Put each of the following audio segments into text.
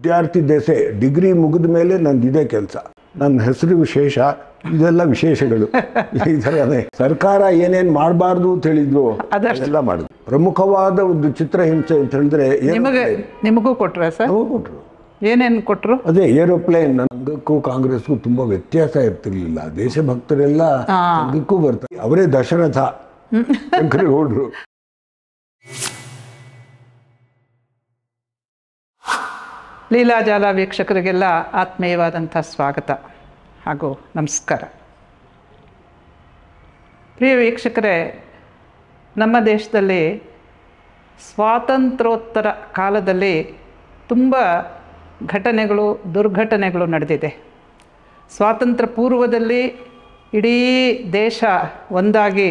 ವಿದ್ಯಾರ್ಥಿ ದೆಸೆ ಡಿಗ್ರಿ ಮುಗಿದ ಮೇಲೆ ನಂದು ಇದೇ ಕೆಲಸ. ನನ್ನ ಹೆಸರು ವಿಶೇಷ, ಇದೆಲ್ಲ ವಿಶೇಷಗಳು. ಈ ಥರನೇ ಸರ್ಕಾರ ಏನೇನು ಮಾಡಬಾರ್ದು ಅಂತ ಹೇಳಿದ್ರು ಅದೆಲ್ಲ ಮಾಡಿದ್ರು. ಪ್ರಮುಖವಾದ ಒಂದು ಚಿತ್ರಹಿಂಸೆ ಅಂತ ಹೇಳಿದ್ರೆ ನಿಮಗೂ ಕೊಟ್ರ ಸರ್? ಕೊಟ್ಟರು. ಏನೇನು ಕೊಟ್ಟರು? ಅದೇ ಏರೋಪ್ಲೇನ್. ಸಂಘಕ್ಕೂ ಕಾಂಗ್ರೆಸ್ಗೂ ತುಂಬ ವ್ಯತ್ಯಾಸ ಇರ್ತಿರ್ಲಿಲ್ಲ. ದೇಶಭಕ್ತರೆಲ್ಲ ಸಂಘಕ್ಕೂ ಬರ್ತಾರೆ. ಅವರೇ ದಶರಥ ಶಂಕರೇಗೌಡರು. ಲೀಲಾಜಾಲ ವೀಕ್ಷಕರಿಗೆಲ್ಲ ಆತ್ಮೀಯವಾದಂಥ ಸ್ವಾಗತ ಹಾಗೂ ನಮಸ್ಕಾರ. ಪ್ರಿಯ ವೀಕ್ಷಕರೇ, ನಮ್ಮ ದೇಶದಲ್ಲಿ ಸ್ವಾತಂತ್ರ್ಯೋತ್ತರ ಕಾಲದಲ್ಲಿ ತುಂಬ ಘಟನೆಗಳು, ದುರ್ಘಟನೆಗಳು ನಡೆದಿದೆ. ಸ್ವಾತಂತ್ರ್ಯ ಪೂರ್ವದಲ್ಲಿ ಇಡೀ ದೇಶ ಒಂದಾಗಿ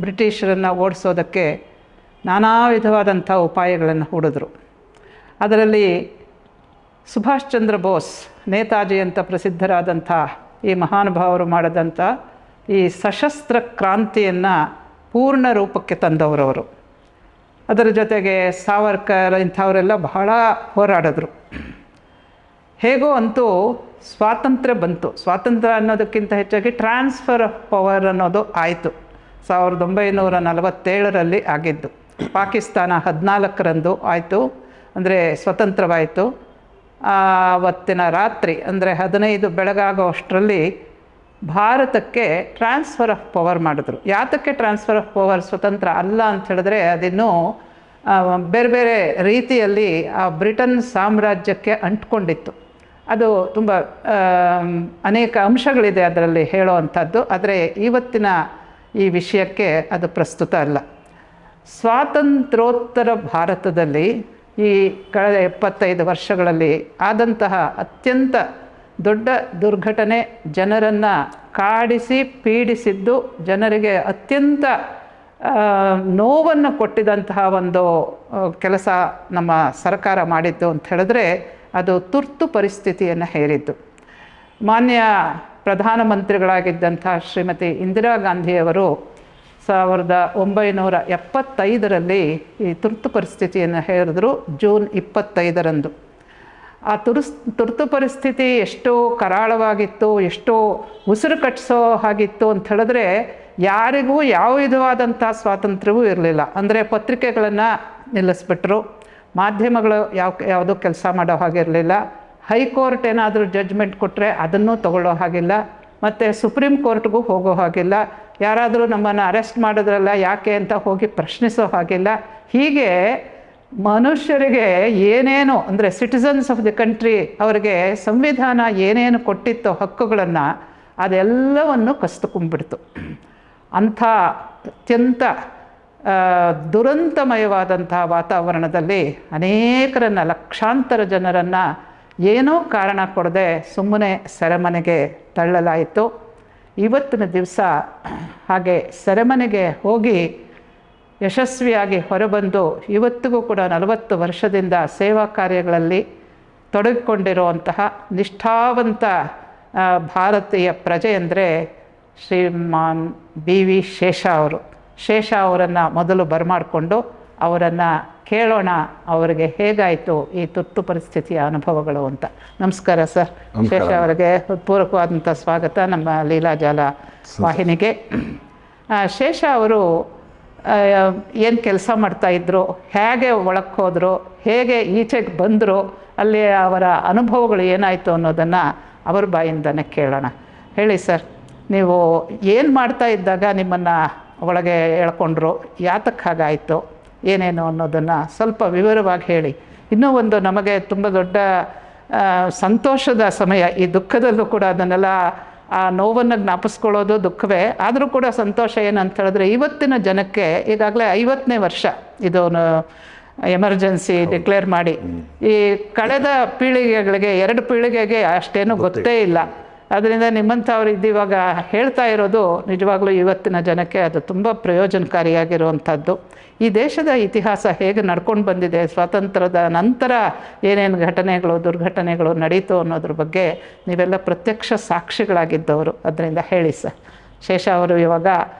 ಬ್ರಿಟಿಷರನ್ನು ಓಡಿಸೋದಕ್ಕೆ ನಾನಾ ವಿಧವಾದಂಥ ಉಪಾಯಗಳನ್ನು ಹೂಡಿದ್ರು. ಅದರಲ್ಲಿ ಸುಭಾಷ್ ಚಂದ್ರ ಬೋಸ್, ನೇತಾಜಿ ಅಂತ ಪ್ರಸಿದ್ಧರಾದಂಥ ಈ ಮಹಾನುಭಾವರು ಮಾಡಿದಂಥ ಈ ಸಶಸ್ತ್ರ ಕ್ರಾಂತಿಯನ್ನು ಪೂರ್ಣ ರೂಪಕ್ಕೆ ತಂದವರವರು. ಅದರ ಜೊತೆಗೆ ಸಾವರ್ಕರ್ ಇಂಥವರೆಲ್ಲ ಬಹಳ ಹೋರಾಡಿದ್ರು. ಹೇಗೋ ಅಂತೂ ಸ್ವಾತಂತ್ರ್ಯ ಬಂತು. ಸ್ವಾತಂತ್ರ್ಯ ಅನ್ನೋದಕ್ಕಿಂತ ಹೆಚ್ಚಾಗಿ ಟ್ರಾನ್ಸ್ಫರ್ ಆಫ್ ಪವರ್ ಅನ್ನೋದು ಆಯಿತು. 1947ರಲ್ಲಿ ಆಗಿದ್ದು. ಪಾಕಿಸ್ತಾನ 14ರಂದು ಆಯಿತು, ಅಂದರೆ ಸ್ವತಂತ್ರವಾಯಿತು. ಆವತ್ತಿನ ರಾತ್ರಿ ಅಂದರೆ 15 ಬೆಳಗಾಗೋ ಅಷ್ಟರಲ್ಲಿ ಭಾರತಕ್ಕೆ ಟ್ರಾನ್ಸ್ಫರ್ ಆಫ್ ಪವರ್ ಮಾಡಿದ್ರು. ಯಾತಕ್ಕೆ ಟ್ರಾನ್ಸ್ಫರ್ ಆಫ್ ಪವರ್? ಸ್ವತಂತ್ರ ಅಲ್ಲ ಅಂತ ಹೇಳಿದ್ರೆ ಅದಿನ್ನೂ ಬೇರೆ ಬೇರೆ ರೀತಿಯಲ್ಲಿ ಆ ಬ್ರಿಟನ್ ಸಾಮ್ರಾಜ್ಯಕ್ಕೆ ಅಂಟ್ಕೊಂಡಿತ್ತು. ಅದು ತುಂಬ ಅನೇಕ ಅಂಶಗಳಿದೆ ಅದರಲ್ಲಿ ಹೇಳೋ ಅಂಥದ್ದು. ಆದರೆ ಇವತ್ತಿನ ಈ ವಿಷಯಕ್ಕೆ ಅದು ಪ್ರಸ್ತುತ ಅಲ್ಲ. ಸ್ವಾತಂತ್ರ್ಯೋತ್ತರ ಭಾರತದಲ್ಲಿ ಈ ಕಳೆದ 75 ವರ್ಷಗಳಲ್ಲಿ ಆದಂತಹ ಅತ್ಯಂತ ದೊಡ್ಡ ದುರ್ಘಟನೆ, ಜನರನ್ನು ಕಾಡಿಸಿ ಪೀಡಿಸಿದ್ದು, ಜನರಿಗೆ ಅತ್ಯಂತ ನೋವನ್ನು ಕೊಟ್ಟಿದಂತಹ ಒಂದು ಕೆಲಸ ನಮ್ಮ ಸರ್ಕಾರ ಮಾಡಿದ್ದು ಅಂತ ಹೇಳಿದ್ರೆ ಅದು ತುರ್ತು ಪರಿಸ್ಥಿತಿಯನ್ನು ಹೇರಿದ್ದು. ಮಾನ್ಯ ಪ್ರಧಾನಮಂತ್ರಿಗಳಾಗಿದ್ದಂಥ ಶ್ರೀಮತಿ ಇಂದಿರಾ ಗಾಂಧಿಯವರು 1975ರಲ್ಲಿ ಈ ತುರ್ತು ಪರಿಸ್ಥಿತಿಯನ್ನು ಹೇರಿದ್ರು, ಜೂನ್ 25ರಂದು. ಆ ತುರ್ತು ಪರಿಸ್ಥಿತಿ ಎಷ್ಟೋ ಕರಾಳವಾಗಿತ್ತು, ಎಷ್ಟೋ ಉಸಿರು ಕಟ್ಟಿಸೋ ಹಾಗಿತ್ತು ಅಂತ ಹೇಳಿದ್ರೆ ಯಾರಿಗೂ ಯಾವ ವಿಧವಾದಂಥ ಸ್ವಾತಂತ್ರ್ಯವೂ ಇರಲಿಲ್ಲ. ಅಂದರೆ ಪತ್ರಿಕೆಗಳನ್ನು ನಿಲ್ಲಿಸ್ಬಿಟ್ರು, ಮಾಧ್ಯಮಗಳು ಯಾವುದೂ ಕೆಲಸ ಮಾಡೋ ಹಾಗಿರಲಿಲ್ಲ, ಹೈಕೋರ್ಟ್ ಏನಾದರೂ ಜಡ್ಜ್ಮೆಂಟ್ ಕೊಟ್ಟರೆ ಅದನ್ನೂ ತಗೊಳ್ಳೋ ಹಾಗಿಲ್ಲ, ಮತ್ತು ಸುಪ್ರೀಂ ಕೋರ್ಟ್ಗೂ ಹೋಗೋ ಹಾಗಿಲ್ಲ, ಯಾರಾದರೂ ನಮ್ಮನ್ನು ಅರೆಸ್ಟ್ ಮಾಡಿದ್ರಲ್ಲ ಯಾಕೆ ಅಂತ ಹೋಗಿ ಪ್ರಶ್ನಿಸೋ ಹಾಗಿಲ್ಲ. ಹೀಗೆ ಮನುಷ್ಯರಿಗೆ ಏನೇನು ಅಂದರೆ ಸಿಟಿಸನ್ಸ್ ಆಫ್ ದಿ ಕಂಟ್ರಿ ಅವರಿಗೆ ಸಂವಿಧಾನ ಏನೇನು ಕೊಟ್ಟಿತ್ತೋ ಹಕ್ಕುಗಳನ್ನು ಅದೆಲ್ಲವನ್ನು ಕಸಿದುಕೊಂಡ್ಬಿಡ್ತು. ಅಂಥ ಅತ್ಯಂತ ದುರಂತಮಯವಾದಂಥ ವಾತಾವರಣದಲ್ಲಿ ಅನೇಕರನ್ನು, ಲಕ್ಷಾಂತರ ಜನರನ್ನು ಏನೋ ಕಾರಣ ಕೊಡದೆ ಸುಮ್ಮನೆ ಸೆರೆಮನೆಗೆ ತಳ್ಳಲಾಯಿತು. ಇವತ್ತಿನ ದಿವಸ ಹಾಗೆ ಸೆರೆಮನೆಗೆ ಹೋಗಿ ಯಶಸ್ವಿಯಾಗಿ ಹೊರಬಂದು ಇವತ್ತಿಗೂ ಕೂಡ 40 ವರ್ಷದಿಂದ ಸೇವಾ ಕಾರ್ಯಗಳಲ್ಲಿ ತೊಡಗಿಕೊಂಡಿರುವಂತಹ ನಿಷ್ಠಾವಂತ ಭಾರತೀಯ ಪ್ರಜೆ ಅಂದರೆ ಶ್ರೀಮಾನ್ BV ಶೇಷ ಅವರು. ಶೇಷ ಅವರನ್ನು ಮೊದಲು ಬರಮಾಡಿಕೊಂಡು ಅವರನ್ನು ಕೇಳೋಣ, ಅವರಿಗೆ ಹೇಗಾಯಿತು ಈ ತುರ್ತು ಪರಿಸ್ಥಿತಿಯ ಅನುಭವಗಳು ಅಂತ. ನಮಸ್ಕಾರ ಸರ್. ಶೇಷ ಅವರಿಗೆ ಹೃತ್ಪೂರ್ವಕವಾದಂಥ ಸ್ವಾಗತ ನಮ್ಮ ಲೀಲಾಜಾಲ ವಾಹಿನಿಗೆ. ಶೇಷ ಅವರು ಏನು ಕೆಲಸ ಮಾಡ್ತಾಯಿದ್ರು, ಹೇಗೆ ಒಳಕ್ಕೆ ಹೋದರು, ಹೇಗೆ ಈಚೆಗೆ ಬಂದರು, ಅಲ್ಲಿ ಅವರ ಅನುಭವಗಳು ಏನಾಯಿತು ಅನ್ನೋದನ್ನು ಅವ್ರ ಬಾಯಿಂದನೇ ಕೇಳೋಣ. ಹೇಳಿ ಸರ್, ನೀವು ಏನು ಮಾಡ್ತಾ ಇದ್ದಾಗ ನಿಮ್ಮನ್ನು ಒಳಗೆ ಎಳ್ಕೊಂಡ್ರು, ಯಾತಕ್ಕೆ ಹಾಗಾಯಿತು, ಏನೇನು ಅನ್ನೋದನ್ನು ಸ್ವಲ್ಪ ವಿವರವಾಗಿ ಹೇಳಿ. ಇನ್ನೂ ಒಂದು ನಮಗೆ ತುಂಬ ದೊಡ್ಡ ಸಂತೋಷದ ಸಮಯ. ಈ ದುಃಖದಲ್ಲೂ ಕೂಡ ಅದನ್ನೆಲ್ಲ ಆ ನೋವನ್ನು ಜ್ಞಾಪಿಸ್ಕೊಳ್ಳೋದು ದುಃಖವೇ, ಆದರೂ ಕೂಡ ಸಂತೋಷ ಏನಂತ ಹೇಳಿದ್ರೆ ಇವತ್ತಿನ ಜನಕ್ಕೆ ಈಗಾಗಲೇ 50ನೇ ವರ್ಷ ಇದು ಎಮರ್ಜೆನ್ಸಿ ಡಿಕ್ಲೇರ್ ಮಾಡಿ. ಈ ಕಳೆದ ಪೀಳಿಗೆಗಳಿಗೆ 2 ಪೀಳಿಗೆಗೆ ಅಷ್ಟೇನೂ ಗೊತ್ತೇ ಇಲ್ಲ. ಅದರಿಂದ ನಿಮ್ಮಂಥವ್ರು ಇವಾಗ ಹೇಳ್ತಾ ಇರೋದು ನಿಜವಾಗ್ಲೂ ಇವತ್ತಿನ ಜನಕ್ಕೆ ಅದು ತುಂಬ ಪ್ರಯೋಜನಕಾರಿಯಾಗಿರುವಂಥದ್ದು. ಈ ದೇಶದ ಇತಿಹಾಸ ಹೇಗೆ ನಡ್ಕೊಂಡು ಬಂದಿದೆ, ಸ್ವಾತಂತ್ರ್ಯದ ನಂತರ ಏನೇನು ಘಟನೆಗಳು, ದುರ್ಘಟನೆಗಳು ನಡೀತು ಅನ್ನೋದ್ರ ಬಗ್ಗೆ ನೀವೆಲ್ಲ ಪ್ರತ್ಯಕ್ಷ ಸಾಕ್ಷಿಗಳಾಗಿದ್ದವರು. ಅದರಿಂದ ಹೇಳಿ ಸರ್. ಶೇಷ ಅವರು ಇವಾಗ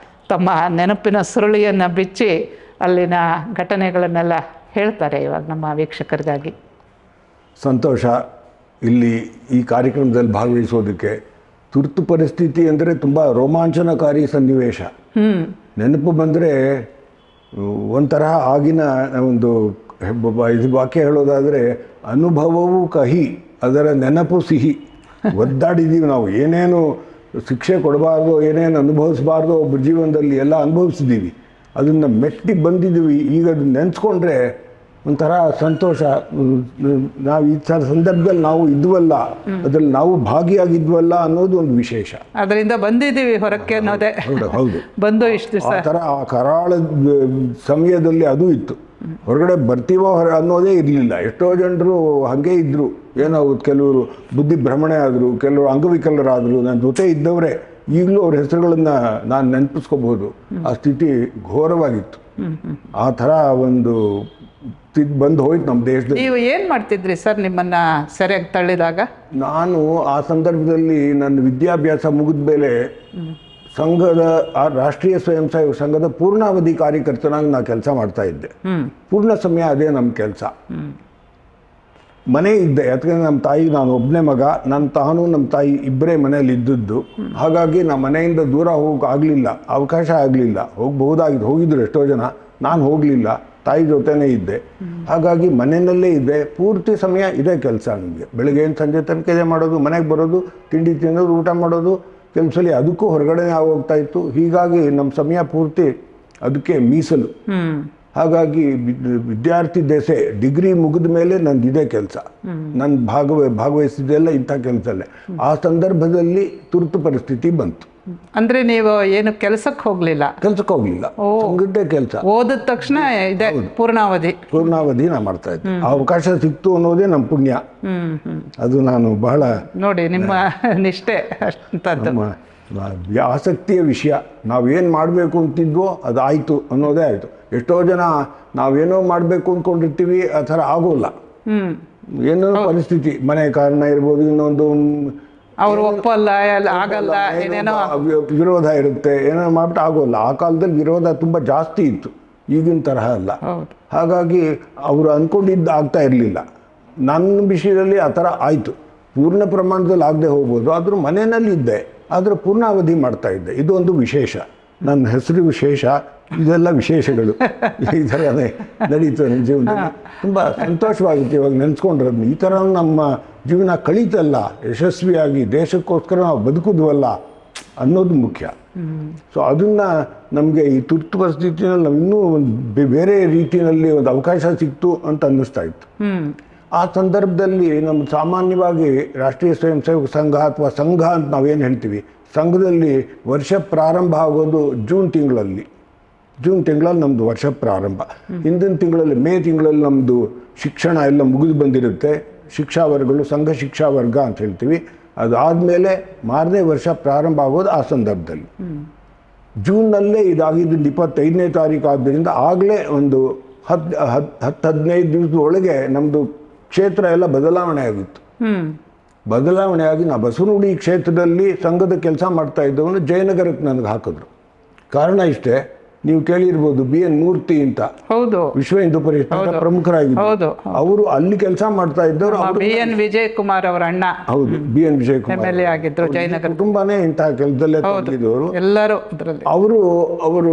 ತಮ್ಮ ನೆನಪಿನ ಸುರುಳಿಯನ್ನು ಬಿಚ್ಚಿ ಅಲ್ಲಿನ ಘಟನೆಗಳನ್ನೆಲ್ಲ ಹೇಳ್ತಾರೆ ಇವಾಗ ನಮ್ಮ ವೀಕ್ಷಕರಿಗಾಗಿ. ಸಂತೋಷ ಇಲ್ಲಿ ಈ ಕಾರ್ಯಕ್ರಮದಲ್ಲಿ ಭಾಗವಹಿಸೋದಕ್ಕೆ. ತುರ್ತು ಪರಿಸ್ಥಿತಿ ಅಂದರೆ ತುಂಬ ರೋಮಾಂಚನಕಾರಿ ಸನ್ನಿವೇಶ. ನೆನಪು ಬಂದರೆ ಒಂಥರ ಆಗಿನ ಒಂದು ಇದು ವಾಕ್ಯ ಹೇಳೋದಾದರೆ, ಅನುಭವವೂ ಕಹಿ ಅದರ ನೆನಪು ಸಿಹಿ. ಒದ್ದಾಡಿದ್ದೀವಿ ನಾವು, ಏನೇನು ಶಿಕ್ಷೆ ಕೊಡಬಾರ್ದು, ಏನೇನು ಅನುಭವಿಸಬಾರ್ದು ಒಬ್ಬ ಜೀವನದಲ್ಲಿ ಎಲ್ಲ ಅನುಭವಿಸಿದ್ದೀವಿ. ಅದನ್ನು ಮೆಟ್ಟಿ ಬಂದಿದ್ದೀವಿ. ಈಗ ಅದನ್ನ ನೆನೆಸ್ಕೊಂಡ್ರೆ ಒಂಥರ ಸಂತೋಷ. ನಾವು ಈ ಥರ ಸಂದರ್ಭದಲ್ಲಿ ನಾವು ಇದ್ವಲ್ಲ, ಅದ್ರಲ್ಲಿ ನಾವು ಭಾಗಿಯಾಗಿದ್ವಲ್ಲ ಅನ್ನೋದು ಒಂದು ವಿಶೇಷ. ಅದರಿಂದ ಬಂದಿದ್ದೀವಿ ಹೊರಕ್ಕೆ ಅನ್ನೋದೇ. ಹೌದು, ಬಂದು ಇಷ್ಟು ಆ ಥರ ಆ ಕರಾಳ ಸಮಯದಲ್ಲಿ ಅದು ಇತ್ತು. ಹೊರಗಡೆ ಬರ್ತೀವೋ ಅನ್ನೋದೇ ಇರಲಿಲ್ಲ. ಎಷ್ಟೋ ಜನರು ಹಾಗೆ ಇದ್ದರು. ಏನೋ ಕೆಲವರು ಬುದ್ಧಿ ಭ್ರಮಣೆ ಆದರು, ಕೆಲವರು ಅಂಗವಿಕಲರಾದರು. ನನ್ನ ಜೊತೆ ಇದ್ದವರೇ ಈಗಲೂ ಅವ್ರ ಹೆಸರುಗಳನ್ನು ನಾನು ನೆನಪಿಸ್ಕೋಬಹುದು. ಆ ಸ್ಥಿತಿ ಘೋರವಾಗಿತ್ತು. ಆ ಥರ ಒಂದು ಬಂದು ಹೋಯ್ತು ನಮ್ಮ ದೇಶದಲ್ಲಿ. ನೀವು ಏನು ಮಾಡ್ತಿದ್ರಿ ಸರ್ ನಿಮ್ಮನ್ನ ಸರಿಯಾಗಿ ತಳ್ಳಿದಾಗ? ನಾನು ಆ ಸಂದರ್ಭದಲ್ಲಿ ನನ್ನ ವಿದ್ಯಾಭ್ಯಾಸ ಮುಗಿದ ಮೇಲೆ ಸಂಘದ ರಾಷ್ಟ್ರೀಯ ಸ್ವಯಂ ಸೇವಕ ಸಂಘದ ಪೂರ್ಣಾವಧಿ ಕಾರ್ಯಕರ್ತನಾಗಿ ನಾನು ಕೆಲಸ ಮಾಡ್ತಾ ಇದ್ದೆ. ಪೂರ್ಣ ಸಮಯ ಅದೇ ನಮ್ಮ ಕೆಲಸ. ಮನೆ ಇದ್ದೆ, ಯಾಕಂದರೆ ನಮ್ಮ ತಾಯಿ, ನಾನು ಒಬ್ಬನೇ ಮಗ, ನಮ್ಮ ತಾಯಿ ಇಬ್ಬರೇ ಮನೇಲಿ ಇದ್ದದ್ದು. ಹಾಗಾಗಿ ನಮ್ಮ ಮನೆಯಿಂದ ದೂರ ಹೋಗೋಕ್ಕಾಗಲಿಲ್ಲ, ಅವಕಾಶ ಆಗಲಿಲ್ಲ. ಹೋಗಿದ್ರು ಎಷ್ಟೋ ಜನ, ನಾನು ಹೋಗಲಿಲ್ಲ, ತಾಯಿ ಜೊತೆನೇ ಇದ್ದೆ. ಹಾಗಾಗಿ ಮನೆಯಲ್ಲೇ ಇದ್ದೆ. ಪೂರ್ತಿ ಸಮಯ ಇದೇ ಕೆಲಸ ನನಗೆ. ಬೆಳಗ್ಗೆ ಸಂಜೆ ತನಕ ಇದೇ ಮಾಡೋದು, ಮನೆಗೆ ಬರೋದು, ತಿಂಡಿ ತಿನ್ನೋದು, ಊಟ ಮಾಡೋದು. ಕೆಲಸದಲ್ಲಿ ಅದಕ್ಕೂ ಹೊರಗಡೆ ಹೋಗ್ತಾ ಇತ್ತು. ಹೀಗಾಗಿ ನಮ್ಮ ಸಮಯ ಪೂರ್ತಿ ಅದಕ್ಕೆ ಮೀಸಲು. ಹಾಗಾಗಿ ವಿದ್ಯಾರ್ಥಿ ದೆಸೆ ಡಿಗ್ರಿ ಮುಗಿದ ಮೇಲೆ ನಂದು ಇದೇ ಕೆಲಸ. ನಾನು ಭಾಗವಹಿಸಿದ್ದೆಲ್ಲ ಇಂಥ ಕೆಲಸಲ್ಲೇ. ಆ ಸಂದರ್ಭದಲ್ಲಿ ತುರ್ತು ಪರಿಸ್ಥಿತಿ ಬಂತು. ಅಂದ್ರೆ ನೀವು ಏನು ಕೆಲಸಕ್ಕೆ ಹೋಗ್ಲಿಲ್ಲ? ಕೆಲಸಕ್ಕೆ ಹೋಗ್ಲಿಲ್ಲ, ಸಂಘದ್ದೇ ಕೆಲಸ. ಓದಿದ ತಕ್ಷಣ ಇದೆ ಪೂರ್ಣಾವಧಿ ನಾ ಮಾಡ್ತಾ ಇದ್ದೆ. ಅವಕಾಶ ಸಿಕ್ತು ಅನ್ನೋದೇ ನಮ್ಮ ಪುಣ್ಯ. ಅದು ನಾನು ಬಹಳ ನೋಡಿ ನಿಮ್ಮ ನಿಷ್ಠೆ ಅಷ್ಟಂತದ್ದು. ಆಸಕ್ತಿಯ ವಿಷಯ. ನಾವೇನು ಮಾಡಬೇಕು ಅಂತಿದ್ವೋ ಅದಾಯಿತು ಅನ್ನೋದೇ ಆಯಿತು. ಎಷ್ಟೋ ಜನ ನಾವೇನೋ ಮಾಡಬೇಕು ಅಂದ್ಕೊಂಡಿರ್ತೀವಿ, ಆ ಥರ ಆಗೋಲ್ಲ. ಏನೋ ಪರಿಸ್ಥಿತಿ, ಮನೆ ಕಾರಣ ಇರ್ಬೋದು, ಇನ್ನೊಂದು ಅವ್ರು ಒಪ್ಪಲ್ಲ, ಆಗಲ್ಲ, ಏನೇನೋ ವಿರೋಧ ಇರುತ್ತೆ, ಏನೋ ಮಾಡ್ಬಿಟ್ಟು ಆಗೋಲ್ಲ. ಆ ಕಾಲದಲ್ಲಿ ವಿರೋಧ ತುಂಬ ಜಾಸ್ತಿ ಇತ್ತು, ಈಗಿನ ತರಹ ಅಲ್ಲ. ಹಾಗಾಗಿ ಅವರು ಅಂದ್ಕೊಂಡಿದ್ದು ಆಗ್ತಾ ಇರಲಿಲ್ಲ. ನನ್ನ ವಿಷಯದಲ್ಲಿ ಆ ಥರ ಆಯಿತು. ಪೂರ್ಣ ಪ್ರಮಾಣದಲ್ಲಿ ಆಗದೆ ಹೋಗ್ಬೋದು, ಆದರೂ ಮನೆಯಲ್ಲಿ ಇದ್ದೆ, ಆದರೆ ಪೂರ್ಣಾವಧಿ ಮಾಡ್ತಾ ಇದ್ದೆ. ಇದೊಂದು ವಿಶೇಷ. ನನ್ನ ಹೆಸರು ವಿಶೇಷ, ಇದೆಲ್ಲ ವಿಶೇಷಗಳು. ಈ ಥರನೇ ನಡೀತು ನನ್ನ ಜೀವನದಲ್ಲಿ. ತುಂಬ ಸಂತೋಷವಾಗುತ್ತೆ ಇವಾಗ ನೆನೆಸ್ಕೊಂಡ್ರದ್ನು. ಈ ಥರ ನಮ್ಮ ಜೀವನ ಕಳೀತಲ್ಲ, ಯಶಸ್ವಿಯಾಗಿ ದೇಶಕ್ಕೋಸ್ಕರ ನಾವು ಬದುಕಿದ್ವಲ್ಲ ಅನ್ನೋದು ಮುಖ್ಯ. ಸೊ ಅದನ್ನು ನಮಗೆ ಈ ತುರ್ತು ಪರಿಸ್ಥಿತಿನಲ್ಲಿ ನಾವು ಇನ್ನೂ ಒಂದು ಬೇರೆ ರೀತಿಯಲ್ಲಿ ಒಂದು ಅವಕಾಶ ಸಿಕ್ತು ಅಂತ ಅನ್ನಿಸ್ತಾ ಇತ್ತು. ಆ ಸಂದರ್ಭದಲ್ಲಿ ನಮ್ಮ ಸಾಮಾನ್ಯವಾಗಿ ರಾಷ್ಟ್ರೀಯ ಸ್ವಯಂ ಸೇವಕ ಸಂಘ ಅಥವಾ ಸಂಘ ಅಂತ ನಾವೇನು ಹೇಳ್ತೀವಿ, ಸಂಘದಲ್ಲಿ ವರ್ಷ ಪ್ರಾರಂಭ ಆಗೋದು ಜೂನ್ ತಿಂಗಳಲ್ಲಿ ನಮ್ಮದು ವರ್ಷ ಪ್ರಾರಂಭ. ಹಿಂದಿನ ತಿಂಗಳಲ್ಲಿ ಮೇ ತಿಂಗಳಲ್ಲಿ ನಮ್ಮದು ಶಿಕ್ಷಣ ಎಲ್ಲ ಮುಗಿದು ಬಂದಿರುತ್ತೆ. ಶಿಕ್ಷಾವರ್ಗಗಳು, ಸಂಘ ಶಿಕ್ಷಾವರ್ಗ ಅಂತ ಹೇಳ್ತೀವಿ. ಅದಾದಮೇಲೆ ಮಾರನೇ ವರ್ಷ ಪ್ರಾರಂಭ ಆಗೋದು ಆ ಸಂದರ್ಭದಲ್ಲಿ. ಜೂನ್ನಲ್ಲೇ ಇದಾಗಿದ್ದು 25ನೇ ತಾರೀಕು. ಆದ್ದರಿಂದ ಆಗಲೇ ಒಂದು 10-15 ದಿವಸದ ಒಳಗೆ ನಮ್ಮದು ಕ್ಷೇತ್ರ ಎಲ್ಲ ಬದಲಾವಣೆ ಆಗಿತ್ತು. ಬದಲಾವಣೆಯಾಗಿ ನಾ ಬಸವನಗುಡಿ ಕ್ಷೇತ್ರದಲ್ಲಿ ಸಂಘದ ಕೆಲಸ ಮಾಡ್ತಾ ಇದ್ದವನು ಜಯನಗರಕ್ಕೆ ನನಗೆ ಹಾಕಿದ್ರು. ಕಾರಣ ಇಷ್ಟೇ, ನೀವು ಕೇಳಿರ್ಬೋದು, BN ಮೂರ್ತಿ ಅಂತ, ಹೌದು, ವಿಶ್ವ ಹಿಂದೂ ಪರಿಷತ್ ಪ್ರಮುಖರಾಗಿದ್ದರು. ಅವರು ಅಲ್ಲಿ ಕೆಲಸ ಮಾಡ್ತಾ ಇದ್ದವರು. BN ವಿಜಯ್ ಕುಮಾರ್ ಅವರ ಅಣ್ಣ. ಹೌದು, BN ವಿಜಯ್ ಕುಮಾರ್ MLA ಆಗಿದ್ರು. ಜಯನಗರ ಕುಟುಂಬನೇ ಇಂತಹ ಕೆಲಸದಲ್ಲೇ ತೊಡಗಿದವರು ಎಲ್ಲರೂ. ಅವರು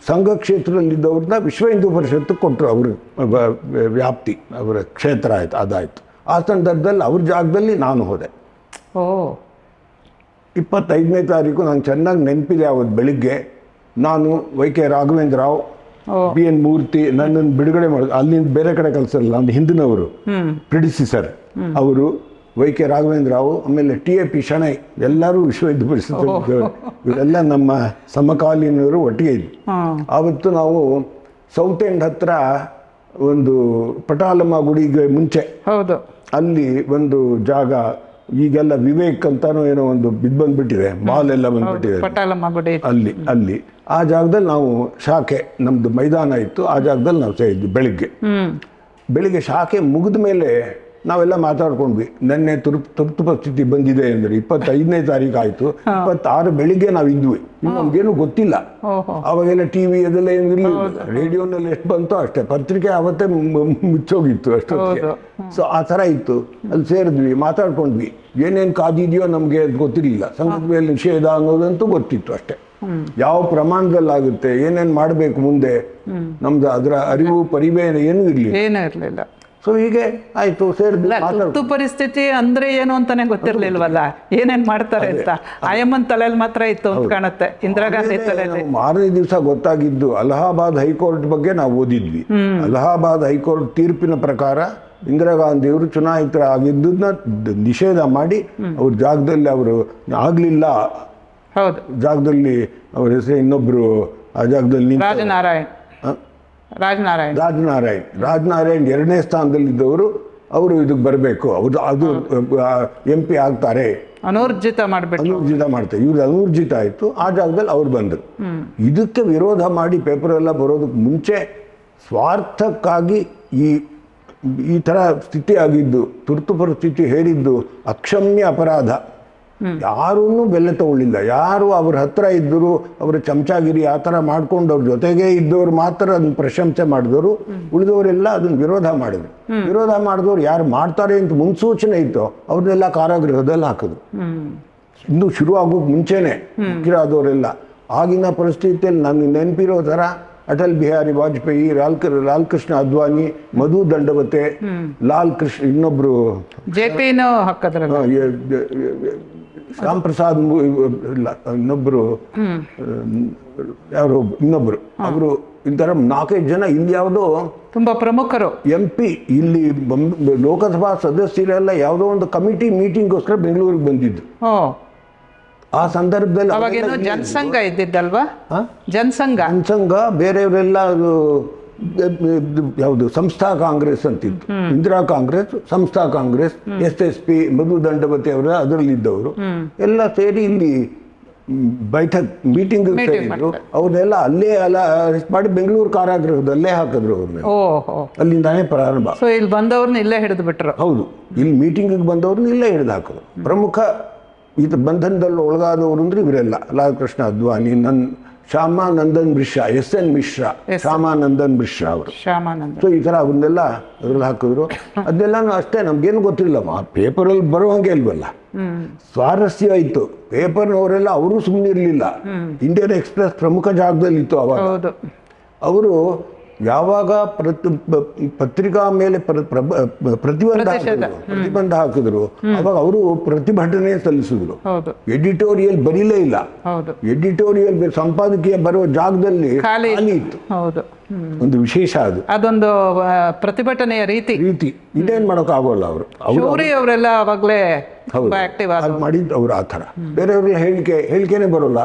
ಸಂಘ ಕ್ಷೇತ್ರದಲ್ಲಿದ್ದವ್ರನ್ನ ವಿಶ್ವ ಹಿಂದೂ ಪರಿಷತ್ತು ಕೊಟ್ಟರು. ಅವರು ವ್ಯಾಪ್ತಿ, ಅವರ ಕ್ಷೇತ್ರ ಆಯ್ತು, ಅದಾಯಿತು. ಆ ಸಂದರ್ಭದಲ್ಲಿ ಅವ್ರ ಜಾಗದಲ್ಲಿ ನಾನು ಹೋದೆ. 25ನೇ ತಾರೀಕು ನಂಗೆ ಚೆನ್ನಾಗಿ ನೆನಪಿದೆ. ಅವತ್ತು ಬೆಳಿಗ್ಗೆ ನಾನು YK ರಾಘವೇಂದ್ರ ರಾವ್, BN ಮೂರ್ತಿ ನನ್ನನ್ನು ಬಿಡುಗಡೆ ಮಾಡೋದು. ಅಲ್ಲಿಂದ ಬೇರೆ ಕಡೆ ಕಳಿಸಲ್ಲ, ನನ್ನ ಹಿಂದಿನವರು ಪ್ರಿಡಿಸಿಸರ್ ಅವರು YK ರಾಘವೇಂದ್ರ ರಾವ್, ಆಮೇಲೆ TAP ಶೆಣೈ, ಎಲ್ಲರೂ ವಿಶ್ವ ಹಿಂದೂ ಪರಿಷತ್ ಇವರೆಲ್ಲ ನಮ್ಮ ಸಮಕಾಲೀನರು ಒಟ್ಟಿಗೆ ಇದ್ವಿ. ಆವತ್ತು ನಾವು ಸೌತ್ ಎಂಡ್ ಹತ್ರ ಒಂದು ಪಟಾಲಮ್ಮ ಗುಡಿಗೆ ಮುಂಚೆ ಅಲ್ಲಿ ಒಂದು ಜಾಗ, ಈಗೆಲ್ಲ ವಿವೇಕ್ ಅಂತಾನೋ ಏನೋ ಒಂದು ಬಂದ್ಬಿಟ್ಟಿದೆ, ಮಾಲ್ ಎಲ್ಲ ಬಂದ್ಬಿಟ್ಟಿದೆ ಅಲ್ಲಿ. ಆ ಜಾಗದಲ್ಲಿ ನಾವು ಶಾಖೆ, ನಮ್ದು ಮೈದಾನ ಇತ್ತು, ಆ ಜಾಗದಲ್ಲಿ ನಾವು ಸೇರಿದ್ವಿ. ಬೆಳಿಗ್ಗೆ ಶಾಖೆ ಮುಗಿದ ಮೇಲೆ ನಾವೆಲ್ಲ ಮಾತಾಡ್ಕೊಂಡ್ವಿ. ನೆನ್ನೆ ತುರ್ತು ಪರಿಸ್ಥಿತಿ ಬಂದಿದೆ ಅಂದರೆ 25ನೇ ತಾರೀಕು ಆಯಿತು. 26 ಬೆಳಿಗ್ಗೆ ನಾವು ಇದ್ವಿ. ನಮ್ಗೇನು ಗೊತ್ತಿಲ್ಲ. ಅವಾಗೆಲ್ಲ ಟಿವಿ ಅದೆಲ್ಲ ಏನು ಇರಲಿಲ್ಲ. ರೇಡಿಯೋನಲ್ಲಿ ಎಷ್ಟು ಬಂತೋ ಅಷ್ಟೇ, ಪತ್ರಿಕೆ ಆವತ್ತೇ ಮುಚ್ಚೋಗಿತ್ತು ಅಷ್ಟೊತ್ತಿಗೆ. ಸೊ ಆ ಥರ ಇತ್ತು. ಅಲ್ಲಿ ಸೇರಿದ್ವಿ, ಮಾತಾಡ್ಕೊಂಡ್ವಿ. ಏನೇನು ಕಾದಿದೆಯೋ ನಮಗೆ ಅದು ಗೊತ್ತಿರಲಿಲ್ಲ. ಸಂಘದ ಮೇಲೆ ನಿಷೇಧ ಅನ್ನೋದಂತೂ ಗೊತ್ತಿತ್ತು ಅಷ್ಟೇ. ಯಾವ ಪ್ರಮಾಣದಲ್ಲಾಗುತ್ತೆ, ಏನೇನು ಮಾಡಬೇಕು ಮುಂದೆ, ನಮ್ದು ಅದರ ಅರಿವು ಪರಿವೇ ಏನೂ ಇರಲಿಲ್ಲ. ಸೊ ಹೀಗೆ ಆಯ್ತು, ಸೇರಿದ್ವಿ. ತುರ್ತು ಪರಿಸ್ಥಿತಿ ಅಂದ್ರೆ ಏನು ಅಂತಾನೆ ಗೊತ್ತಿರ್ಲಿಲ್ವಲ್ಲ, ಏನೇನ್ ಮಾಡ್ತಾರೆ ಅಂತ. ಆಯಮ್ಮನ್ ತಲೆಯಲ್ಲಿ ಮಾತ್ರ ಇತ್ತು ಅಂತ ಕಾಣುತ್ತೆ, ಇಂದಿರಾ ಗಾಂಧಿ ತಲೆಯಲ್ಲಿ. ಮಾರನೇ ದಿವಸ ಗೊತ್ತಾಗಿದ್ದು ಅಲಹಾಬಾದ್ ಹೈಕೋರ್ಟ್ ಬಗ್ಗೆ ನಾವು ಓದಿದ್ವಿ. ಅಲಹಾಬಾದ್ ಹೈಕೋರ್ಟ್ ತೀರ್ಪಿನ ಪ್ರಕಾರ ಇಂದಿರಾ ಗಾಂಧಿಯವರು ಚುನಾಯಿತರಾಗಿದ್ದನ್ನ ನಿಷೇಧ ಮಾಡಿ ಅವ್ರ ಜಾಗದಲ್ಲಿ ಅವರು ಆಗಲಿಲ್ಲ. ಹೌದು, ಜಾಗದಲ್ಲಿ ಅವ್ರ ಹೆಸರು ಇನ್ನೊಬ್ರು ಆ ಜಾಗದಲ್ಲಿ ರಾಜನಾರಾಯಣ್ 2ನೇ ಸ್ಥಾನದಲ್ಲಿದ್ದವರು ಅವರು ಇದಕ್ಕೆ ಬರಬೇಕು, ಅದು MP ಆಗ್ತಾರೆ, ಅನೂರ್ಜಿತ ಮಾಡ್ತಾರೆ. ಇವ್ರು ಅನೂರ್ಜಿತ ಆಯಿತು. ಆ ಜಾಗದಲ್ಲಿ ಅವ್ರು ಬಂದರು. ಇದಕ್ಕೆ ವಿರೋಧ ಮಾಡಿ ಪೇಪರ್ ಎಲ್ಲ ಬರೋದಕ್ಕೆ ಮುಂಚೆ ಸ್ವಾರ್ಥಕ್ಕಾಗಿ ಈ ಥರ ಸ್ಥಿತಿ ಆಗಿದ್ದು, ತುರ್ತು ಪರಿಸ್ಥಿತಿ ಹೇರಿದ್ದು ಅಕ್ಷಮ್ಯ ಅಪರಾಧ. ಯಾರೂ ಬೆಲೆ ತಗೊಳ್ಳಿಲ್ಲ. ಯಾರು ಅವ್ರ ಹತ್ರ ಇದ್ದರು, ಅವರ ಚಮಚಾಗಿರಿ ಆ ಥರ ಮಾಡ್ಕೊಂಡು ಅವ್ರ ಜೊತೆಗೆ ಇದ್ದವ್ರು ಮಾತ್ರ ಅದನ್ನ ಪ್ರಶಂಸೆ ಮಾಡಿದವರು. ಉಳಿದವರೆಲ್ಲ ಅದನ್ನ ವಿರೋಧ ಮಾಡಿದ್ರು. ವಿರೋಧ ಮಾಡಿದವ್ರು ಯಾರು ಮಾಡ್ತಾರೆ ಅಂತ ಮುನ್ಸೂಚನೆ ಇತ್ತು ಅವ್ರನ್ನೆಲ್ಲ ಕಾರಾಗೃಹದಲ್ಲಿ ಹಾಕಿದ್ರು. ಇನ್ನು ಶುರು ಆಗೋಕೆ ಮುಂಚೆನೆ ಮುಖ್ಯರಾದವರೆಲ್ಲ. ಆಗಿನ ಪರಿಸ್ಥಿತಿಯಲ್ಲಿ ನನಗೆ ನೆನಪಿರೋ ಥರ ಅಟಲ್ ಬಿಹಾರಿ ವಾಜಪೇಯಿ, ಲಾಲ್ ಕೃಷ್ಣ ಅದ್ವಾನಿ, ಮಧು ದಂಡವತೆ, ಲಾಲ್ ಕೃಷ್ಣ, ಇನ್ನೊಬ್ರು ಶ್ಯಾಮ್ ಪ್ರಸಾದ್, ಇನ್ನೊಬ್ರು ಯಾರು ಇನ್ನೊಬ್ರು, ಅವರು ಈ ಥರ 4-5 ಜನ ಇಲ್ಲಿ ಯಾವುದೋ ತುಂಬಾ ಪ್ರಮುಖರು MP ಇಲ್ಲಿ ಲೋಕಸಭಾ ಸದಸ್ಯರೆಲ್ಲ ಯಾವುದೋ ಒಂದು ಕಮಿಟಿ ಮೀಟಿಂಗ್ಗೋಸ್ಕರ ಬೆಂಗಳೂರಿಗೆ ಬಂದಿದ್ದು. ಆ ಸಂದರ್ಭದಲ್ಲಿ ಜನಸಂಘ ಇದ್ದಿದ್ದಲ್ವಾ? ಜನಸಂಘ ಬೇರೆಯವರೆಲ್ಲ ಯಾವುದು ಸಂಸ್ಥಾ ಕಾಂಗ್ರೆಸ್ ಅಂತಿತ್ತು. ಇಂದಿರಾ ಕಾಂಗ್ರೆಸ್, ಸಂಸ್ಥಾ ಕಾಂಗ್ರೆಸ್, SSP, ಮಧು ದಂಡವತಿ ಅವರ ಅದರಲ್ಲಿದ್ದವರು ಎಲ್ಲ ಸೇರಿ ಇಲ್ಲಿ ಮೀಟಿಂಗ್ ಸೇರಿದ್ರು. ಅವ್ರನ್ನೆಲ್ಲ ಅಲ್ಲೇ ಅರೆಸ್ಟ್ ಮಾಡಿ ಬೆಂಗಳೂರು ಕಾರಾಗೃಹದಲ್ಲೇ ಹಾಕಿದ್ರು ಅವ್ರನ್ನ. ಅಲ್ಲಿಂದಾನೇ ಪ್ರಾರಂಭ. ಇಲ್ಲಿ ಬಂದವ್ರನ್ನ ಇಲ್ಲೇ ಹಿಡಿದು ಬಿಟ್ರು. ಹೌದು, ಇಲ್ಲಿ ಮೀಟಿಂಗಿಗೆ ಬಂದವ್ರನ್ನ ಇಲ್ಲೇ ಹಿಡಿದು ಹಾಕಿದ್ರು. ಪ್ರಮುಖ ಇದು ಬಂಧನದಲ್ಲಿ ಒಳಗಾದವರು ಅಂದ್ರೆ ಇವರೆಲ್ಲ: ಲಾಲ್ ಕೃಷ್ಣ ಅದ್ವಾನಿ, ಶ್ಯಾಮಾನಂದನ್ ಮಿಶ್ರಾ, SN ಮಿಶ್ರಾ, ಶ್ಯಾಮಾನಂದನ್ ಮಿಶ್ರಾ ಅವರು. ಸೊ ಈ ಥರ ಅವನ್ನೆಲ್ಲ ಅದ್ರಲ್ಲಿ ಹಾಕಿದ್ರು. ಅದೆಲ್ಲನೂ ಅಷ್ಟೇ, ನಮ್ಗೇನು ಗೊತ್ತಿಲ್ಲ. ಪೇಪರಲ್ಲಿ ಬರುವಂಗೆ ಇಲ್ವಲ್ಲ. ಸ್ವಾರಸ್ಯ ಆಯಿತು. ಪೇಪರ್ನವರೆಲ್ಲ ಅವರು ಸುಮ್ಮನೆ ಇರಲಿಲ್ಲ. ಇಂಡಿಯನ್ ಎಕ್ಸ್ಪ್ರೆಸ್ ಪ್ರಮುಖ ಜಾಗದಲ್ಲಿತ್ತು ಅವಾಗ. ಅವರು ಯಾವಾಗ ಪತ್ರಿಕಾ ಮೇಲೆ ಪ್ರತಿಬಂಧ ಹಾಕಿದ್ರು ಅವಾಗ ಅವರು ಪ್ರತಿಭಟನೆ ಸಲ್ಲಿಸಿದ್ರು. ಎಡಿಟೋರಿಯಲ್ ಬರೀಲೇ ಇಲ್ಲ. ಎಡಿಟೋರಿಯಲ್ ಸಂಪಾದಕೀಯ ಬರುವ ಜಾಗದಲ್ಲಿ ಖಾಲಿ ಇತ್ತು. ಒಂದು ವಿಶೇಷ ಅದೊಂದು ಪ್ರತಿಭಟನೆಯ ರೀತಿ. ಇದೇನ್ ಮಾಡೋಕ್ಕಾಗೋಲ್ಲ. ಅವರೆಲ್ಲ ಅವಾಗಲೇ ಮಾಡಿದ್ದು ಅವ್ರು ಆ ಥರ. ಬೇರೆಯವ್ರೆಲ್ಲ ಹೇಳಿಕೆನೇ ಬರೋಲ್ಲ.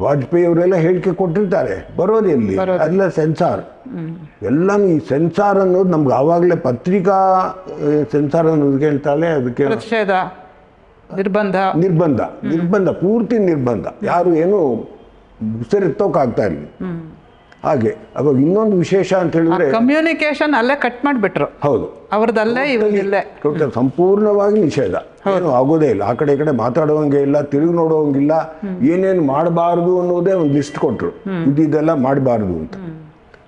ವಾಜಪೇಯಿ ಅವರೆಲ್ಲ ಹೇಳಿಕೆ ಕೊಟ್ಟಿರ್ತಾರೆ, ಬರೋದು ಎಲ್ಲಿ? ಅದೆಲ್ಲ ಸೆನ್ಸಾರ್. ಎಲ್ಲನೂ ಈ ಸೆನ್ಸಾರ್ ಅನ್ನೋದು ನಮ್ಗೆ ಆವಾಗಲೇ ಪತ್ರಿಕಾ ಸೆನ್ಸಾರ್ ಅನ್ನೋದು ಹೇಳ್ತಾಳೆ. ಅದಕ್ಕೆ ನಿರ್ಬಂಧ, ಪೂರ್ತಿ ನಿರ್ಬಂಧ. ಯಾರು ಏನು ಉಸಿರೆತ್ತೋಕಾಗ್ತಾ ಇರಲಿ. ಹಾಗೆ ಅವಾಗ ಇನ್ನೊಂದು ವಿಶೇಷ ಅಂತ ಹೇಳಿದ್ರೆ ಕಮ್ಯುನಿಕೇಶನ್ ಅಲ್ಲೇ ಕಟ್ ಮಾಡಿಬಿಟ್ರು. ಹೌದು, ಅವ್ರದ್ದಲ್ಲೇ ಇಲ್ಲೇ ಟೋಟಲ್ ಸಂಪೂರ್ಣವಾಗಿ ನಿಷೇಧ. ಏನು ಆಗೋದೇ ಇಲ್ಲ. ಆ ಕಡೆ ಈ ಕಡೆ ಮಾತಾಡುವಂಗೆ ಇಲ್ಲ, ತಿರುಗಿ ನೋಡುವಂಗಿಲ್ಲ. ಏನೇನು ಮಾಡಬಾರ್ದು ಅನ್ನೋದೇ ಒಂದು ಲಿಸ್ಟ್ ಕೊಟ್ಟರು, ಇದೆಲ್ಲ ಮಾಡಬಾರ್ದು ಅಂತ.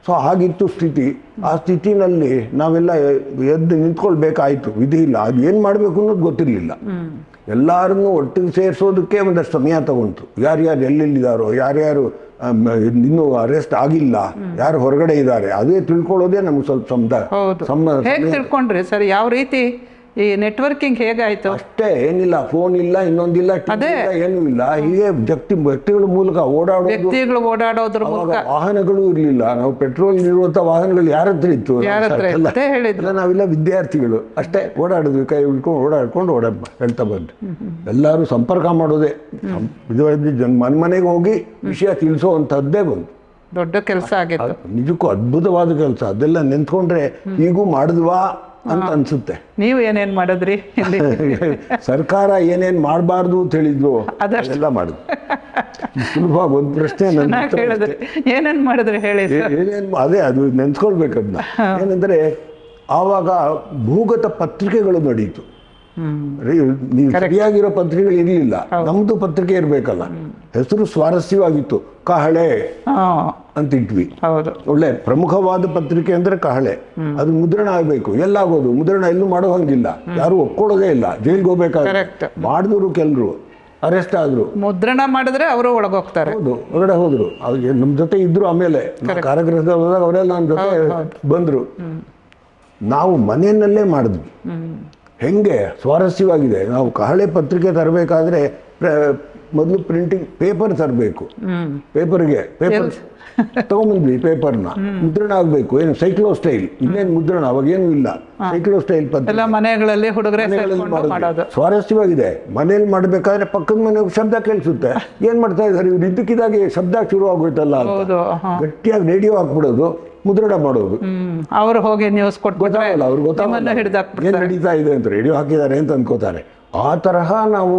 ಸೊ ಹಾಗಿತ್ತು ಸ್ಥಿತಿ. ಆ ಸ್ಥಿತಿನಲ್ಲಿ ನಾವೆಲ್ಲ ಎದ್ದು ನಿಂತ್ಕೊಳ್ಬೇಕಾಯ್ತು, ವಿಧಿ ಇಲ್ಲ. ಅದು ಏನು ಮಾಡಬೇಕು ಅನ್ನೋದು ಗೊತ್ತಿರಲಿಲ್ಲ. ಎಲ್ಲರನ್ನೂ ಒಟ್ಟಿಗೆ ಸೇರಿಸೋದಕ್ಕೆ ಒಂದಷ್ಟು ಸಮಯ ತಗೊಂತು. ಯಾರ್ಯಾರು ಎಲ್ಲೆಲ್ಲಿದ್ದಾರೋ, ಯಾರ್ಯಾರು ಇನ್ನೂ ಅರೆಸ್ಟ್ ಆಗಿಲ್ಲ, ಯಾರು ಹೊರಗಡೆ ಇದ್ದಾರೆ, ಅದೇ ತಿಳ್ಕೊಳ್ಳೋದೇ ನಮ್ಗೆ ಸ್ವಲ್ಪ ತಿಳ್ಕೊಂಡ್ರಿ ಸರ್. ಯಾವ ರೀತಿ ಈ ನೆಟ್ವರ್ಕಿಂಗ್ ಹೇಗಾಯ್ತು? ಅಷ್ಟೇ, ಏನಿಲ್ಲ, ಫೋನ್ ಇಲ್ಲ, ಇನ್ನೊಂದಿಲ್ಲ, ಏನೂ ಇಲ್ಲ. ಹೀಗೆ ವ್ಯಕ್ತಿಗಳ ಮೂಲಕ ಓಡಾಡೋದ್ರ ಮೂಲಕ. ವಾಹನಗಳು ಇರಲಿಲ್ಲ. ನಾವು ಪೆಟ್ರೋಲ್ ಇರುವಂತ ವಾಹನಗಳು ಯಾರ ಹತ್ರ ಇತ್ತು? ನಾವೆಲ್ಲ ವಿದ್ಯಾರ್ಥಿಗಳು ಅಷ್ಟೇ ಓಡಾಡಿದ್ವಿ, ಕೈ ಹಿಡ್ಕೊಂಡು ಹೇಳ್ತಾ ಬಂದ್ವಿ. ಎಲ್ಲರೂ ಸಂಪರ್ಕ ಮಾಡೋದೇ, ಮನೆಗೆ ಹೋಗಿ ವಿಷಯ ತಿಳಿಸೋವಂಥದ್ದೇ ಬಂತು. ದೊಡ್ಡ ಕೆಲಸ ಆಗಿತ್ತು, ನಿಜಕ್ಕೂ ಅದ್ಭುತವಾದ ಕೆಲಸ. ಅದೆಲ್ಲ ನೆನ್ಸ್ಕೊಂಡ್ರೆ ಈಗೂ ಮಾಡಿದ್ವಾ ಅಂತ ಅನ್ಸುತ್ತೆ. ನೀವು ಏನೇನ್ ಮಾಡಿದ್ರಿ? ಸರ್ಕಾರ ಏನೇನ್ ಮಾಡಬಾರ್ದು ಅಂತ ಹೇಳಿದ್ವು ಅದೆಲ್ಲ ಮಾಡಿದ್ವಿ. ಸುಲಭವಾಗಿ ಒಂದು ಪ್ರಶ್ನೆ ಏನೇನ್ ಮಾಡಿದ್ರಿ ಹೇಳಿ. ಅದೇ ಅದು ನೆನ್ಸ್ಕೊಳ್ಬೇಕದ್ನ. ಏನಂದ್ರೆ ಆವಾಗ ಭೂಗತ ಪತ್ರಿಕೆಗಳು ನಡೀತು. ನೀವು ಸರಿಯಾಗಿರೋ ಪತ್ರಿಕೆಗಳು ಇರಲಿಲ್ಲ, ನಮ್ದು ಪತ್ರಿಕೆ ಇರಬೇಕಲ್ಲ. ಹೆಸರು ಸ್ವಾರಸ್ಯವಾಗಿತ್ತು, ಕಹಳೆ ಅಂತ ಇಟ್ವಿ. ಒಳ್ಳೆ ಪ್ರಮುಖವಾದ ಪತ್ರಿಕೆ ಅಂದ್ರೆ ಕಹಳೆ. ಅದು ಮುದ್ರಣ ಆಗಬೇಕು. ಎಲ್ಲಾಗೋದು ಮುದ್ರಣ ಎಲ್ಲೂ ಮಾಡೋ ಹಂಗಿಲ್ಲ, ಯಾರು ಒಪ್ಕೊಳ್ಳೋದೇ ಇಲ್ಲ, ಜೈಲ್ಗೆ ಹೋಗ್ಬೇಕಾಗುತ್ತೆ. ಮಾಡಿದ್ರು ಕೆಲವರು ಅರೆಸ್ಟ್ ಆದ್ರು. ಮುದ್ರಣ ಮಾಡಿದ್ರೆ ಅವರು ಒಳಗೋಗ್ತಾರೆ. ಹೌದು, ಹೊರಗಡೆ ಹೋದ್ರು. ಅವ್ರಿಗೆ ನಮ್ಮ ಜೊತೆ ಇದ್ರು. ಆಮೇಲೆ ಕಾರಾಗೃಹದ ಹೋದಾಗ ಅವರೆಲ್ಲ ನನ್ನ ಜೊತೆ ಬಂದ್ರು. ನಾವು ಮನೆಯಲ್ಲೇ ಮಾಡಿದ್ವಿ. ಹೆಂಗೆ ಸ್ವಾರಸ್ಯವಾಗಿದೆ. ನಾವು ಕಹಳೆ ಪತ್ರಿಕೆ ತರಬೇಕಾದ್ರೆ ಮೊದಲು ಪ್ರಿಂಟಿಂಗ್ ಪೇಪರ್ ತರಬೇಕು. ಪೇಪರ್ ತಗೊಂಬಂದ್ವಿ. ಪೇಪರ್ನ ಮುದ್ರಣ ಆಗಬೇಕು. ಏನು ಸೈಕ್ಲೋ ಸ್ಟೈಲ್, ಇನ್ನೇನು ಮುದ್ರಣ ಅವಾಗೇನು ಇಲ್ಲ. ಸೈಕ್ಲೋ ಸ್ಟೈಲ್ ಪತ್ರಿಕೆ ಮನೆಗಳಲ್ಲಿ ಸ್ವಾರಸ್ಯವಾಗಿದೆ. ಮನೇಲಿ ಮಾಡಬೇಕಾದ್ರೆ ಪಕ್ಕದ ಮನೆ ಶಬ್ದ ಕೇಳಿಸುತ್ತೆ. ಏನ್ ಮಾಡ್ತಾ ಇದ್ದಾರೆ ಇವ್ರು, ಇದ್ದಕ್ಕಿದ್ದಾಗೆ ಶಬ್ದ ಶುರು ಆಗೋಯ್ತಲ್ಲ ಅಂತ ಗಟ್ಟಿಯಾಗಿ ರೇಡಿಯೋ ಹಾಕ್ಬಿಡೋದು, ಮುದ್ರಣ ಮಾಡೋದು. ಅವ್ರು ಹೋಗಿ ನ್ಯೂಸ್ ಗೊತ್ತಾಗಲ್ಲ, ಅವ್ರಿಗೆ ಗೊತ್ತಾಗಲ್ಲ ಏನ್ ನಡೀತಾ ಇದೆ ಅಂತ. ರೇಡಿಯೋ ಹಾಕಿದ್ದಾರೆ ಅಂತ ಅನ್ಕೋತಾರೆ. ಆ ತರಹ ನಾವು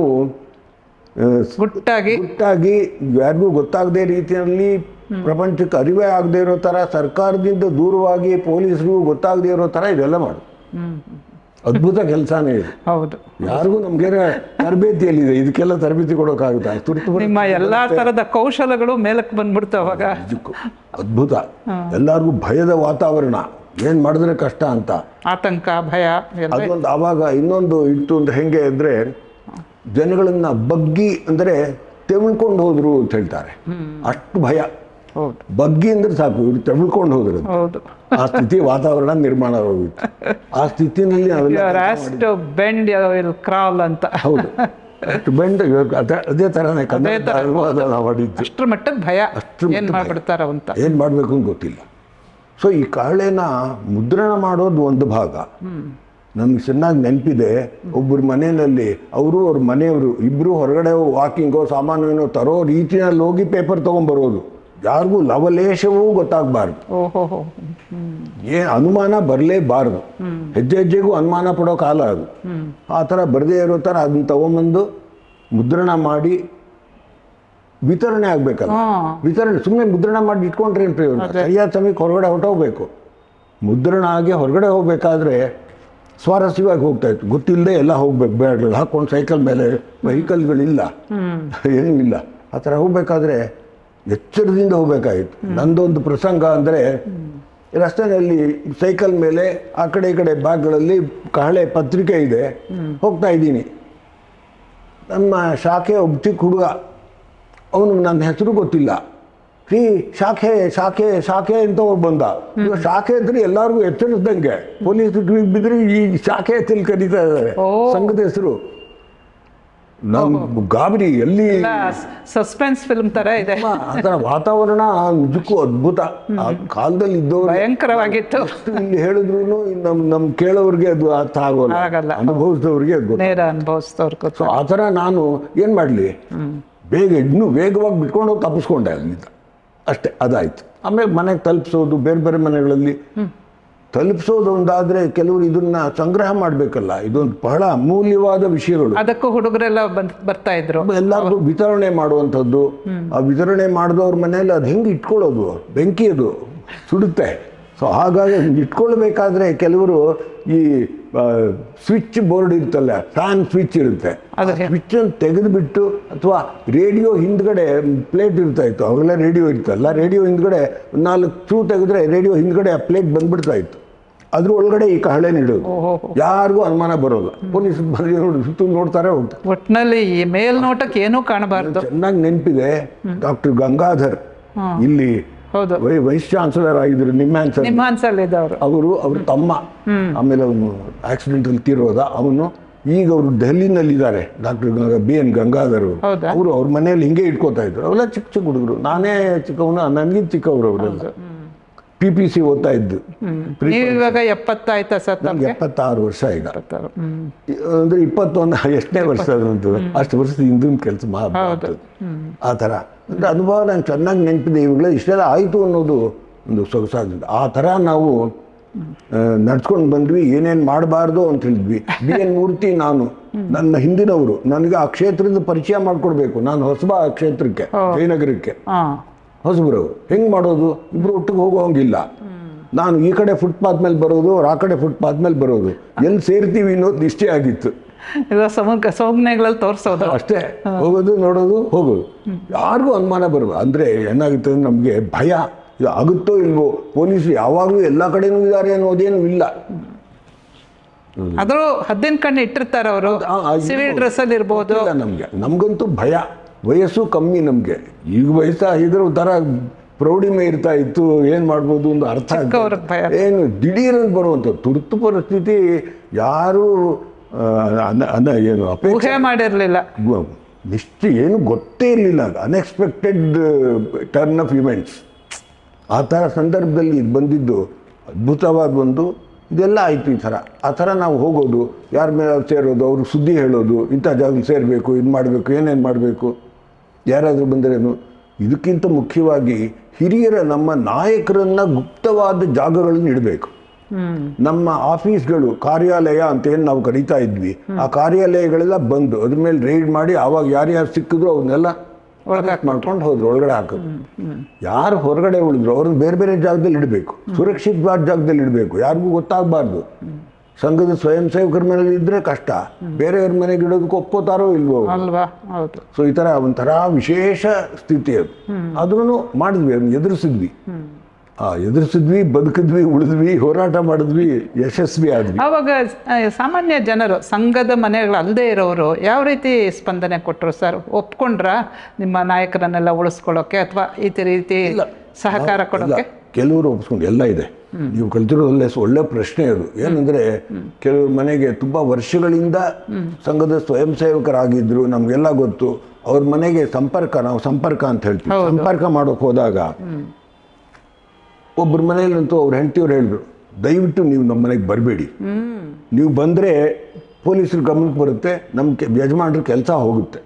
ಗುಟ್ಟಾಗಿ ಯಾರಿಗೂ ಗೊತ್ತಾಗದೇ ರೀತಿಯಲ್ಲಿ, ಪ್ರಪಂಚಕ್ಕೆ ಅರಿವೇ ಆಗದೆ ಇರೋ ತರ, ಸರ್ಕಾರದಿಂದ ದೂರವಾಗಿ, ಪೊಲೀಸರಿಗೂ ಗೊತ್ತಾಗದೇ ಇರೋ ತರ ಇದೆಲ್ಲ ಮಾಡು. ಅದ್ಭುತ ಕೆಲಸನೇ ಇದು. ಹೌದು. ಯಾರಿಗೂ ನಮ್ಗೆ ತರಬೇತಿಯಲ್ಲಿದೆ, ಇದಕ್ಕೆಲ್ಲ ತರಬೇತಿ ಕೊಡೋಕ್ಕಾಗುತ್ತೆ. ತುರ್ತು ನಿಮ್ಮ ಎಲ್ಲಾ ತರದ ಕೌಶಲಗಳು ಮೇಲಕ್ಕೆ ಬಂದ್ಬಿಡ್ತಾವ ಅವಾಗ. ಅದ್ಭುತ. ಎಲ್ಲರಿಗೂ ಭಯದ ವಾತಾವರಣ, ಏನ್ ಮಾಡಿದ್ರೆ ಕಷ್ಟ ಅಂತ, ಆತಂಕ, ಭಯ. ಅದೊಂದು ಆವಾಗ ಇನ್ನೊಂದು ಇತ್ತು ಅಂದ್ರೆ ಹೆಂಗೆ ಅಂದ್ರೆ, ಜನಗಳನ್ನ ಬಗ್ಗಿ ಅಂದ್ರೆ ತೆವಳ್ಕೊಂಡು ಹೋದ್ರು ಅಂತ ಹೇಳ್ತಾರೆ. ಅಷ್ಟು ಭಯ. ಬಗ್ಗಿ ಅಂದ್ರೆ ಸಾಕು, ಇವ್ರು ತೆವಳ್ಕೊಂಡು ಹೋದ್ರು. ಆ ಸ್ಥಿತಿ ವಾತಾವರಣ ನಿರ್ಮಾಣ ಆಗೋಗಿತ್ತು. ಆ ಸ್ಥಿತಿನಲ್ಲಿ ಅಂತ. ಹೌದು, ಅಷ್ಟು ಬೆಂಡ್. ಅದೇ ತರನೇ ಕನ್ನಡ ಮಾಡಿದ್ದು. ಅಷ್ಟ್ರ ಮಟ್ಟಕ್ಕೆ ಭಯ. ಏನ್ ಮಾಡ್ಬೇಕು ಅಂತ ಗೊತ್ತಿಲ್ಲ. ಸೊ ಈ ಕಹಳೆನ ಮುದ್ರಣ ಮಾಡೋದು ಒಂದು ಭಾಗ. ನಮ್ಗೆ ಚೆನ್ನಾಗಿ ನೆನಪಿದೆ, ಒಬ್ಬರು ಮನೆಯಲ್ಲಿ ಅವರು ಅವ್ರ ಮನೆಯವರು ಇಬ್ರು ಹೊರಗಡೆ ವಾಕಿಂಗೋ ಸಾಮಾನು ತರೋ ರೀತಿಯಲ್ಲಿ ಹೋಗಿ ಪೇಪರ್ ತಗೊಂಡ್ಬರೋದು. ಯಾರಿಗೂ ಲವಲೇಶವೂ ಗೊತ್ತಾಗಬಾರ್ದು, ಅನುಮಾನ ಬರಲೇಬಾರ್ದು. ಹೆಜ್ಜೆ ಹೆಜ್ಜೆಗೂ ಅನುಮಾನ ಪಡೋ ಕಾಲ ಅದು. ಆ ಥರ ಬರದೇ ಇರೋ ಥರ ಅದನ್ನ ತಗೊಂಬಂದು ಮುದ್ರಣ ಮಾಡಿ ವಿತರಣೆ ಆಗ್ಬೇಕಲ್ಲ. ವಿತರಣೆ ಸುಮ್ಮನೆ ಮುದ್ರಣ ಮಾಡಿ ಇಟ್ಕೊಂಡ್ರೆ ಏನು ಪ್ರಯೋಜನ? ಸರಿಯಾದ ಸಮಯಕ್ಕೆ ಹೊರಗಡೆ ಹೊರಟೋಗ್ಬೇಕು. ಮುದ್ರಣ ಆಗಿ ಹೊರಗಡೆ ಹೋಗ್ಬೇಕಾದ್ರೆ ಸ್ವಾರಸ್ಯವಾಗಿ ಹೋಗ್ತಾ ಇತ್ತು. ಗೊತ್ತಿಲ್ಲದೆ ಎಲ್ಲ ಹೋಗ್ಬೇಕು, ಬ್ಯಾಗ್ಗಳು ಹಾಕೊಂಡು ಸೈಕಲ್ ಮೇಲೆ, ವೆಹಿಕಲ್ಗಳಿಲ್ಲ, ಏನೂ ಇಲ್ಲ. ಆ ಥರ ಹೋಗ್ಬೇಕಾದ್ರೆ ಎಚ್ಚರದಿಂದ ಹೋಗ್ಬೇಕಾಗಿತ್ತು. ನಂದೊಂದು ಪ್ರಸಂಗ ಅಂದರೆ, ರಸ್ತೆಯಲ್ಲಿ ಸೈಕಲ್ ಮೇಲೆ ಆ ಕಡೆ ಈ ಕಡೆ ಬ್ಯಾಗ್ಗಳಲ್ಲಿ ಕಹಳೆ ಪತ್ರಿಕೆ ಇದೆ, ಹೋಗ್ತಾ ಇದ್ದೀನಿ. ನಮ್ಮ ಶಾಖೆ ಒಬ್ಬ ಚಿಕ್ಕ ಹುಡುಗ, ಅವನು ನನ್ನ ಹೆಸರು ಗೊತ್ತಿಲ್ಲ, ಶಾಖೆ ಶಾಖೆ ಶಾಖೆ ಅಂತ ಅವ್ರು ಬಂದ. ಈಗ ಶಾಖೆ ಅಂದ್ರೆ ಎಲ್ಲರಿಗೂ ಎಚ್ಚರಿಸ್ದಂಗೆ, ಪೊಲೀಸ್ ಬಿದ್ರೆ ಈ ಶಾಖೆ ತಿಳಿ ಕರೀತಾ ಇದ್ದಾರೆ ಸಂಘದ ಹೆಸರು. ನಮ್ಮ ಗಾಬರಿ, ಎಲ್ಲಿ ಸಸ್ಪೆನ್ಸ್ ಫಿಲ್ಮ್ ತರ ಇದೆ. ಆತರ ವಾತಾವರಣ ನಿಜಕ್ಕೂ ಅದ್ಭುತ. ಆ ಕಾಲದಲ್ಲಿ ಇದ್ದವರು ಭಯಂಕರವಾಗಿತ್ತು. ಇಲ್ಲಿ ಹೇಳಿದ್ರು ನಮ್ ಕೇಳೋರ್ಗೆ ಅದು ಅರ್ಥ ಆಗೋಲ್ಲ, ಅನುಭವಿಸಿದವ್ರಿಗೆ ಅನುಭವಿಸಿದವ್ರಿಗೆ. ಸೊ ಆ ಥರ ನಾನು ಏನ್ ಮಾಡ್ಲಿ, ಇನ್ನೂ ವೇಗವಾಗಿ ಬಿಟ್ಕೊಂಡು ಹೋಗಿ ತಪ್ಪಿಸ್ಕೊಂಡೆ ಅಲ್ಲಿಂದ ಅಷ್ಟೇ. ಅದಾಯ್ತು. ಆಮೇಲೆ ಮನೆಗೆ ತಲುಪಿಸೋದು, ಬೇರೆ ಬೇರೆ ಮನೆಗಳಲ್ಲಿ ತಲುಪಿಸೋದು ಒಂದಾದ್ರೆ, ಕೆಲವರು ಇದನ್ನ ಸಂಗ್ರಹ ಮಾಡ್ಬೇಕಲ್ಲ, ಇದೊಂದು ಬಹಳ ಅಮೂಲ್ಯವಾದ ವಿಷಯಗಳು. ಅದಕ್ಕೂ ಹುಡುಗರೆಲ್ಲ ಬರ್ತಾ ಇದ್ರು. ಎಲ್ಲರಿಗೂ ವಿತರಣೆ ಮಾಡುವಂಥದ್ದು. ಆ ವಿತರಣೆ ಮಾಡಿದವ್ರ ಮನೆಯಲ್ಲಿ ಅದು ಹೆಂಗೆ ಇಟ್ಕೊಳ್ಳೋದು, ಬೆಂಕಿ ಅದು ಸುಡುತ್ತೆ. ಸೊ ಹಾಗಾಗಿ ಇಟ್ಕೊಳ್ಬೇಕಾದ್ರೆ ಕೆಲವರು ಈ ಸ್ವಿಚ್ ಬೋರ್ಡ್ ಇರುತ್ತಲ್ಲ, ಫ್ಯಾನ್ ಸ್ವಿಚ್ ಇರುತ್ತೆ, ಸ್ವಿಚ್ಚನ್ನು ತೆಗೆದುಬಿಟ್ಟು, ಅಥವಾ ರೇಡಿಯೋ ಹಿಂದ್ಗಡೆ ಪ್ಲೇಟ್ ಇರ್ತಾ ಇತ್ತು, ಅವಾಗೆಲ್ಲ ರೇಡಿಯೋ ಇರ್ತಲ್ಲ, ರೇಡಿಯೋ ಹಿಂದ್ಗಡೆ 4 ಚೂ ತೆಗೆದ್ರೆ ರೇಡಿಯೋ ಹಿಂದ್ಗಡೆ ಆ ಪ್ಲೇಟ್ ಬಂದ್ಬಿಡ್ತಾ ಇತ್ತು. ಅದ್ರ ಒಳಗಡೆ ಈ ಕಹಳೆ ನೀಡೋದು, ಯಾರಿಗೂ ಅನುಮಾನ ಬರೋಲ್ಲ. ಪೊಲೀಸ್ ಸುತ್ತ ನೋಡ್ತಾರೆ, ಹೋಗ್ತಾರೆ. ಒಟ್ಟಿನಲ್ಲಿ ಈ ಮೇಲ್ನೋಟಕ್ಕೆ ಏನೂ ಕಾಣಬಾರ್ದು. ಚೆನ್ನಾಗಿ ನೆನಪಿದೆ, ಡಾಕ್ಟರ್ ಗಂಗಾಧರ್ ಇಲ್ಲಿ ವೈಸ್ ಚಾನ್ಸಲರ್ ಆಗಿದ್ರು, ಅವರು ಅವ್ರ ತಮ್ಮ, ಆಮೇಲೆ ಅವನು ಆಕ್ಸಿಡೆಂಟ್ ಅಲ್ಲಿ ತೀರೋದ. ಅವನು ಈಗ ಅವರು ಡೆಲ್ಲಿನಲ್ಲಿದ್ದಾರೆ, ಡಾಕ್ಟರ್ BN ಗಂಗಾಧರ್ ಅವರು. ಅವ್ರ ಮನೆಯಲ್ಲಿ ಹಿಂಗೆ ಇಟ್ಕೋತಾ ಇದ್ರು. ಅವೆಲ್ಲ ಚಿಕ್ಕ ಚಿಕ್ಕ ಹುಡುಗರು, ನಾನೇ ಚಿಕ್ಕವನು, ನನಗಿಂತ ಚಿಕ್ಕವರು ಅವರೆಲ್ಲ. PPC ಓದ್ತಾ ಇದ್ದು. ಇವಾಗ 70 ಆಯ್ತಾ ಸರ್? 76 ವರ್ಷ ಈಗ. ಅಂದ್ರೆ 21 ಎಷ್ಟನೇ ವರ್ಷ ಅದಂತ, ಅಷ್ಟು ವರ್ಷದ ಹಿಂದಿನ ಕೆಲಸ ಆ ಥರ. ಅಂದರೆ ಅನುಭವ ನಂಗೆ ಚೆನ್ನಾಗಿ ನೆನಪಿದೆ. ಇವಾಗಲೇ ಇಷ್ಟೆಲ್ಲ ಆಯಿತು ಅನ್ನೋದು ಒಂದು ಸೊಗಸಾಗಿದ್ದು. ಆ ಥರ ನಾವು ನಡ್ಸ್ಕೊಂಡು ಬಂದ್ವಿ. ಏನೇನು ಮಾಡಬಾರ್ದು ಅಂತ ಹೇಳಿದ್ವಿ. BN ಮೂರ್ತಿ, ನಾನು, ನನ್ನ ಹಿಂದಿನವರು ನನಗೆ ಆ ಕ್ಷೇತ್ರದ ಪರಿಚಯ ಮಾಡಿಕೊಡ್ಬೇಕು. ನಾನು ಹೊಸಬ ಆ ಕ್ಷೇತ್ರಕ್ಕೆ, ಜಯನಗರಕ್ಕೆ ಹೊಸಬರವರು. ಹೆಂಗೆ ಮಾಡೋದು? ಇಬ್ಬರು ಒಟ್ಟಿಗೆ ಹೋಗೋಂಗಿಲ್ಲ. ನಾನು ಈ ಕಡೆ ಫುಟ್ಪಾತ್ ಮೇಲೆ ಬರೋದು, ಅವ್ರು ಆ ಕಡೆ ಫುಟ್ಪಾತ್ ಮೇಲೆ ಬರೋದು, ಎಲ್ಲಿ ಸೇರ್ತೀವಿ ಅನ್ನೋದು ನಿಶ್ಚಯ ಆಗಿತ್ತು. ಸೌಜ್ಞೆಗಳಲ್ಲಿ ತೋರಿಸೋದು ಅಷ್ಟೇ, ಹೋಗೋದು ನೋಡೋದು ಹೋಗೋದು. ಯಾರಿಗೂ ಅನುಮಾನ ಬರುವ ಅಂದರೆ ಏನಾಗುತ್ತೆ ಅಂದರೆ ನಮಗೆ ಭಯ, ಇದು ಆಗುತ್ತೋ ಇಲ್ವೋ, ಪೊಲೀಸರು ಯಾವಾಗಲೂ ಎಲ್ಲ ಕಡೆನೂ ಇದ್ದಾರೆ ಅನ್ನೋದೇನು ಇಲ್ಲ. ಆದರೂ ಹದ್ದಿನ ಕಣ್ಣು ಇಟ್ಟಿರ್ತಾರೆ ಅವರು, ಸಿವಿಲ್ ಡ್ರೆಸ್ಸಲ್ಲಿ ಇರ್ಬೋದು. ನಮಗಂತೂ ಭಯ, ವಯಸ್ಸು ಕಮ್ಮಿ ನಮಗೆ. ಈಗ ವಯಸ್ಸಾಗಿದ್ರೆ ಒಂಥರ ಪ್ರೌಢಿಮೆ ಇರ್ತಾ ಇತ್ತು, ಏನು ಮಾಡ್ಬೋದು ಒಂದು ಅರ್ಥ ಏನು ದಿಢೀರಂತ ಬರುವಂಥ ತುರ್ತು ಪರಿಸ್ಥಿತಿ ಯಾರೂ ಏನು ಅಪೇಕ್ಷೆ ಮಾಡಿರಲಿಲ್ಲ, ಏನು ಗೊತ್ತೇ ಇರಲಿಲ್ಲ. Unexpected turn off events. ಆ ಥರ ಸಂದರ್ಭದಲ್ಲಿ ಇದು ಬಂದಿದ್ದು ಅದ್ಭುತವಾದ ಒಂದು ಇದೆಲ್ಲ ಆಯಿತು. ಈ ಥರ ಆ ಥರ ನಾವು ಹೋಗೋದು, ಯಾರ ಮೇಲೆ ಸೇರೋದು, ಅವರು ಸುದ್ದಿ ಹೇಳೋದು, ಇಂಥ ಜಾಗದಲ್ಲಿ ಸೇರಬೇಕು, ಇದು ಮಾಡಬೇಕು, ಏನೇನು ಮಾಡಬೇಕು, ಯಾರಾದರೂ ಬಂದರೇನು. ಇದಕ್ಕಿಂತ ಮುಖ್ಯವಾಗಿ ಹಿರಿಯರ ನಮ್ಮ ನಾಯಕರನ್ನು ಗುಪ್ತವಾದ ಜಾಗಗಳನ್ನು ಇಡಬೇಕು. ನಮ್ಮ ಆಫೀಸ್ಗಳು, ಕಾರ್ಯಾಲಯ ಅಂತ ಏನು ನಾವು ಕರೀತಾ ಇದ್ವಿ, ಆ ಕಾರ್ಯಾಲಯಗಳೆಲ್ಲ ಬಂದು ಅದ್ರ ಮೇಲೆ ರೈಡ್ ಮಾಡಿ ಆವಾಗ ಯಾರ್ಯಾರು ಸಿಕ್ಕಿದ್ರು ಅವನ್ನೆಲ್ಲ ಒಳಗೆ ಮಾಡ್ಕೊಂಡು ಹೋದ್ರು, ಒಳಗಡೆ ಹಾಕೋದು. ಯಾರು ಹೊರಗಡೆ ಉಳಿದ್ರು ಅವ್ರನ್ನ ಬೇರೆ ಬೇರೆ ಜಾಗದಲ್ಲಿ ಇಡಬೇಕು, ಸುರಕ್ಷಿತವಾದ ಜಾಗದಲ್ಲಿ ಇಡಬೇಕು, ಯಾರಿಗೂ ಗೊತ್ತಾಗಬಾರ್ದು. ಸಂಘದ ಸ್ವಯಂ ಸೇವಕರ ಮನೇಲಿ ಇದ್ರೆ ಕಷ್ಟ, ಬೇರೆಯವ್ರ ಮನೆಗೆ ಇಡೋದಕ್ಕೆ ಒಪ್ಪೋತಾರೋ ಇಲ್ವೋ ಅಲ್ವಾ. ಹೌದು. ಸೊ ಈ ಥರ ಒಂಥರ ವಿಶೇಷ ಸ್ಥಿತಿ ಅದು. ಆದ್ರೂ ಮಾಡಿದ್ವಿ, ಅದನ್ನ ಎದುರಿಸಿದ್ವಿ, ಎದುರಿಸಿದ್ವಿ, ಬದುಕಿದ್ವಿ, ಉಳಿದ್ವಿ, ಹೋರಾಟ ಮಾಡಿದ್ವಿ, ಯಶಸ್ವಿ ಆದ್ವಿ. ಆವಾಗ ಸಾಮಾನ್ಯ ಜನರು, ಸಂಘದ ಮನೆಗಳು ಅಲ್ಲದೆ ಇರೋರು ಯಾವ ರೀತಿ ಸ್ಪಂದನೆ ಕೊಟ್ಟರು ಸರ್? ಒಪ್ಕೊಂಡ್ರ ನಿಮ್ಮ ನಾಯಕರನ್ನೆಲ್ಲ ಉಳಿಸ್ಕೊಳ್ಳೋಕೆ ಅಥವಾ ಈ ರೀತಿ ಸಹಕಾರ ಕೊಡೋಕೆ? ಕೆಲವರು ಒಪ್ಸ್ಕೊಂಡು ಎಲ್ಲ ಇದೆ. ನೀವು ಕಲ್ತಿರೋದಲ್ಲೇ ಒಳ್ಳೆ ಪ್ರಶ್ನೆ ಅದು. ಏನಂದರೆ ಕೆಲವ್ರ ಮನೆಗೆ ತುಂಬ ವರ್ಷಗಳಿಂದ ಸಂಘದ ಸ್ವಯಂ ಸೇವಕರಾಗಿದ್ದರು, ನಮಗೆಲ್ಲ ಗೊತ್ತು. ಅವ್ರ ಮನೆಗೆ ಸಂಪರ್ಕ, ನಾವು ಸಂಪರ್ಕ ಅಂತ ಹೇಳ್ತೀವಿ, ಸಂಪರ್ಕ ಮಾಡೋಕೆ ಹೋದಾಗ ಒಬ್ಬರ ಮನೆಯಲ್ಲಂತೂ ಅವ್ರ ಹೆಂಡತಿಯವ್ರು ಹೇಳಿದ್ರು, ದಯವಿಟ್ಟು ನೀವು ನಮ್ಮ ಮನೆಗೆ ಬರಬೇಡಿ, ನೀವು ಬಂದರೆ ಪೊಲೀಸರು ಗಮನಕ್ಕೆ ಬರುತ್ತೆ, ನಮ್ಮ ಯಜಮಾನ್ರ ಕೆಲಸ ಹೋಗುತ್ತೆ.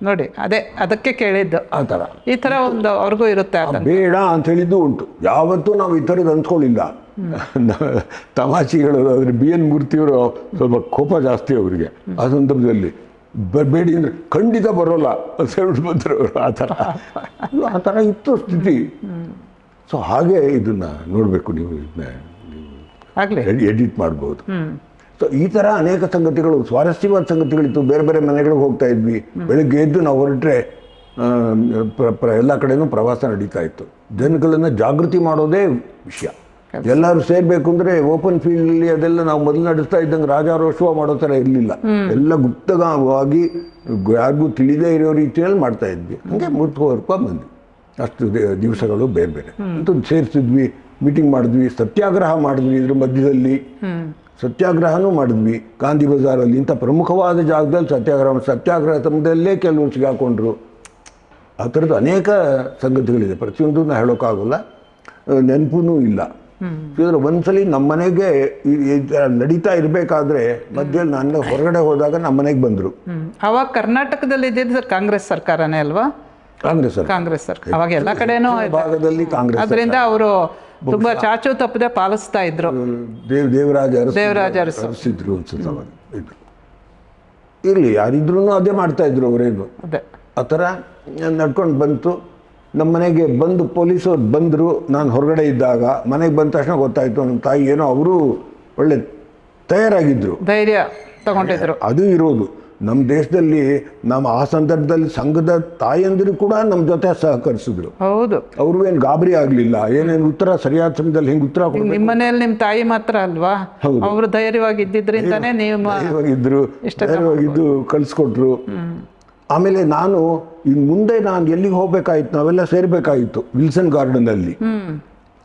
ನೋಡಿ, ಅದಕ್ಕೆ ಕೇಳಿದ್ದು. ಆ ಥರ ಈ ಥರ ಒಂದು ಅವ್ರಿಗೂ ಇರುತ್ತೆ, ಬೇಡ ಅಂತ ಹೇಳಿದ್ದು ಉಂಟು. ಯಾವತ್ತೂ ನಾವು ಈ ಥರದ್ದು ಅಂದ್ಕೊಳ್ಳಿಲ್ಲ. ತಮಾಷೆಗಳು ಆದರೆ ಬಿ ಎನ್ ಮೂರ್ತಿಯವರು ಸ್ವಲ್ಪ ಕೋಪ ಜಾಸ್ತಿ ಅವರಿಗೆ. ಆ ಸಂದರ್ಭದಲ್ಲಿ ಬರಬೇಡಿ ಅಂದರೆ ಖಂಡಿತ ಬರೋಲ್ಲ ಅಂತ ಹೇಳ್ಬಿಟ್ಟು ಬಂದರು ಅವರು. ಆ ಥರ ಇತ್ತು ಸ್ಥಿತಿ. ಸೊ ಹಾಗೆ ಇದನ್ನು ನೋಡಬೇಕು, ನೀವು ಇದನ್ನ ಎಡಿಟ್ ಮಾಡ್ಬೋದು. ಸೊ ಈ ಥರ ಅನೇಕ ಸಂಗತಿಗಳು, ಸ್ವಾರಸ್ಯವಾದ ಸಂಗತಿಗಳಿತ್ತು. ಬೇರೆ ಬೇರೆ ಮನೆಗಳಿಗೆ ಹೋಗ್ತಾ ಇದ್ವಿ. ಬೆಳಗ್ಗೆ ಎದ್ದು ನಾವು ಹೊರಟ್ರೆ ಎಲ್ಲ ಕಡೆನೂ ಪ್ರವಾಸ ನಡೀತಾ ಇತ್ತು. ಜನಗಳನ್ನು ಜಾಗೃತಿ ಮಾಡೋದೇ ವಿಷಯ. ಎಲ್ಲರೂ ಸೇರಬೇಕು ಅಂದರೆ ಓಪನ್ ಫೀಲ್ಡಲ್ಲಿ ಅದೆಲ್ಲ ನಾವು ಮೊದಲು ನಡೆಸ್ತಾ ಇದ್ದಂಗೆ ರಾಜಾರೋತ್ಸವ ಮಾಡೋ ಥರ ಇರಲಿಲ್ಲ. ಎಲ್ಲ ಗುಪ್ತವಾಗಿ ಯಾರಿಗೂ ತಿಳಿದೇ ಇರೋ ರೀತಿಯಲ್ಲಿ ಮಾಡ್ತಾ ಇದ್ವಿ. ಹಂಗೆ ಮುಂದುವರ್ಕೊಂಡು ಬಂದ್ವಿ. ಅಷ್ಟು ದಿವಸಗಳು ಬೇರೆ ಬೇರೆ ಅಂತೂ ಸೇರಿಸಿದ್ವಿ, ಮೀಟಿಂಗ್ ಮಾಡಿದ್ವಿ, ಸತ್ಯಾಗ್ರಹ ಮಾಡಿದ್ವಿ. ಇದ್ರ ಮಧ್ಯದಲ್ಲಿ ಸತ್ಯಾಗ್ರಹನೂ ಮಾಡಿದ್ವಿ. ಗಾಂಧಿ ಬಜಾರಲ್ಲಿ ಇಂಥ ಪ್ರಮುಖವಾದ ಜಾಗದಲ್ಲಿ ಸತ್ಯಾಗ್ರಹ ತಮ್ಮದಲ್ಲೇ ಕೆಲವರು ಸಿಗಾಕೊಂಡ್ರು. ಆ ಥರದ್ದು ಅನೇಕ ಸಂಗತಿಗಳಿದೆ. ಪ್ರತಿಯೊಂದನ್ನು ಹೇಳೋಕ್ಕಾಗಲ್ಲ, ನೆನಪೂ ಇಲ್ಲ. ಇದ್ರೆ ಒಂದ್ಸಲಿ ನಮ್ಮ ಮನೆಗೆ ನಡೀತಾ ಇರಬೇಕಾದ್ರೆ ಮಧ್ಯದಲ್ಲಿ ನಾನು ಹೊರಗಡೆ ಹೋದಾಗ ನಮ್ಮ ಮನೆಗೆ ಬಂದರು. ಅವಾಗ ಕರ್ನಾಟಕದಲ್ಲಿ ಇದ್ದಿದ್ದು ಕಾಂಗ್ರೆಸ್ ಸರ್ಕಾರನೇ ಅಲ್ವಾ? ಕಾಂಗ್ರೆಸ್ ಸರ್ಕಾರ ಅವಾಗ ಎಲ್ಲ ಕಡೆನೂ ಭಾಗದಲ್ಲಿ ಕಾಂಗ್ರೆಸ್. ಅದರಿಂದ ಅವರು ತುಂಬಾ ಚಾಚು ತಪ್ಪದೆ ಪಾಲಿಸ್ತಾ ಇದ್ರು. ದೇವರಾಜ ಅರಸಿದ್ರು ಅನ್ಸುತ್ತೆ ಅವಾಗ. ಇರಲಿ, ಯಾರಿದ್ರು ಅದೇ ಮಾಡ್ತಾ ಇದ್ರು ಅವರೇನು. ಆ ಥರ ನಡ್ಕೊಂಡು ಬಂತು. ನಮ್ಮ ಮನೆಗೆ ಬಂದು ಪೊಲೀಸವ್ರು ಬಂದರು. ನಾನು ಹೊರಗಡೆ ಇದ್ದಾಗ ಮನೆಗೆ ಬಂದ ತಕ್ಷಣ ಗೊತ್ತಾಯಿತು ನಮ್ಮ ತಾಯಿ ಏನೋ ಅವರು ಒಳ್ಳೆ ತಯಾರಾಗಿದ್ದರು, ಧೈರ್ಯ ತಗೊಂಡಿದ್ರು. ಅದು ಇರೋದು ನಮ್ಮ ದೇಶದಲ್ಲಿ. ನಮ್ಮ ಆ ಸಂದರ್ಭದಲ್ಲಿ ಸಂಘದ ತಾಯಂದಿರು ಕೂಡ ನಮ್ಮ ಜೊತೆ ಸಹಕರಿಸಿದ್ರು. ಹೌದು, ಅವರು ಏನು ಗಾಬರಿ ಆಗಲಿಲ್ಲ. ಏನೇನು ಉತ್ತರ ಸರಿಯಾದ ಸಮಯದಲ್ಲಿ ಹೆಂಗೆ ಉತ್ತರ ಕೊಡ್ಬೇಕು. ನಿಮ್ಮ ಮನೆಯಲ್ಲಿ ನಿಮ್ಮ ತಾಯಿ ಮಾತ್ರ ಅಲ್ವಾ, ಅವರು ಧೈರ್ಯವಾಗಿ ಇದ್ದಿದ್ರಿಂದಾನೇ ನೀವು ಧೈರ್ಯವಾಗಿದ್ದು ಕಳಿಸ್ಕೊಟ್ರು. ಆಮೇಲೆ ನಾನು ಇನ್ನು ಮುಂದೆ ನಾನು ಎಲ್ಲಿಗೆ ಹೋಗ್ಬೇಕಾಗಿತ್ತು, ನಾವೆಲ್ಲ ಸೇರ್ಬೇಕಾಗಿತ್ತು ವಿಲ್ಸನ್ ಗಾರ್ಡನಲ್ಲಿ.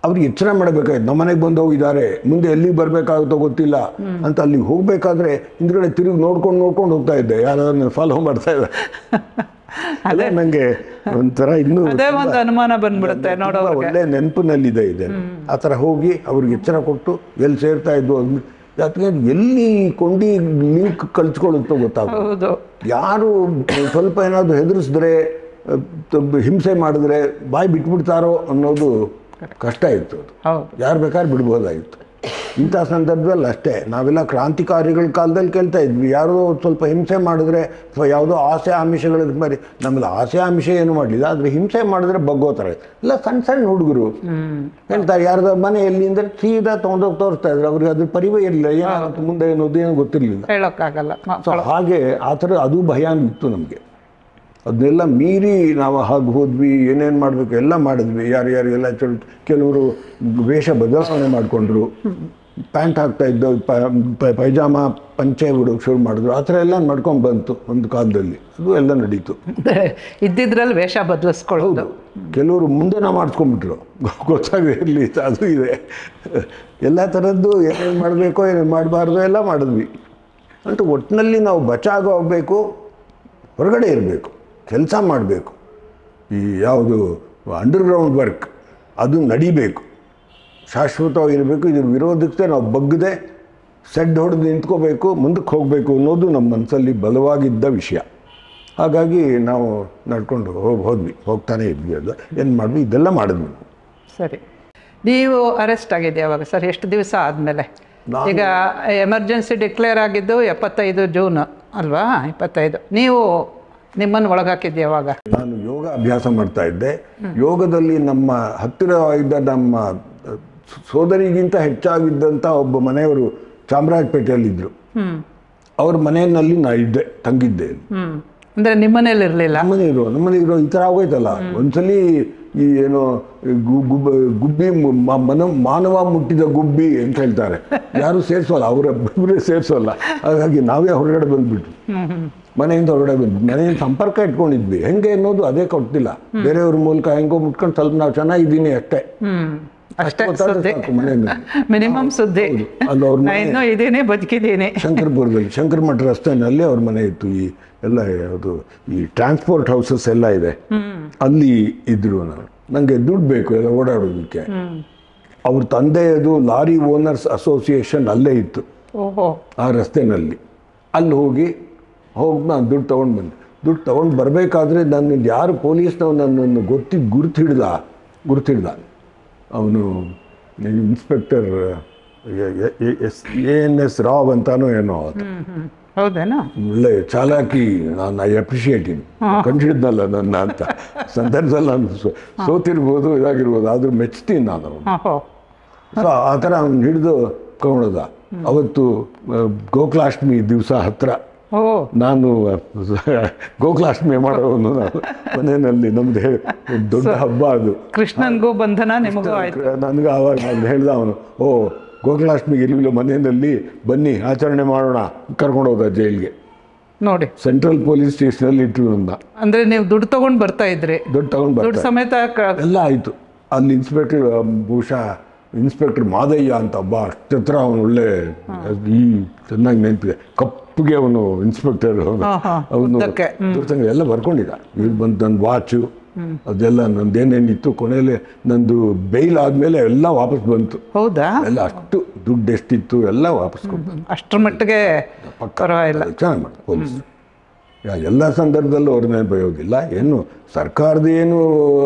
ಅವ್ರಿಗೆ ಎಚ್ಚರ ಮಾಡಬೇಕಾಯ್ತು, ನಮ್ಮ ಮನೆಗೆ ಬಂದು ಹೋಗಿದ್ದಾರೆ, ಮುಂದೆ ಎಲ್ಲಿಗೆ ಬರಬೇಕಾಗುತ್ತೋ ಗೊತ್ತಿಲ್ಲ ಅಂತ. ಅಲ್ಲಿಗೆ ಹೋಗ್ಬೇಕಾದ್ರೆ ಹಿಂದ್ಗಡೆ ತಿರುಗಿ ನೋಡ್ಕೊಂಡು ಹೋಗ್ತಾ ಇದ್ದೆ, ಯಾರಾದ್ರೂ ಫಾಲೋ ಮಾಡ್ತಾ ಇದ್ದೆ. ಅದೇ ನನಗೆ ಒಂಥರ ಇನ್ನೂ ಅನುಮಾನ ಬಂದ್ಬಿಡುತ್ತೆ. ಒಳ್ಳೆ ನೆನಪಿನಲ್ಲಿದೆ ಇದೆ. ಆ ಥರ ಹೋಗಿ ಅವ್ರಿಗೆ ಎಚ್ಚರ ಕೊಟ್ಟು ಎಲ್ಲಿ ಸೇರ್ತಾ ಇದ್ವು, ಯಾಕೆ ಎಲ್ಲಿ ಕೊಂಡಿ ಲಿಂಕ್ ಕಳ್ಸ್ಕೊಳ್ಳುತ್ತೋ ಗೊತ್ತಾಗೋದು. ಯಾರು ಸ್ವಲ್ಪ ಏನಾದರೂ ಹೆದರಿಸಿದ್ರೆ, ಹಿಂಸೆ ಮಾಡಿದ್ರೆ ಬಾಯಿ ಬಿಟ್ಬಿಡ್ತಾರೋ ಅನ್ನೋದು ಕಷ್ಟ ಇತ್ತು. ಅದು ಯಾರು ಬೇಕಾದ್ರೆ ಬಿಡ್ಬೋದಾಗಿತ್ತು. ಇಂಥ ಸಂದರ್ಭದಲ್ಲಿ ಅಷ್ಟೇ. ನಾವೆಲ್ಲ ಕ್ರಾಂತಿಕಾರಿಗಳ ಕಾಲದಲ್ಲಿ ಕೇಳ್ತಾ ಇದ್ವಿ, ಯಾರೋ ಸ್ವಲ್ಪ ಹಿಂಸೆ ಮಾಡಿದ್ರೆ ಅಥವಾ ಯಾವುದೋ ಆಸೆ ಆಮಿಷಗಳಿಗೆ ಬರೀ, ನಮ್ಮಲ್ಲಿ ಆಸೆ ಆಮಿಷ ಏನು ಮಾಡಲಿಲ್ಲ, ಆದರೆ ಹಿಂಸೆ ಮಾಡಿದ್ರೆ ಬಗ್ಗೋತಾರೆ. ಇಲ್ಲ ಸಣ್ಣ ಸಣ್ಣ ಹುಡುಗರು ಹೇಳ್ತಾರೆ, ಯಾರ್ದ ಮನೆ ಎಲ್ಲಿ ಅಂದರೆ ಸೀದಾ ತೊಗೊಂಡೋಗಿ ತೋರಿಸ್ತಾ ಇದ್ರು, ಅವ್ರಿಗೆ ಅದ್ರ ಪರಿವೇ ಇರಲಿಲ್ಲ, ಏನಾಗುತ್ತೆ ಮುಂದೆ ಅನ್ನೋದು ಏನು ಗೊತ್ತಿರಲಿಲ್ಲ. ಹೇಳೋಕ್ಕಾಗಲ್ಲ. ಸೊ ಹಾಗೆ ಆ ಥರ ಅದು ಭಯ ಇತ್ತು ನಮಗೆ. ಅದನ್ನೆಲ್ಲ ಮೀರಿ ನಾವು ಹಾಗೆ ಹೋದ್ವಿ, ಏನೇನು ಮಾಡಬೇಕು ಎಲ್ಲ ಮಾಡಿದ್ವಿ. ಯಾರ್ಯಾರಿಗೆಲ್ಲ ಕೆಲವರು ವೇಷ ಬದಲಾವಣೆ ಮಾಡಿಕೊಂಡ್ರು, ಪ್ಯಾಂಟ್ ಹಾಕ್ತಾ ಇದ್ದು ಪೈಜಾಮ ಪಂಚೆ ಬಿಡೋಕೆ ಶುರು ಮಾಡಿದ್ರು. ಆ ಥರ ಎಲ್ಲ ನಡ್ಕೊಂಡು ಬಂತು ಒಂದು ಕಾಲದಲ್ಲಿ. ಅದು ಎಲ್ಲ ನಡೀತು. ಇದ್ದಿದ್ರಲ್ಲಿ ವೇಷ ಬದಲಿಸ್ಕೊಳ್ಳೋದು. ಕೆಲವರು ಮುಂದೆನ ಮಾಡಿಸ್ಕೊಂಡ್ಬಿಟ್ರು, ಗೊತ್ತಾಗಿರಲಿ. ಅದು ಇದೆ, ಎಲ್ಲ ಥರದ್ದು ಏನೇನು ಮಾಡಬೇಕೋ ಏನೇನು ಮಾಡಬಾರ್ದು ಎಲ್ಲ ಮಾಡಿದ್ವಿ. ಅಂತೂ ಒಟ್ಟಿನಲ್ಲಿ ನಾವು ಬಚಾಗ ಹೋಗಬೇಕು, ಹೊರಗಡೆ ಇರಬೇಕು, ಕೆಲಸ ಮಾಡಬೇಕು. ಈ ಯಾವುದು ಅಂಡರ್ಗ್ರೌಂಡ್ ವರ್ಕ್ ಅದು ನಡಿಬೇಕು, ಶಾಶ್ವತವಾಗಿರಬೇಕು. ಇದ್ರ ವಿರೋಧಕ್ಕೆ ನಾವು ಬಗ್ಗದೆ ಸೆಡ್ ಹೊಡೆದು ನಿಂತ್ಕೋಬೇಕು, ಮುಂದಕ್ಕೆ ಹೋಗಬೇಕು ಅನ್ನೋದು ನಮ್ಮ ಮನಸ್ಸಲ್ಲಿ ಬಲವಾಗಿದ್ದ ವಿಷಯ. ಹಾಗಾಗಿ ನಾವು ನಡ್ಕೊಂಡು ಹೋಗ್ತಾನೆ ಇದ್ವಿ. ಅದು ಏನು ಮಾಡಿದ್ವಿ, ಇದೆಲ್ಲ ಮಾಡಿದ್ವಿ. ಸರಿ, ನೀವು ಅರೆಸ್ಟ್ ಆಗಿದೆ ಯಾವಾಗ ಸರ್? ಎಷ್ಟು ದಿವಸ ಆದಮೇಲೆ? ಈಗ ಎಮರ್ಜೆನ್ಸಿ ಡಿಕ್ಲೇರ್ ಆಗಿದ್ದು 75 ಜೂನ್ ಅಲ್ವಾ? 25. ನೀವು ನಿಮ್ಮನ್ನು ಒಳಗಾಕಿದ್ದು ಯಾವಾಗ? ನಾನು ಯೋಗ ಅಭ್ಯಾಸ ಮಾಡ್ತಾ ಇದ್ದೆ. ಯೋಗದಲ್ಲಿ ನಮ್ಮ ಹತ್ತಿರ ಇದ್ದ ನಮ್ಮ ಸೋದರಿಗಿಂತ ಹೆಚ್ಚಾಗಿದ್ದಂಥ ಒಬ್ಬ ಮನೆಯವರು ಚಾಮರಾಜಪೇಟೆಯಲ್ಲಿದ್ದರು. ಅವ್ರ ಮನೆಯಲ್ಲಿ ನಾ ಇದ್ದೆ, ತಂಗಿದ್ದೆ. ಅಂದರೆ ನಿಮ್ಮ ಮನೇಲಿ ಇರಲಿಲ್ಲ? ನಮ್ಮನೆ ಇರೋ ಈ ಥರ ಆಗೋಯ್ತಲ್ಲ. ಒಂದ್ಸಲಿ ಈ ಏನೋ ಗುಬ್ಬಿ ಮಾನವ ಮುಟ್ಟಿದ ಗುಬ್ಬಿ ಅಂತ ಹೇಳ್ತಾರೆ, ಯಾರು ಸೇರಿಸೋಲ್ಲ, ಅವರೇ ಸೇರಿಸೋಲ್ಲ. ಹಾಗಾಗಿ ನಾವೇ ಹೊರಗಡೆ ಬಂದುಬಿಟ್ಟು ಮನೆಯಿಂದ ಹೊರಗಡೆ ಬಂದ್ವಿ. ಮನೆಯಿಂದ ಸಂಪರ್ಕ ಇಟ್ಕೊಂಡಿದ್ವಿ, ಹೆಂಗೆ ಅನ್ನೋದು ಅದೇ ಕೊಡ್ತಿಲ್ಲ. ಬೇರೆಯವ್ರ ಮೂಲಕ ಹೆಂಗೋ ಮುಟ್ಕೊಂಡು ಸ್ವಲ್ಪ ನಾವು ಚೆನ್ನಾಗಿದ್ದೀನಿ ಅಷ್ಟೇ. ಮಿನಿಮಮ್ ಸುದ್ದಿ, ಇನ್ನೂ ಇದೇನೆ ಬದುಕಿದ್ದೀನಿ. ಶಂಕರಪುರದಲ್ಲಿ ಶಂಕರ ಮಠ ರಸ್ತೆನಲ್ಲಿ ಅವ್ರ ಮನೆ ಇತ್ತು. ಈ ಎಲ್ಲ ಯಾವುದು ಈ ಟ್ರಾನ್ಸ್ಪೋರ್ಟ್ ಹೌಸಸ್ ಎಲ್ಲ ಇದೆ, ಅಲ್ಲಿ ಇದ್ರು. ನನಗೆ ದುಡ್ಡು ಬೇಕು ಎಲ್ಲ ಓಡಾಡೋದಕ್ಕೆ. ಅವ್ರ ತಂದೆಯದು ಲಾರಿ ಓನರ್ಸ್ ಅಸೋಸಿಯೇಷನ್ ಅಲ್ಲೇ ಇತ್ತು, ಆ ರಸ್ತೆನಲ್ಲಿ. ಅಲ್ಲಿ ಹೋಗಿ ನಾನು ದುಡ್ಡು ತೊಗೊಂಡು ಬಂದೆ. ದುಡ್ಡು ತೊಗೊಂಡು ಬರಬೇಕಾದ್ರೆ ನನ್ನ ಯಾರು ಪೊಲೀಸ್ನವ್ ನನ್ನನ್ನು ಗುರ್ತಿಡ್ದ. ಅವನು ಇನ್ಸ್ಪೆಕ್ಟರ್ ANS ರಾವ್ ಅಂತಾನೋ ಏನೋ. ಹೌದೇನೋ? ಒಳ್ಳೆ ಚಾಲಾಕಿ. ನಾನು ಐ ಅಪ್ರಿಷಿಯೇಟ್ ಇನ್. ಕಂಡಿಡ್ದಲ್ಲ ನನ್ನ ಅಂತ ಸಂದರ್ಭದಲ್ಲಿ ನಾನು ಸೋತಿರ್ಬೋದು, ಇದಾಗಿರ್ಬೋದು, ಆದರೂ ಮೆಚ್ತೀನಿ ನಾನು ಅವನು. ಸೊ ಆ ಥರ ಅವ್ನು ಹಿಡಿದು ಕೊಂಡೋದ. ಅವತ್ತು ಗೋಕುಲಾಷ್ಟಮಿ ದಿವಸ ಹತ್ರ. ನಾನು ಗೋಕುಲಾಷ್ಟಮಿ ಮಾಡೋನು. ನಾನು ಮನೆಯಲ್ಲಿ ನಮ್ದು ದೊಡ್ಡ ಹಬ್ಬ ಅದು. ಕೃಷ್ಣನ್ಗೂ ಬಂಧನ, ನಿಮಗೂ ಆಯ್ತು. ನನಗೆ ಆವಾಗ ನಾನು ಹೇಳ್ದ ಅವನು, ಗೋಕುಲಾಷ್ಟಮಿಗೆ ಇರಲಿಲ್ಲ ಮನೆಯಲ್ಲಿ, ಬನ್ನಿ ಆಚರಣೆ ಮಾಡೋಣ. ಕರ್ಕೊಂಡು ಹೋದ ಜೈಲಿಗೆ. ನೋಡಿ, ಸೆಂಟ್ರಲ್ ಪೊಲೀಸ್ ಸ್ಟೇಷನಲ್ಲಿ ಇಟ್ಟರು ನನ್ನ. ಅಂದರೆ ನೀವು ದುಡ್ಡು ತೊಗೊಂಡು ಬರ್ತಾ ಇದ್ರಿ? ದುಡ್ಡು ತೊಗೊಂಡು ಸಮೇತ ಎಲ್ಲ ಆಯಿತು. ಅಲ್ಲಿ ಇನ್ಸ್ಪೆಕ್ಟರ್, ಬಹುಶಃ ಇನ್ಸ್ಪೆಕ್ಟರ್ ಮಾದಯ್ಯ ಅಂತ ಒಬ್ಬ, ಅಷ್ಟತ್ರ ಅವನು ಒಳ್ಳೆ ಈ ಚೆನ್ನಾಗಿ ನೆನಪಿದೆ. ಕಪ್ಪಗೆ ಅವನು ಇನ್ಸ್ಪೆಕ್ಟರ್. ಅವನು ಎಲ್ಲ ಬರ್ಕೊಂಡಿದ್ದ. ಇವ್ರು ಬಂದು ನನ್ನ ವಾಚು ಅದೆಲ್ಲ ನಂದೇನೇನಿತ್ತು. ಕೊನೆಯಲ್ಲಿ ನಂದು ಬೈಲ್ ಆದಮೇಲೆ ಎಲ್ಲ ವಾಪಸ್ ಬಂತು. ಹೌದಾ? ಎಲ್ಲ ಅಷ್ಟು ದುಡ್ಡು ಎಷ್ಟಿತ್ತು ಎಲ್ಲ ವಾಪಸ್ ಕೊಟ್ಟು ಅಷ್ಟರ ಮಟ್ಟಿಗೆ ಪರವಾಗಿಲ್ಲ, ಚೆನ್ನಾಗಿ ಮಾಡಿ ಪೊಲೀಸ್. ಎಲ್ಲ ಸಂದರ್ಭದಲ್ಲೂ ಅವ್ರನ್ನೇ ಬಯೋದಿಲ್ಲ. ಏನು ಸರ್ಕಾರದ ಏನು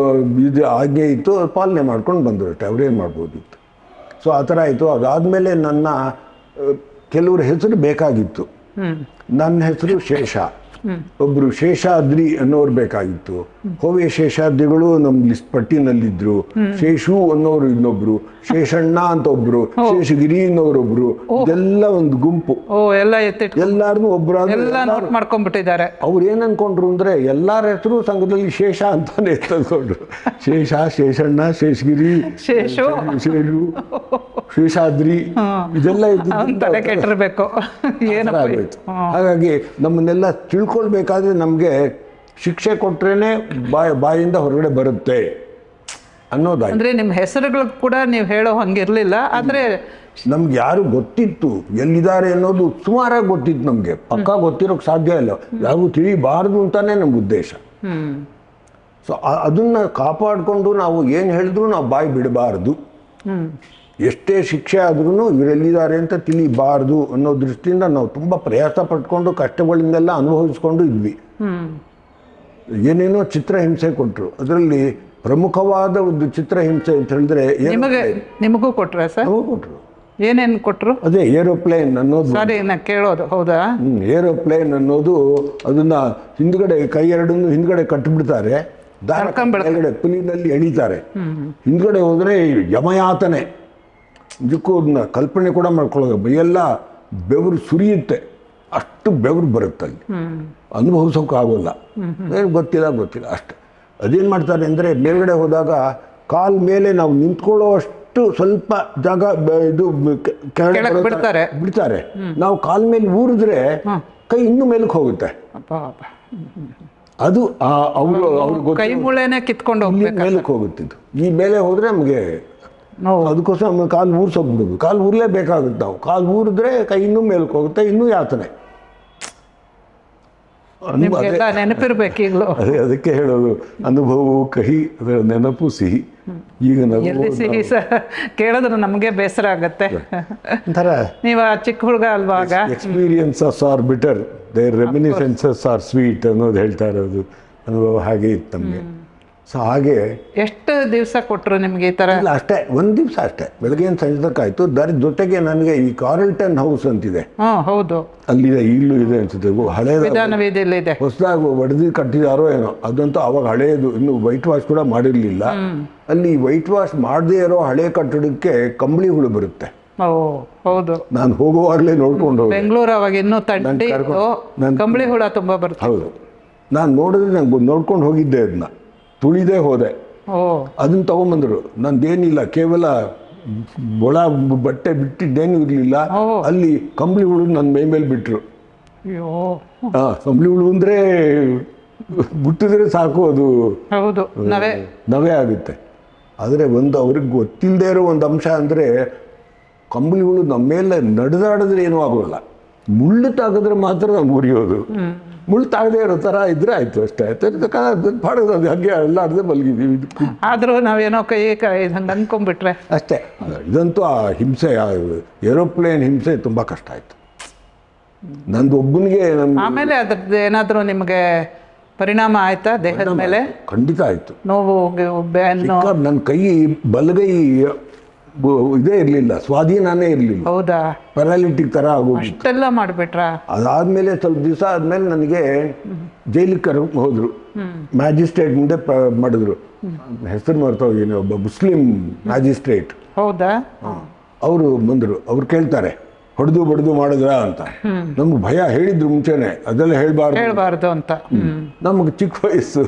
ಇದು ಆಜ್ಞೆ ಇತ್ತು ಅದು ಪಾಲನೆ ಮಾಡ್ಕೊಂಡು ಬಂದರು ಅಷ್ಟೇ, ಅವ್ರೇನು ಮಾಡ್ಬೋದಿತ್ತು. ಸೊ ಆ ಥರ ಆಯಿತು. ಅದಾದಮೇಲೆ ನನ್ನ ಕೆಲವ್ರ ಹೆಸರು ಬೇಕಾಗಿತ್ತು. ನನ್ನ ಹೆಸರು ಶೇಷ. ಒಬ್ಬರು ಶೇಷಾದ್ರಿ ಅನ್ನೋರು ಬೇಕಾಗಿತ್ತು. ಹೋವೆ ಶೇಷಾದ್ರಿಗಳು ನಮ್ಮ ಲಿಸ್ಟ್ ಪಟ್ಟಿನಲ್ಲಿದ್ದರು. ಶೇಷು ಅನ್ನೋರು ಇನ್ನೊಬ್ರು, ಶೇಷಣ್ಣ ಅಂತ ಒಬ್ರು, ಶೇಷಗಿರಿ ಅನ್ನೋರೊಬ್ರು. ಇದೆಲ್ಲ ಒಂದು ಗುಂಪು. ಎಲ್ಲಾರನ್ನೂ ಒಬ್ಬರು ಮಾಡ್ಕೊಂಡ್ಬಿಟ್ಟಿದ್ದಾರೆ. ಅವ್ರು ಏನು ಅನ್ಕೊಂಡ್ರು ಅಂದರೆ ಎಲ್ಲರ ಹೆಸರು ಸಂಘದಲ್ಲಿ ಶೇಷ ಅಂತಾನೆ ತಂದ್ಕೊಂಡ್ರು. ಶೇಷ, ಶೇಷಣ್ಣ, ಶೇಷಗಿರಿ, ಶೇಷು, ಶೇಷಾದ್ರಿ ಇದೆಲ್ಲ ಕೆಟ್ಟಿರ್ಬೇಕು. ಹಾಗಾಗಿ ನಮ್ಮನ್ನೆಲ್ಲ ತಿಳ್ಕೊಳ್ಬೇಕಾದ್ರೆ ನಮಗೆ ಶಿಕ್ಷೆ ಕೊಟ್ರೇನೆ ಬಾಯಿಂದ ಹೊರಗಡೆ ಬರುತ್ತೆ ಅನ್ನೋದಾಯ್ತು. ಅಂದರೆ ನಿಮ್ಮ ಹೆಸರುಗಳು ಕೂಡ ನೀವು ಹೇಳೋ ಹಂಗಿರಲಿಲ್ಲ. ಆದರೆ ನಮ್ಗೆ ಯಾರು ಗೊತ್ತಿತ್ತು ಎಲ್ಲಿದ್ದಾರೆ ಅನ್ನೋದು ಸುಮಾರಾಗಿ ಗೊತ್ತಿತ್ತು. ನಮಗೆ ಪಕ್ಕಾ ಗೊತ್ತಿರೋಕ್ಕೆ ಸಾಧ್ಯ ಇಲ್ಲ, ಯಾರಿಗೂ ತಿಳಿಬಾರ್ದು ಅಂತಾನೆ ನಮ್ಮ ಉದ್ದೇಶ. ಸೊ ಅದನ್ನು ಕಾಪಾಡಿಕೊಂಡು ನಾವು ಏನು ಹೇಳಿದ್ರು ನಾವು ಬಾಯಿ ಬಿಡಬಾರ್ದು. ಎಷ್ಟೇ ಶಿಕ್ಷೆ ಆದ್ರೂ ಇವರೆಲ್ಲಿದ್ದಾರೆ ಅಂತ ತಿಳಿಬಾರ್ದು ಅನ್ನೋ ದೃಷ್ಟಿಯಿಂದ ನಾವು ತುಂಬ ಪ್ರಯಾಸ ಪಟ್ಕೊಂಡು ಕಷ್ಟಗಳಿಂದೆಲ್ಲ ಅನುಭವಿಸ್ಕೊಂಡು ಇದ್ವಿ. ಏನೇನೋ ಚಿತ್ರಹಿಂಸೆ ಕೊಟ್ಟರು. ಅದರಲ್ಲಿ ಪ್ರಮುಖವಾದ ಒಂದು ಚಿತ್ರಹಿಂಸೆ ಅಂತ ಹೇಳಿದ್ರೆ ನಿಮಗೂ ಕೊಟ್ಟರೆ ಸರ್? ನಮಗೂ ಕೊಟ್ಟರು. ಏನೇನು ಕೊಟ್ಟರು? ಅದೇ ಏರೋಪ್ಲೇನ್ ಅನ್ನೋದು. ಸಾರಿ, ನಾ ಕೇಳೋದು. ಹೌದಾ? ಏರೋಪ್ಲೇನ್ ಅನ್ನೋದು ಅದನ್ನ ಹಿಂದ್ಗಡೆ ಕೈ ಎರಡನ್ನು ಹಿಂದ್ಗಡೆ ಕಟ್ಟಿಬಿಡ್ತಾರೆ, ಕೆಳಗಡೆ ಪುಲಿನಲ್ಲಿ ಎಳಿತಾರೆ. ಹಿಂದ್ಗಡೆ ಹೋದ್ರೆ ಯಮಯಾತನೆ. ಇದಕ್ಕೂ ಅದನ್ನ ಕಲ್ಪನೆ ಕೂಡ ಮಾಡ್ಕೊಳ್ಳೋದು. ಮೈಯೆಲ್ಲ ಬೆವರು ಸುರಿಯುತ್ತೆ, ಅಷ್ಟು ಬೆವರು ಬರುತ್ತೆ ಅಲ್ಲಿ. ಅನುಭವಿಸೋಕ್ಕಾಗೋಲ್ಲ. ಏನು ಗೊತ್ತಿಲ್ಲ ಅಷ್ಟೆ. ಅದೇನು ಮಾಡ್ತಾರೆ ಅಂದರೆ, ಮೇಲ್ಗಡೆ ಹೋದಾಗ ಕಾಲ್ ಮೇಲೆ ನಾವು ನಿಂತ್ಕೊಳ್ಳೋ ಅಷ್ಟು ಸ್ವಲ್ಪ ಜಾಗ ಇದು ಕೆಳಗಡೆ ಬಿಡ್ತಾರೆ. ನಾವು ಕಾಲ್ ಮೇಲೆ ಊರಿದ್ರೆ ಕೈ ಇನ್ನೂ ಮೇಲಕ್ಕೆ ಹೋಗುತ್ತೆ. ಅದು ಅವರು ಕೈ ಮೂಳೆನೇ ಕಿತ್ಕೊಂಡು ಮೇಲಕ್ಕೆ ಹೋಗುತ್ತಿದ್ದು. ಈ ಮೇಲೆ ಹೋದ್ರೆ ನಮಗೆ ಅದಕ್ಕೋಸ್ಕರ ನಮ್ಮ ಕಾಲು ಊರ್ಸೋಗ್ಬಿಡೋದು. ಕಾಲು ಊರ್ಲೇಬೇಕಾಗುತ್ತೆ. ನಾವು ಕಾಲು ಊರಿದ್ರೆ ಕೈ ಇನ್ನೂ ಮೇಲಕ್ಕೆ ಹೋಗುತ್ತೆ, ಇನ್ನೂ ಯಾತನೆ. ನೆನಪಿರ್ಬೇಕು ಈಗಲೂ. ಅದಕ್ಕೆ ಹೇಳೋದು, ಅನುಭವವು ಕಹಿ, ಅದರ ನೆನಪು ಸಿಹಿ. ಈಗ ಎಲ್ಲಿ ಸಿಹಿ ಕೇಳಿದ್ರೆ ನಮಗೆ ಬೇಸರ ಆಗತ್ತೆ. ನೀವು ಚಿಕ್ಕ ಹುಡುಗ ಅಲ್ವಾಗ. Experiences are bitter, their reminiscences are sweet ಅನ್ನೋದು ಹೇಳ್ತಾ ಇರೋದು. ಅನುಭವ ಹಾಗೆ ಇತ್ತು ನಮಗೆ. ಸೊ ಹಾಗೆ ಎಷ್ಟು ದಿವಸ ಕೊಟ್ಟರು ನಿಮಗೆ ಈ ಥರ? ಇಲ್ಲ, ಅಷ್ಟೇ ಒಂದು ದಿವಸ ಅಷ್ಟೇ. ಬೆಳಗ್ಗೆ ಸಂಜೆ ತನಕ ಆಯಿತು. ದರ ಜೊತೆಗೆ ನನಗೆ ಈ ಕಾರ್ಲ್ಟನ್ ಹೌಸ್ ಅಂತಿದೆ. ಹೌದು, ಅಲ್ಲಿದೆ, ಈಗಲೂ ಇದೆ ಅನ್ಸುತ್ತೆ. ಹಳೆಯದು, ಹೊಸದಾಗಿ ಒಡೆದು ಕಟ್ಟಿದಾರೋ ಏನೋ. ಅದಂತೂ ಅವಾಗ ಹಳೆಯದು, ಇನ್ನು ವೈಟ್ ವಾಶ್ ಕೂಡ ಮಾಡಿರಲಿಲ್ಲ. ಅಲ್ಲಿ ವೈಟ್ ವಾಶ್ ಮಾಡದೇ ಇರೋ ಹಳೆ ಕಟ್ಟಡಕ್ಕೆ ಕಂಬಳಿಗಳು ಬರುತ್ತೆ. ಹೌದು, ನಾನು ಹೋಗುವಾಗಲೇ ನೋಡ್ಕೊಂಡು ಹೋದೆ. ಬೆಂಗಳೂರು ಅವಾಗ ಇನ್ನೂ ತಡ್ಡಿ ಕಂಬಳಿ ಹುಳ ತುಂಬ ಬರುತ್ತೆ. ಹೌದು, ನಾನು ನೋಡಿದ್ರೆ ನಂಗೆ ನೋಡ್ಕೊಂಡು ಹೋಗಿದ್ದೆ. ಅದನ್ನ ತುಳಿದೇ ಹೋದೆ. ಅದನ್ನ ತಗೊಂಬಂದ್ರು. ನಂದೇನಿಲ್ಲ, ಕೇವಲ ಒಳ ಬಟ್ಟೆ ಬಿಟ್ಟಿದ್ದೇನು ಇರಲಿಲ್ಲ. ಅಲ್ಲಿ ಕಂಬಳಿ ಹುಳು ನನ್ನ ಮೈ ಮೇಲೆ ಬಿಟ್ರು. ಕಂಬಳಿ ಹುಳು ಅಂದರೆ ಬಿಟ್ಟಿದ್ರೆ ಸಾಕು, ಅದು ನವೆ ಆಗುತ್ತೆ. ಆದರೆ ಒಂದು ಅವ್ರಿಗೆ ಗೊತ್ತಿಲ್ಲದೆ ಇರೋ ಒಂದು ಅಂಶ ಅಂದರೆ, ಕಂಬಳಿ ಹುಳು ನಮ್ಮ ಮೇಲೆ ನಡೆದಾಡಿದ್ರೆ ಏನೂ ಆಗೋಲ್ಲ. ಮುಳ್ಳು ತಾಗಿದ್ರೆ ಮಾತ್ರ ನಾವು ಮುರಿಯೋದು. ಮುಳ್ಳು ತಾಗದೇ ಇರೋ ಥರ ಇದ್ರೆ ಆಯಿತು, ಅಷ್ಟೇ. ಮಾಡೋದು ಅದು ಹಾಗೆ ಅಲ್ಲಾಡದೆ ಮಲಗಿದ್ದೀವಿ. ಆದರೂ ನಾವೇನೋ ಕೈ ಹಂಗೆ ಅಂದ್ಕೊಂಡ್ಬಿಟ್ರೆ ಅಷ್ಟೇ. ಇದಂತೂ ಆ ಹಿಂಸೆ, ಏರೋಪ್ಲೇನ್ ಹಿಂಸೆ ತುಂಬ ಕಷ್ಟ ಆಯಿತು ನಂದು ಒಬ್ಬನಿಗೆ. ಆಮೇಲೆ ಅದ್ರದ್ದು ಏನಾದರೂ ನಿಮಗೆ ಪರಿಣಾಮ ಆಯ್ತಾ ದೇಹದ ಮೇಲೆ? ಖಂಡಿತ ಆಯಿತು. ನೋವು, ನನ್ನ ಕೈ ಬಲಗೈ ಇದೇ ಇರಲಿಲ್ಲ, ಸ್ವಾಧೀನನೇ ಇರಲಿಲ್ಲ. ಹೌದಾ? ಪ್ಯಾರಾಲಿಟಿಕ್ ಥರ ಆಗೋದು. ಅಷ್ಟೆಲ್ಲ ಮಾಡಿಬಿಟ್ರಾ? ಅದಾದಮೇಲೆ ಸ್ವಲ್ಪ ದಿವಸ ಆದಮೇಲೆ ನನಗೆ ಜೈಲಿಗೆ ಕರ್ಕೊಂಡು ಹೋದರು. ಮ್ಯಾಜಿಸ್ಟ್ರೇಟ್ ಮುಂದೆ ಮಾಡಿದ್ರು. ಹೆಸರು ಮರ್ತೋಗಿನಿ, ಒಬ್ಬ ಮುಸ್ಲಿಂ ಮ್ಯಾಜಿಸ್ಟ್ರೇಟ್. ಹೌದಾ? ಅವರು ಬಂದರು. ಅವ್ರು ಕೇಳ್ತಾರೆ, ಹೊಡೆದು ಬಡ್ದು ಮಾಡಿದ್ರ ಅಂತ. ನಮ್ಗೆ ಭಯ. ಹೇಳಿದ್ರು ಮುಂಚೆನೆ, ಅದೆಲ್ಲ ಹೇಳ್ಬಾರ್ದು ಅಂತ. ನಮಗೆ ಚಿಕ್ಕ ವಯಸ್ಸು,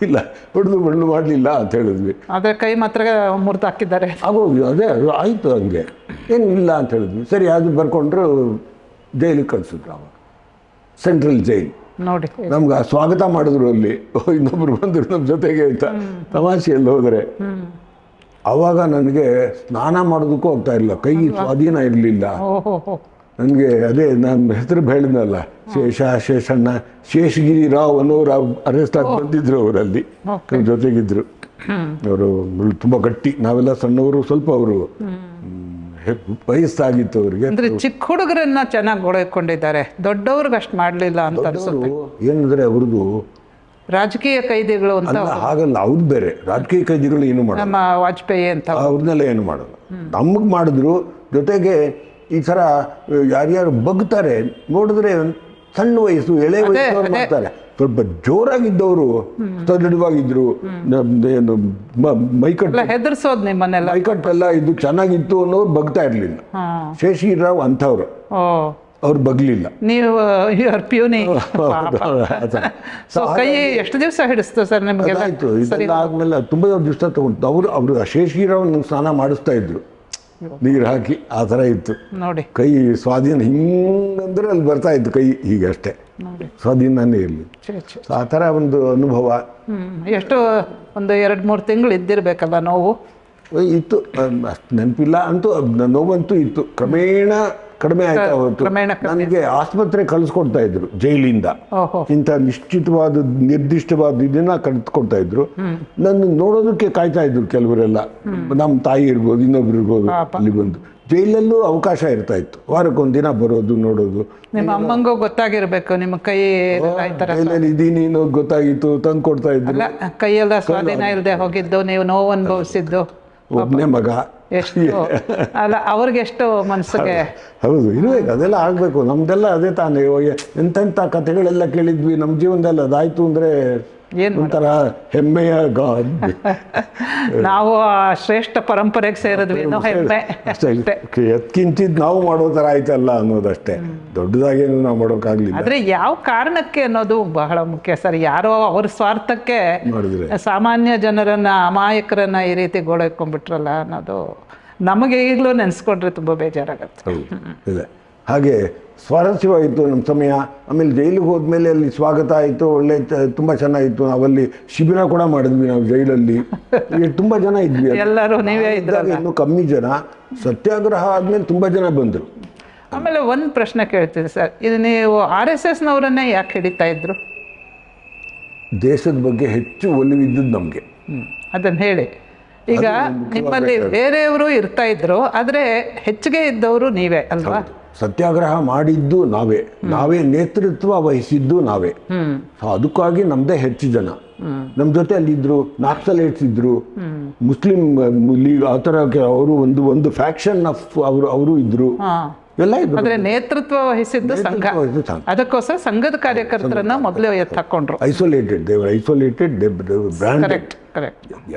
ಇಲ್ಲ ಹೊಡೆದು ಬಡ್ದು ಮಾಡಲಿಲ್ಲ ಅಂತ ಹೇಳಿದ್ವಿ. ಅದೇ ಕೈ ಮಾತ್ರ ಮುರಿದು ಹಾಕಿದ್ದಾರೆ. ಆಗೋದು ಅದೇ ಆಯಿತು, ಹಂಗೆ ಏನು ಇಲ್ಲ ಅಂತ ಹೇಳಿದ್ವಿ. ಸರಿ, ಅದು ಬರ್ಕೊಂಡ್ರು. ಜೈಲಿಗೆ ಕಳಿಸಿದ್ರು. ಅವಾಗ ಸೆಂಟ್ರಲ್ ಜೈಲ್ ನೋಡಿ. ನಮ್ಗೆ ಸ್ವಾಗತ ಮಾಡಿದ್ರು. ಅಲ್ಲಿ ಇನ್ನೊಬ್ರು ಬಂದರು ನಮ್ಮ ಜೊತೆಗೆ ಅಂತ ತಮಾಷೆಯಲ್ಲಿ ಹೋದರೆ. ಆವಾಗ ನನಗೆ ಸ್ನಾನ ಮಾಡೋದಕ್ಕೂ ಹೋಗ್ತಾ ಇಲ್ಲ, ಕೈ ಸ್ವಾಧೀನ ಇರಲಿಲ್ಲ ನನಗೆ. ಅದೇ ನಾನು ಹೆಸರು ಹೇಳಿದ್ನಲ್ಲ, ಶೇಷಣ್ಣ, ಶೇಷಗಿರಿ ರಾವ್ ಅನ್ನೋರು ಅರೆಸ್ಟ್ ಆಗಿ ಬಂದಿದ್ರು. ಅವರಲ್ಲಿ ನಮ್ಮ ಜೊತೆಗಿದ್ರು. ಅವರು ತುಂಬ ಗಟ್ಟಿ, ನಾವೆಲ್ಲ ಸಣ್ಣವರು. ಸ್ವಲ್ಪ ಅವರು ವಯಸ್ಸಾಗಿತ್ತು ಅವ್ರಿಗೆ. ಅಂದ್ರೆ ಚಿಕ್ಕ ಹುಡುಗರನ್ನ ಚೆನ್ನಾಗಿ ಹೊಡೆಕೊಂಡಿದ್ದಾರೆ, ದೊಡ್ಡವ್ರಿಗೆ ಅಷ್ಟು ಮಾಡಲಿಲ್ಲ ಅಂತ ಅನ್ಸುತ್ತೆ. ಏನಂದ್ರೆ ಅವ್ರದ್ದು ರಾಜಕೀಯ ಕೈದಿಗಳು ಅಂತ ಹಾಗಲ್ಲ, ಅವ್ರು ಬೇರೆ. ರಾಜಕೀಯ ಕೈದಿಗಳು ಏನು ಮಾಡೋದು, ನಮ್ಮ ವಾಜಪೇಯಿ ಅಂತ, ಅವ್ರನ್ನೆಲ್ಲ ಏನು ಮಾಡೋದು. ನಮಗೆ ಮಾಡಿದ್ರು. ಜೊತೆಗೆ ಈ ಥರ ಯಾರ್ಯಾರು ಬಗ್ತಾರೆ ನೋಡಿದ್ರೆ ಸಣ್ಣ ವಯಸ್ಸು, ಎಳೆ ವಯಸ್ಸು ಮಾಡ್ತಾರೆ. ಸ್ವಲ್ಪ ಜೋರಾಗಿದ್ದವರು, ಸದೃಢವಾಗಿದ್ರು. ಏನು ಮೈಕಟ್ಟು ಹೆದರ್ಸೋದು, ನಿಮ್ಮನ್ನೆಲ್ಲ ಮೈಕಟ್ಟೆಲ್ಲ ಇದು ಚೆನ್ನಾಗಿತ್ತು ಅನ್ನೋರು ಬಗ್ತಾ ಇರಲಿಲ್ಲ. ಶೇಷಗಿರಿರಾವ್ ಅಂಥವ್ರು, ಅವ್ರು ಬಗ್ಲಿಲ್ಲ. ನೀವು ಪ್ಯೂನಿ. ಕೈ ಎಷ್ಟು ದಿವಸ ಹಿಡಿಸ್ತು ಸರ್ ನಿಮಗೆ? ಆಯಿತು, ಇದೆಲ್ಲ ಆದಮೇಲೆ ತುಂಬ ದಿವಸ ತಗೊಂಡು ಅವರು ಶೇಷಗಿರಿರಾವ್ ಸ್ನಾನ ಮಾಡಿಸ್ತಾ ಇದ್ರು, ನೀರು ಹಾಕಿ. ಆ ಥರ ಇತ್ತು ನೋಡಿ. ಕೈ ಸ್ವಾಧೀನ ಹಿಂಗಂದ್ರೆ ಅಲ್ಲಿ ಬರ್ತಾ ಇತ್ತು ಕೈ, ಹೀಗೆ ಅಷ್ಟೇ, ಸ್ವಾಧೀನನೇ ಇರಲಿ. ಆ ಥರ ಒಂದು ಅನುಭವ. ಎಷ್ಟು ಒಂದು 2-3 ತಿಂಗಳು ಇದ್ದಿರಬೇಕಲ್ಲ ನೋವು? ಇತ್ತು, ಅಷ್ಟು ನೆನಪಿಲ್ಲ. ಅಂತೂ ನೋವಂತೂ ಇತ್ತು. ಕ್ರಮೇಣ ಕಡಿಮೆ ಆಯ್ತಾ ಹೋಯ್ತು. ನನಗೆ ಆಸ್ಪತ್ರೆ ಕಳಿಸ್ಕೊಡ್ತಾ ಇದ್ರು ಜೈಲಿಂದ. ಇಂಥ ನಿರ್ದಿಷ್ಟವಾದ ಇದನ್ನ ಕಳಿಸ್ಕೊಡ್ತಾ ಇದ್ರು. ನನ್ನ ನೋಡೋದಕ್ಕೆ ಕಾಯ್ತಾ ಇದ್ರು ಕೆಲವರೆಲ್ಲ. ನಮ್ಮ ತಾಯಿ ಇರ್ಬೋದು, ಇನ್ನೊಬ್ರು ಇರ್ಬೋದು. ಅಲ್ಲಿ ಬಂದು ಜೈಲಲ್ಲೂ ಅವಕಾಶ ಇರ್ತಾ ಇತ್ತು, ವಾರಕ್ಕೊಂದಿನ ಬರೋದು, ನೋಡೋದು. ನಿಮ್ಮ ಅಮ್ಮಂಗೂ ಗೊತ್ತಾಗಿರ್ಬೇಕು ನಿಮ್ಮ ಕೈ ಇದೀನಿ ಗೊತ್ತಾಗಿತ್ತು, ತಂದು ಕೊಡ್ತಾ ಇದ್ರು. ಕೈಯೆಲ್ಲ ಸ್ವಾಧೀನ ಇಲ್ಲದೆ ಹೋಗಿದ್ದು, ನೀವು ನೋವು ಅನುಭವಿಸಿದ್ದು ಒಬ್ಬನೇ ಮಗ. ಎಷ್ಟು ಅಲ್ಲ ಅವ್ರಿಗೆ ಎಷ್ಟು ಮನಸ್ಸಿಗೆ. ಹೌದು, ಇರಬೇಕು, ಅದೆಲ್ಲ ಆಗಬೇಕು. ನಮ್ದೆಲ್ಲ ಅದೇ ತಾನೇ. ಎಂತೆಂಥ ಕಥೆಗಳೆಲ್ಲ ಕೇಳಿದ್ವಿ ನಮ್ಮ ಜೀವನದಲ್ಲಿ. ಅದಾಯಿತು ಅಂದರೆ ಒಂಥರ ಹೆಮ್ಮೆಯ ನಾವು ಶ್ರೇಷ್ಠ ಪರಂಪರೆಗೆ ಸೇರಿದ್ವಿ ಅನ್ನೋ ಹೆಮ್ಮೆ ಅಷ್ಟೇ. ಎತ್ಕಿಂಚಿದ್ ನಾವು ಮಾಡೋ ಥರ ಆಯ್ತಲ್ಲ ಅನ್ನೋದಷ್ಟೇ, ದೊಡ್ಡದಾಗೇನು ನಾವು ಮಾಡೋಕ್ಕಾಗಲಿಲ್ಲ. ಆದರೆ ಯಾವ ಕಾರಣಕ್ಕೆ ಅನ್ನೋದು ಬಹಳ ಮುಖ್ಯ ಸರ್. ಯಾರೋ ಅವ್ರ ಸ್ವಾರ್ಥಕ್ಕೆ ಸಾಮಾನ್ಯ ಜನರನ್ನ, ಅಮಾಯಕರನ್ನ ಈ ರೀತಿ ಗೋಳೈಕೊಂಡ್ಬಿಟ್ರಲ್ಲ ಅನ್ನೋದು ನಮಗೆ ಈಗಲೂ ನೆನೆಸ್ಕೊಂಡ್ರೆ ತುಂಬ ಬೇಜಾರಾಗತ್ತೆ. ಇಲ್ಲ, ಹಾಗೆ ಸ್ವಾರಸ್ಯವಾಯಿತು ನಮ್ಮ ಸಮಯ. ಆಮೇಲೆ ಜೈಲಿಗೆ ಹೋದ್ಮೇಲೆ ಅಲ್ಲಿ ಸ್ವಾಗತ ಆಯಿತು, ಒಳ್ಳೆ ತುಂಬ ಚೆನ್ನಾಗಿತ್ತು. ನಾವಲ್ಲಿ ಶಿಬಿರ ಕೂಡ ಮಾಡಿದ್ವಿ ನಾವು ಜೈಲಲ್ಲಿ. ತುಂಬ ಜನ ಇದ್ವಿ, ಎಲ್ಲರೂ ನೀವೇ ಇದ್ದಾಗ ಇನ್ನೂ ಕಮ್ಮಿ ಜನ. ಸತ್ಯಾಗ್ರಹ ಆದಮೇಲೆ ತುಂಬ ಜನ ಬಂದರು. ಆಮೇಲೆ ಒಂದು ಪ್ರಶ್ನೆ ಕೇಳ್ತೀವಿ ಸರ್, ಇದು ನೀವು RSSನವರನ್ನೇ ಯಾಕೆ ಹಿಡಿತಾ ಇದ್ರು? ದೇಶದ ಬಗ್ಗೆ ಹೆಚ್ಚು ಒಲಿವಿದ್ದದ್ದು ನಮಗೆ. ಅದನ್ನು ಹೇಳಿ. ಈಗ ನಿಮ್ಮಲ್ಲಿ ಬೇರೆಯವರು ಇರ್ತಾ ಇದ್ರು, ಆದರೆ ಹೆಚ್ಚಿಗೆ ಇದ್ದವರು ನೀವೇ ಅಲ್ವಾ? ಸತ್ಯಾಗ್ರಹ ಮಾಡಿದ್ದು ನಾವೇ ನೇತೃತ್ವ ವಹಿಸಿದ್ದು ನಾವೇ. ಅದಕ್ಕಾಗಿ ನಮ್ದೇ ಹೆಚ್ಚು ಜನ ನಮ್ಮ ಜೊತೆ ಅಲ್ಲಿದ್ರು. ನಾಕ್ಸಲೈಟ್ಸ್ ಇದ್ರು, ಮುಸ್ಲಿಂ ಲೀಗ್ ಆ ಥರ ಅವರು ಒಂದು ಫ್ಯಾಕ್ಷನ್ ಆಫ್ ಅವರು ಇದ್ರು, ಎಲ್ಲ ಇದ್ರು. ಆದರೆ ನೇತೃತ್ವ ವಹಿಸಿದ್ದು ಸಂಘ. ಅದಕ್ಕೋಸ್ಕರ ಸಂಘದ ಕಾರ್ಯಕರ್ತರನ್ನ ಮೊದಲೇ ಎತ್ತಾಕೊಂಡ್ರು. Isolated branded.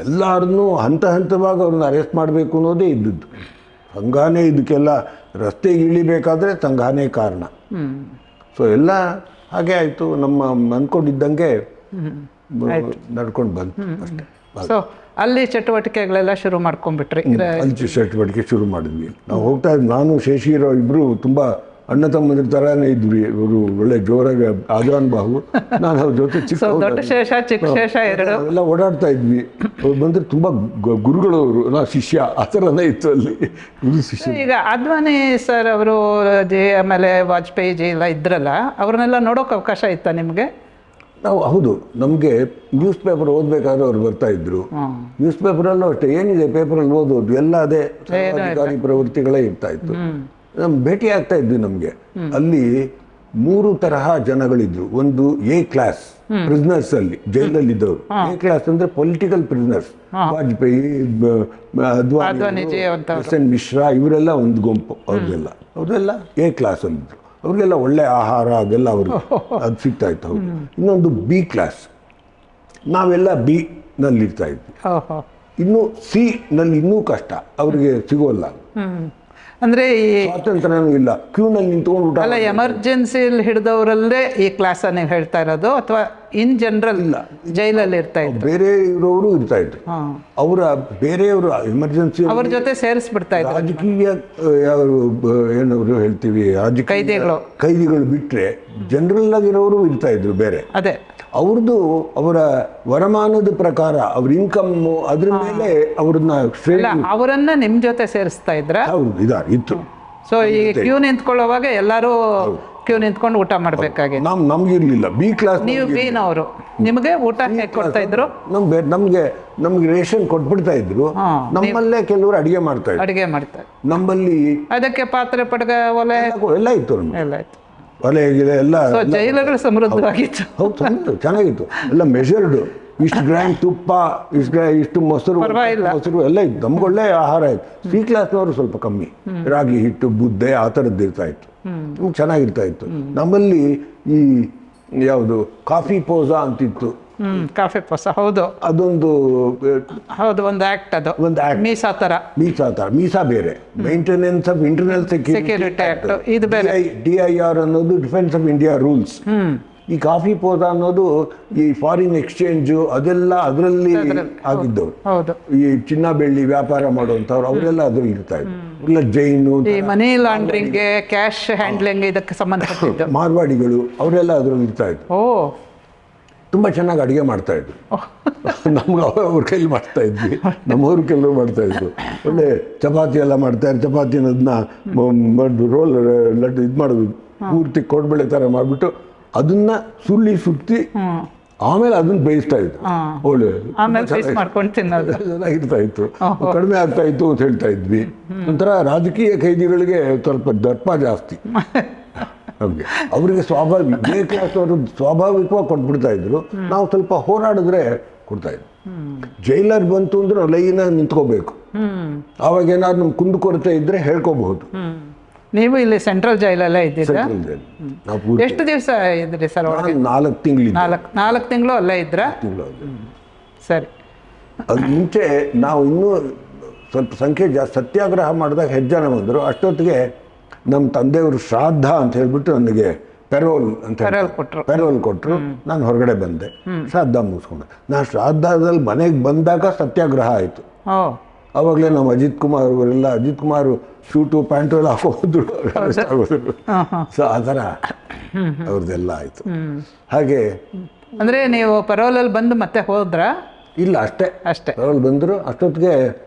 ಎಲ್ಲರನ್ನೂ ಹಂತ ಹಂತವಾಗಿ ಅವ್ರನ್ನ ಅರೆಸ್ಟ್ ಮಾಡಬೇಕು ಅನ್ನೋದೇ ಇದ್ದದ್ದು. ಸಂಘಾನೇ ಇದಕ್ಕೆಲ್ಲ ರಸ್ತೆಗೆ ಇಳಿಬೇಕಾದ್ರೆ ಸಂಘಾನೇ ಕಾರಣ. ಸೊ ಎಲ್ಲ ಹಾಗೆ ಆಯಿತು. ನಮ್ಮ ಅಂದ್ಕೊಂಡಿದ್ದಂಗೆ ನಡ್ಕೊಂಡು ಬಂತು ಅಷ್ಟೇ. ಸೊ ಅಲ್ಲಿ ಚಟುವಟಿಕೆಗಳೆಲ್ಲ ಶುರು ಮಾಡ್ಕೊಂಡ್ಬಿಟ್ರಿ? ಅಲ್ಲಿ ಚಟುವಟಿಕೆ ಶುರು ಮಾಡಿದ್ವಿ. ನಾವು ಹೋಗ್ತಾ ಇದ್ವಿ, ನಾನು ಶೇಷಿರಾವ್ ಇಬ್ಬರು ತುಂಬ ಅಣ್ಣ ತಮ್ಮಂದ್ರ ಥರನೇ ಇದ್ವಿ. ಇವರು ಒಳ್ಳೆ ಜೋರಾಗಿ ಆಜಾನ್ ಬಾಹು, ನಾನು ಅವ್ರ ಜೊತೆ ದೊಡ್ಡ ಶೇಷ ಚಿಕ್ಕ ಶೇಷ ಎಲ್ಲ ಓಡಾಡ್ತಾ ಇದ್ವಿ. ಅವ್ರು ಬಂದರೆ ತುಂಬ ಗುರುಗಳು, ಅವರು ನಾ ಶಿಷ್ಯ ಆ ಥರನೇ ಇತ್ತು ಅಲ್ಲಿ, ಗುರು ಶಿಷ್ಯ. ಈಗ ಅದ್ವಾನಿ ಸರ್ ಅವರು ಆಮೇಲೆ ವಾಜಪೇಯಿ ಜಿ ಎಲ್ಲ ಇದ್ರಲ್ಲ, ಅವ್ರನ್ನೆಲ್ಲ ನೋಡೋಕೆ ಅವಕಾಶ ಇತ್ತಾ ನಿಮಗೆ? ನಾವು ಹೌದು, ನಮಗೆ ನ್ಯೂಸ್ ಪೇಪರ್ ಓದಬೇಕಾದ್ರೆ ಅವ್ರು ಬರ್ತಾ ಇದ್ರು. ನ್ಯೂಸ್ ಪೇಪರಲ್ಲೂ ಅಷ್ಟೇ, ಏನಿದೆ ಪೇಪರಲ್ಲಿ ಓದೋದು ಎಲ್ಲ ಅದೇ ಸರ್ವಾಧಿಕಾರಿ ಪ್ರವೃತ್ತಿಗಳೇ ಇರ್ತಾ ಇತ್ತು. ಭೇಟಿ ಆಗ್ತಾ ಇದ್ವಿ. ನಮಗೆ ಅಲ್ಲಿ 3 ತರಹ ಜನಗಳಿದ್ರು. ಒಂದು ಎ ಕ್ಲಾಸ್ ಪ್ರಿಸ್ನರ್ಸ್, ಅಲ್ಲಿ ಜೈಲಲ್ಲಿದ್ದವರು. ಎ ಕ್ಲಾಸ್ ಅಂದ್ರೆ ಪೊಲಿಟಿಕಲ್ ಪ್ರಿಸ್ನರ್ಸ್. ವಾಜಪೇಯಿ, ಅದ್ವಾನಿ, ಎಸ್.ಎನ್. ಮಿಶ್ರಾ, ಇವರೆಲ್ಲ ಒಂದು ಗುಂಪು. ಅವ್ರೆಲ್ಲ ಎ ಕ್ಲಾಸ್ ಅಲ್ಲಿದ್ರು. ಅವ್ರಿಗೆಲ್ಲ ಒಳ್ಳೆ ಆಹಾರ ಅದೆಲ್ಲ ಅವ್ರಿಗೆ ಅದು ಸಿಗ್ತಾ ಇತ್ತು. ಹೌದು. ಇನ್ನೊಂದು ಬಿ ಕ್ಲಾಸ್, ನಾವೆಲ್ಲ ಬಿ ನಲ್ಲಿ ಇರ್ತಾ ಇದ್ವಿ. ಇನ್ನು ಸಿ ನಲ್ಲಿ ಇನ್ನೂ ಕಷ್ಟ, ಅವ್ರಿಗೆ ಸಿಗೋಲ್ಲ. ಅಂದ್ರೆ ಸ್ವಾತಂತ್ರ್ಯನೂ ಇಲ್ಲ, ಕ್ಯೂನಲ್ಲಿ ನಿಂತ್ಕೊಂಡು ಊಟ. ಅಲ್ಲ, ಎಮರ್ಜೆನ್ಸಿಯಲ್ಲಿ ಹಿಡಿದವರಲ್ಲೇ ಈ ಕ್ಲಾಸ್ ನೀವು ಹೇಳ್ತಾ ಇರೋದು, ಅಥವಾ ಇನ್ ಜನರಲ್ ಇಲ್ಲ ಜೈಲಲ್ಲಿ ಇರ್ತಾ ಇದ್ರು? ಬೇರೆ ಇರೋರು ಇರ್ತಾ ಇದ್ರು. ಅವರ ಬೇರೆಯವರು ಎಮರ್ಜೆನ್ಸಿ ಅವ್ರ ಜೊತೆ ಸೇರಿಸ್ಬಿಡ್ತಾ ಇದ್ರು. ರಾಜಕೀಯ ಏನವರು ಹೇಳ್ತೀವಿ, ರಾಜಕೀಯ ಕೈದಿಗಳು ಬಿಟ್ರೆ ಜನರಲ್ ಆಗಿರೋರು ಇರ್ತಾ ಇದ್ರು ಬೇರೆ. ಅದೇ ಅವ್ರದ್ದು ಅವರ ವರಮಾನದ ಪ್ರಕಾರ ಅವ್ರ ಇನ್ಕಮ್ ಅದ್ರ ಮೇಲೆ ಅವ್ರನ್ನ ಅವರನ್ನ ನಿಮ್ ಜೊತೆ ಸೇರಿಸ್ತಾ ಇದ್ರ? ಹೌದು, ಇತ್ತು. ಸೊ ಈ ಕ್ಯೂ ನಿಂತ್ಕೊಳ್ಳೋವಾಗ ಎಲ್ಲರೂ ಕ್ಯೂ ನಿಂತ್ಕೊಂಡು ಊಟ ಮಾಡ್ಬೇಕಾಗಿ ನಮ್ಗಿರ್ಲಿಲ್ಲ. ಬಿ ಕ್ಲಾಸ್, ನೀವು ಬಿನವರು, ನಿಮಗೆ ಊಟ ಹೇಗೆ ಕೊಡ್ತಾ ಇದ್ರು? ನಮ್ಗೆ ರೇಷನ್ ಕೊಟ್ಬಿಡ್ತಾ ಇದ್ರು. ನಮ್ಮಲ್ಲೇ ಕೆಲವರು ಅಡಿಗೆ ಮಾಡ್ತಾ ಇದ್ರು. ನಮ್ಮಲ್ಲಿ ಅದಕ್ಕೆ ಪಾತ್ರೆ ಪಡ್ಗ ಒಲೆ ಎಲ್ಲ ಇತ್ತು. ಎಲ್ಲ ಇತ್ತು, ಒಲೆ ಎಲ್ಲ. ಜೈಲುಗಳು ಸಮೃದ್ಧವಾಗಿತ್ತು. ಹೌದು, ಚೆನ್ನಾಗಿತ್ತು. ಎಲ್ಲ ಮೆಷರ್ಡ್. ಇಷ್ಟು ಗ್ರಾಮ್ ತುಪ್ಪ, ಇಷ್ಟು ಮೊಸರು ಎಲ್ಲ ಇತ್ತು. ನಮ್ಗೆ ಒಳ್ಳೆ ಆಹಾರ ಇತ್ತು. ಸಿ ಕ್ಲಾಸ್ನವರು ಸ್ವಲ್ಪ ಕಮ್ಮಿ, ರಾಗಿ ಹಿಟ್ಟು, ಮುದ್ದೆ ಆ ಥರದ್ದು ಇರ್ತಾ ಇತ್ತು. ನಮ್ಗೆ ಚೆನ್ನಾಗಿರ್ತಾ ಇತ್ತು. ನಮ್ಮಲ್ಲಿ ಈ ಯಾವುದು ಕಾಫಿ ಪೋಸಾ ಅಂತಿತ್ತು. ಕಾಫಿ ಪೋಸ, ಹೌದು, ಅದೊಂದು ಹೌದು, ಒಂದು ಆಕ್ಟ್. ಅದು ಒಂದು ಮೀಸಾ ತರ. ಮೀಸಾ ಬೇರೆ, maintenance of internal security act. ಇದು ಬೇರೆ. DIR ಅನ್ನೋದು ಡಿಫೆನ್ಸ್ ಆಫ್ ಇಂಡಿಯಾ ರೂಲ್ಸ್. ಈ ಕಾಫಿ ಪೋಸಾ ಅನ್ನೋದು ಈ ಫಾರಿನ್ ಎಕ್ಸ್ಚೇಂಜು ಅದೆಲ್ಲ ಅದರಲ್ಲಿ ಆಗಿದ್ದವರು. ಈ ಚಿನ್ನ ಬೆಳ್ಳಿ ವ್ಯಾಪಾರ ಮಾಡುವಂಥವ್ರು ಅವರೆಲ್ಲ ಅದ್ರಲ್ಲಿ ಇರ್ತಾ ಇದ್ರು. ಇಲ್ಲ Jain, money laundering, cash handling, ಇದಕ್ಕೆ ಸಂಬಂಧಪಟ್ಟಿದ್ದು ಮಾರ್ವಾಡಿಗಳು ಅವರೆಲ್ಲ ಅದ್ರಲ್ಲಿ ಇರ್ತಾ ಇದ್ರು. ತುಂಬ ಚೆನ್ನಾಗಿ ಅಡುಗೆ ಮಾಡ್ತಾ ಇದ್ರು. ನಮ್ಗೆ ಅವ್ರ ಕೈಲಿ ಮಾಡ್ತಾ ಇದ್ವಿ, ನಮ್ಮವ್ರ ಕೆಲವರು ಮಾಡ್ತಾ ಇದ್ರು. ಒಳ್ಳೆ ಚಪಾತಿ ಎಲ್ಲ ಮಾಡ್ತಾರೆ. ಚಪಾತಿ ಅನ್ನೋದನ್ನ ರೋಲ್ ಇದು ಮಾಡೋದು, ಪೂರ್ತಿ ಕೋಡ್ಬಳೆ ಥರ ಮಾಡಿಬಿಟ್ಟು ಅದನ್ನ ಸುತ್ತಿ ಆಮೇಲೆ ಅದನ್ನ ಬೇಯಿಸ್ತಾ ಇದ್ರು. ಒಳ್ಳೆ ಚೆನ್ನಾಗಿರ್ತಾ ಇತ್ತು. ಕಡಿಮೆ ಆಗ್ತಾ ಇತ್ತು ಅಂತ ಹೇಳ್ತಾ ಇದ್ವಿ. ಒಂಥರ ರಾಜಕೀಯ ಖೈದಿಗಳಿಗೆ ಸ್ವಲ್ಪ ದರ್ಪ ಜಾಸ್ತಿ. ನಮಗೆ ಅವರಿಗೆ ಎ ಕ್ಲಾಸ್ ಅವರು ಸ್ವಾಭಾವಿಕವಾಗಿ ಕೊಟ್ಬಿಡ್ತಾ ಇದ್ರು. ನಾವು ಸ್ವಲ್ಪ ಹೋರಾಡಿದ್ರೆ ಕೊಡ್ತಾ ಇದ್ರು. ಜೈಲರ್ ಬಂತು ಅಂದ್ರೆ ಲೈನ ನಿಂತ್ಕೋಬೇಕು. ಆವಾಗ ಏನಾದ್ರು ನಮ್ಗೆ ಕುಂದುಕೊರತೆ ಇದ್ದರೆ ಹೇಳ್ಕೋಬಹುದು. ನೀವು ಇಲ್ಲಿ ಸೆಂಟ್ರಲ್ ಜೈಲಲ್ಲೇ ಇದ್ದಿದ್ರಾ? ನಾವು ಪೂರ್ತಿ ಎಷ್ಟು ದಿವಸ ಇದ್ರಿ ಸರ್ ಒಳಗೆ? 4 ತಿಂಗಳು. 4 ತಿಂಗಳು ಅಲ್ಲೇ ಇದ್ರಾ? ಸರಿ. ಅದು ಮುಂಚೆ ನಾವು ಇನ್ನೂ ಸ್ವಲ್ಪ ಸಂಖ್ಯೆ ಜಾಸ್ತಿ ಸತ್ಯಾಗ್ರಹ ಮಾಡಿದಾಗ ಹೆಜ್ಜನ ಬಂದರು. ಅಷ್ಟೊತ್ತಿಗೆ ನಮ್ಮ ತಂದೆಯವರು ಶ್ರಾದ್ದ ಅಂತ ಹೇಳ್ಬಿಟ್ಟು ನನಗೆ ಪೆರೋಲ್ ಅಂತ ಪೆರೋಲ್ ಕೊಟ್ಟರು. ನಾನು ಹೊರಗಡೆ ಬಂದೆ, ಶ್ರಾದ್ದ ಮುಗಿಸ್ಕೊಂಡೆ. ನಾನು ಶ್ರಾದ್ದದಲ್ಲಿ ಮನೆಗೆ ಬಂದಾಗ ಸತ್ಯಾಗ್ರಹ ಆಯಿತು. ಆವಾಗಲೇ ನಮ್ಮ ಅಜಿತ್ ಕುಮಾರ್ ಅವರೆಲ್ಲ, ಅಜಿತ್ ಕುಮಾರ್ ಶೂಟು ಪ್ಯಾಂಟು ಎಲ್ಲ ಹಾಕೋದ್ರು, ಆಗೋದ್ರು. ಸೊ ಆ ಥರ ಅವ್ರದ್ದೆಲ್ಲ ಆಯಿತು. ಹಾಗೆ ಅಂದರೆ ನೀವು ಪರೋಲಲ್ಲಿ ಬಂದು ಮತ್ತೆ ಹೋದ್ರಾ? ಇಲ್ಲ, ಅಷ್ಟೇ ಪರೋಲ್ ಬಂದರು. ಅಷ್ಟೊತ್ತಿಗೆ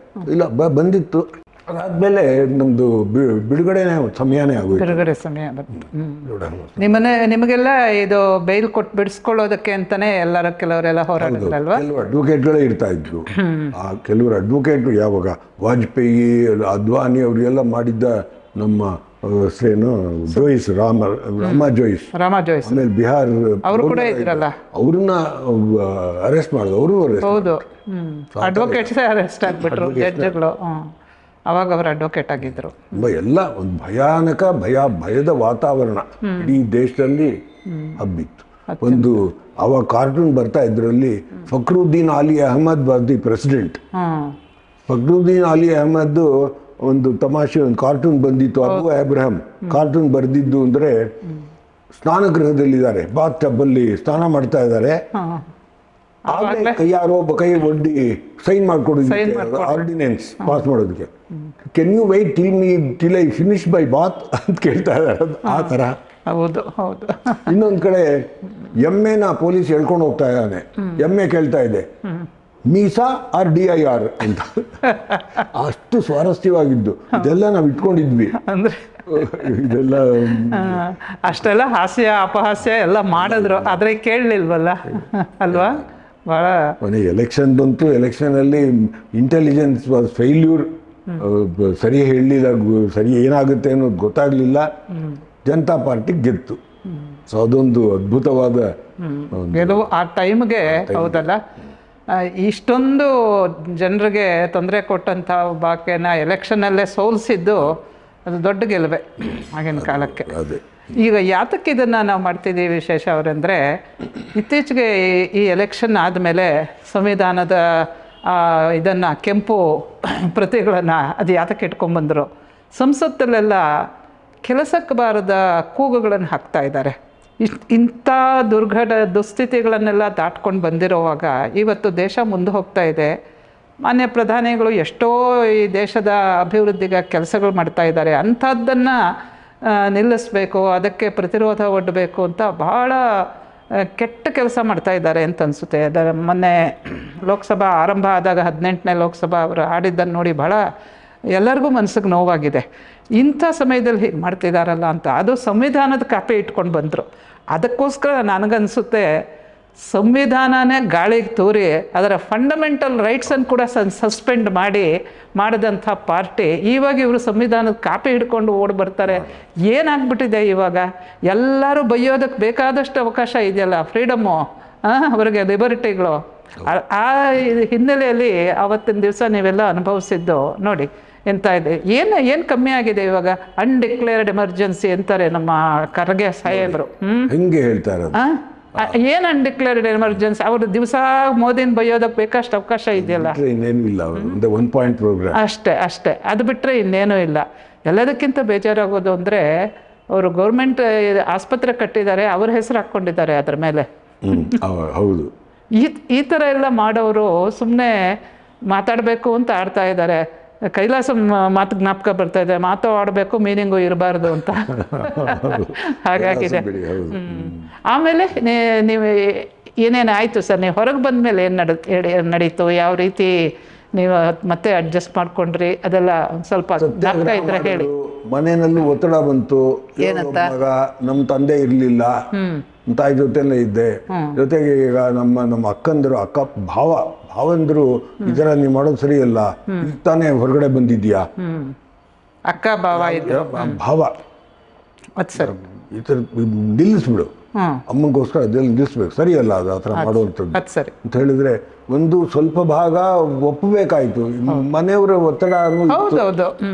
ಇಲ್ಲ ಬಂದಿತ್ತು. ಅದಾದ್ಮೇಲೆ ನಮ್ದು ಬಿಡುಗಡೆ ಸಮಯನೇ ಆಗೋಯ್ತು. ಬಿಡುಗಡೆ ಸಮಯ ನಿಮಗೆಲ್ಲ ಇದು ಬೈಲ್ ಕೊಟ್ಟು ಬಿಡಿಸ್ಕೊಳ್ಳೋದಕ್ಕೆ ಅಂತಾನೆ ಕೆಲವರೆಲ್ಲ ಹೋರಾಡಿದ್ರಲ್ವಾ? ಕೆಲವು ಅಡ್ವೊಕೇಟ್ಗಳೇ ಇರ್ತಾ ಇದ್ರು. ಕೆಲವರು ಅಡ್ವೊಕೇಟ್ ಯಾವಾಗ ವಾಜಪೇಯಿ, ಅದ್ವಾನಿ ಅವರಿಗೆಲ್ಲ ಮಾಡಿದ್ದ ನಮ್ಮ ಹೆಸರೇನು ಜೋಯಿಸ್, ರಾಮ ಜೋಯಿಸ್, ಆಮೇಲೆ ಬಿಹಾರ್ ಅವರು ಕೂಡ ಇದ್ರಲ್ಲ, ಅವ್ರನ್ನ ಅರೆಸ್ಟ್ ಮಾಡಿದ್ರು. ಅವರು ಹೌದು, ಅಡ್ವೊಕೇಟ್ಸೇ ಅರೆಸ್ಟ್ ಆಗ್ಬಿಟ್ರು ಜಡ್ಜ್ಗಳು. ಅವಾಗ ಅವರು ಅಡ್ವೊಕೇಟ್ ಆಗಿದ್ರು. ಎಲ್ಲ ಒಂದು ಭಯದ ವಾತಾವರಣ ಇಡೀ ದೇಶದಲ್ಲಿ ಹಬ್ಬಿತ್ತು. ಒಂದು ಅವಾಗ ಕಾರ್ಟೂನ್ ಬರ್ತಾ ಇದ್ರಲ್ಲಿ Fakhruddin Ali Ahmed was the president. Fakhruddin Ali Ahmed ಒಂದು ತಮಾಷೆ, ಒಂದು ಕಾರ್ಟೂನ್ ಬಂದಿತ್ತು, ಅಬು ಅಬ್ರಹಂ ಕಾರ್ಟೂನ್ ಬರ್ದಿದ್ದು ಅಂದರೆ ಸ್ನಾನಗೃಹದಲ್ಲಿದ್ದಾರೆ, ಬಾತ್ ಟಬ್ಬಲ್ಲಿ ಸ್ನಾನ ಮಾಡ್ತಾ ಇದ್ದಾರೆ. ಯಾರೋ ಒಬ್ಬ ಕೈ ಒಡ್ಡಿ ಸೈನ್ ಮಾಡ್ಕೊಡೋದಕ್ಕೆ, ಆರ್ಡಿನೆನ್ಸ್ ಪಾಸ್ ಮಾಡೋದಕ್ಕೆ, can you wait till I finish by bath ಅಂತ ಕೇಳ್ತಾ ಇದ್ದಾರೆ. ಆ ಥರ. ಹೌದು ಹೌದು. ಇನ್ನೊಂದು ಕಡೆ ಎಮ್ಮೆನ ಪೊಲೀಸ್ ಹೇಳ್ಕೊಂಡು ಹೋಗ್ತಾ ಇದ್ದಾನೆ. ಎಮ್ಮೆ ಕೇಳ್ತಾ ಇದೆ, ಮೀಸಾ ಆರ್ DIR ಅಂತ. ಅಷ್ಟು ಸ್ವಾರಸ್ಯವಾಗಿದ್ದು ಇದೆಲ್ಲ ನಾವು ಇಟ್ಕೊಂಡಿದ್ವಿ. ಅಂದ್ರೆ ಇದೆಲ್ಲ ಅಷ್ಟೆಲ್ಲ ಹಾಸ್ಯ ಅಪಹಾಸ್ಯ ಎಲ್ಲ ಮಾಡಿದ್ರು, ಆದ್ರೆ ಕೇಳಲಿಲ್ವಲ್ಲ ಅಲ್ವಾ? ಭಾಳ ಎಲೆಕ್ಷನ್ ಬಂತು. ಎಲೆಕ್ಷನಲ್ಲಿ ಇಂಟೆಲಿಜೆನ್ಸ್ ವಾಸ್ ಫೇಲ್ಯೂರ್. ಸರಿ ಹೇಳಲಿಲ್ಲ, ಸರಿ ಏನಾಗುತ್ತೆ ಅನ್ನೋದು ಗೊತ್ತಾಗಲಿಲ್ಲ. ಜನತಾ ಪಾರ್ಟಿ ಗೆತ್ತು. ಸೊ ಅದೊಂದು ಅದ್ಭುತವಾದ ಗೆಲುವು ಆ ಟೈಮ್ಗೆ. ಹೌದಲ್ಲ, ಇಷ್ಟೊಂದು ಜನರಿಗೆ ತೊಂದರೆ ಕೊಟ್ಟಂಥ ಬಾಕೆನ ಎಲೆಕ್ಷನಲ್ಲೇ ಸೋಲಿಸಿದ್ದು ಅದು ದೊಡ್ಡ ಗೆಲುವೆ ಆಗಿನ ಕಾಲಕ್ಕೆ. ಈಗ ಯಾತಕ್ಕೆ ಇದನ್ನು ನಾವು ಮಾಡ್ತಿದ್ದೀವಿ ವಿಶೇಷ ಅವರೆಂದರೆ, ಇತ್ತೀಚೆಗೆ ಈ ಎಲೆಕ್ಷನ್ ಆದಮೇಲೆ ಸಂವಿಧಾನದ ಇದನ್ನು ಕೆಂಪು ಪ್ರತಿಗಳನ್ನು ಅದು ಯಾತಕ್ಕೆ ಇಟ್ಕೊಂಡ್ಬಂದರು, ಸಂಸತ್ತಲ್ಲೆಲ್ಲ ಕೆಲಸಕ್ಕೆ ಬಾರದ ಕೂಗುಗಳನ್ನು ಹಾಕ್ತಾ ಇದ್ದಾರೆ. ಇಂಥ ದುಸ್ಥಿತಿಗಳನ್ನೆಲ್ಲ ದಾಟ್ಕೊಂಡು ಬಂದಿರೋವಾಗ ಇವತ್ತು ದೇಶ ಮುಂದೆ ಹೋಗ್ತಾ ಇದೆ. ಮಾನ್ಯ ಪ್ರಧಾನಿಗಳು ಎಷ್ಟೋ ಈ ದೇಶದ ಅಭಿವೃದ್ಧಿಗೆ ಕೆಲಸಗಳು ಮಾಡ್ತಾ ಇದ್ದಾರೆ. ಅಂಥದ್ದನ್ನು ನಿಲ್ಲಿಸಬೇಕು, ಅದಕ್ಕೆ ಪ್ರತಿರೋಧ ಒಡ್ಡಬೇಕು ಅಂತ ಭಾಳ ಕೆಟ್ಟ ಕೆಲಸ ಮಾಡ್ತಾ ಇದ್ದಾರೆ ಅಂತ ಅನಿಸುತ್ತೆ. ಮೊನ್ನೆ ಲೋಕಸಭಾ ಆರಂಭ ಆದಾಗ 18ನೇ ಲೋಕಸಭಾ ಅವರು ಆಡಿದ್ದನ್ನು ನೋಡಿ ಭಾಳ ಎಲ್ಲರಿಗೂ ಮನಸ್ಸಿಗೆ ನೋವಾಗಿದೆ. ಇಂಥ ಸಮಯದಲ್ಲಿ ಹೀಗೆ ಮಾಡ್ತಿದ್ದಾರಲ್ಲ ಅಂತ. ಅದು ಸಂವಿಧಾನದ ಕಾಪಿ ಇಟ್ಕೊಂಡು ಬಂದರು. ಅದಕ್ಕೋಸ್ಕರ ನನಗನ್ಸುತ್ತೆ ಸಂವಿಧಾನನೇ ಗಾಳಿಗೆ ತೂರಿ ಅದರ ಫಂಡಮೆಂಟಲ್ ರೈಟ್ಸನ್ನು ಕೂಡ ಸಸ್ಪೆಂಡ್ ಮಾಡಿದಂಥ ಪಾರ್ಟಿ ಇವಾಗ ಇವರು ಸಂವಿಧಾನದ ಕಾಪಿ ಹಿಡ್ಕೊಂಡು ಓಡಿ ಬರ್ತಾರೆ. ಏನಾಗ್ಬಿಟ್ಟಿದೆ ಇವಾಗ? ಎಲ್ಲರೂ ಬೈಯೋದಕ್ಕೆ ಬೇಕಾದಷ್ಟು ಅವಕಾಶ ಇದೆಯಲ್ಲ, ಫ್ರೀಡಮ್ಮು, ಅವರಿಗೆ ಲಿಬರ್ಟಿಗಳು. ಆ ಹಿನ್ನೆಲೆಯಲ್ಲಿ ಆವತ್ತಿನ ದಿವಸ ನೀವೆಲ್ಲ ಅನುಭವಿಸಿದ್ದು ನೋಡಿ ಎಂತ ಇದೆ. ಏನು ಕಮ್ಮಿ ಆಗಿದೆ ಇವಾಗ? ಅನ್ಡಿಕ್ಲೇರ್ಡ್ ಎಮರ್ಜೆನ್ಸಿ ಅಂತಾರೆ ನಮ್ಮ ಖರ್ಗೆ ಸಾಹೇಬರು. ಹೆಂಗೆ ಹೇಳ್ತಾರೆ? ಏನು ಅನ್ಡಿಕ್ಲೇರ್ಡ್ ಎಮರ್ಜೆನ್ಸಿ? ಅವರು ದಿವಸ ಮೋದಿನ ಬೈಯೋದಕ್ಕೆ ಬೇಕಷ್ಟು ಅವಕಾಶ ಇದೆಯಲ್ಲ, ಅಷ್ಟೇ. ಅದು ಬಿಟ್ಟರೆ ಇನ್ನೇನೂ ಇಲ್ಲ. ಎಲ್ಲದಕ್ಕಿಂತ ಬೇಜಾರಾಗೋದು ಅಂದರೆ ಅವರು ಗೌರ್ಮೆಂಟ್ ಆಸ್ಪತ್ರೆ ಕಟ್ಟಿದ್ದಾರೆ, ಅವ್ರ ಹೆಸರು ಹಾಕ್ಕೊಂಡಿದ್ದಾರೆ ಅದ್ರ ಮೇಲೆ. ಹೌದು, ಈ ಥರ ಎಲ್ಲ ಮಾಡೋರು ಸುಮ್ಮನೆ ಮಾತಾಡಬೇಕು ಅಂತ ಆಡ್ತಾ ಇದ್ದಾರೆ. ಕೈಲಾಸ ಮಾತು ಜ್ಞಾಪಕ ಬರ್ತಾ ಇದೆ, ಮಾತು ಆಡಬೇಕು ಮೀನಿಂಗು ಇರಬಾರ್ದು ಅಂತ ಹಾಗಾಗಿದೆ. ಆಮೇಲೆ ನೀವು ಏನೇನು ಆಯಿತು ಸರ್? ನೀವು ಹೊರಗೆ ಬಂದ ಮೇಲೆ ಏನು ನಡೀತು? ಯಾವ ರೀತಿ ನೀವು ಮತ್ತೆ ಅಡ್ಜಸ್ಟ್ ಮಾಡ್ಕೊಂಡ್ರಿ? ಅದೆಲ್ಲ ಸ್ವಲ್ಪ ಜ್ಞಾಪಕ ಇದ್ರೆ ಹೇಳಿ. ಮನೆಯಲ್ಲೂ ಒತ್ತಡ ಬಂತು. ಏನಂತ? ನಮ್ಮ ತಂದೆ ಇರಲಿಲ್ಲ, ತಾಯಿ ಜೊತೆಲೇ ಇದ್ದೆ. ಜೊತೆಗೆ ಈಗ ನಮ್ಮ ಅಕ್ಕಂದರು, ಭಾವಂದರು ಈ ಥರ ನೀವು ಮಾಡೋದು ಸರಿಯಲ್ಲ, ಈಗ ತಾನೇ ಹೊರಗಡೆ ಬಂದಿದ್ಯಾ, ಅಕ್ಕ ಭಾವ ಭಾವ ಈ ಥರ ನಿಲ್ಲಿಸ್ಬಿಡು, ಅಮ್ಮಗೋಸ್ಕರ ಅದೆಲ್ಲ ನಿಲ್ಲಿಸ್ಬೇಕು, ಸರಿಯಲ್ಲ ಅದು ಆ ಥರ ಮಾಡುವಂಥದ್ದು ಅದು ಸರಿ ಅಂತ ಹೇಳಿದ್ರೆ ಒಂದು ಸ್ವಲ್ಪ ಭಾಗ ಒಪ್ಪಬೇಕಾಯ್ತು, ಮನೆಯವರ ಒತ್ತಡ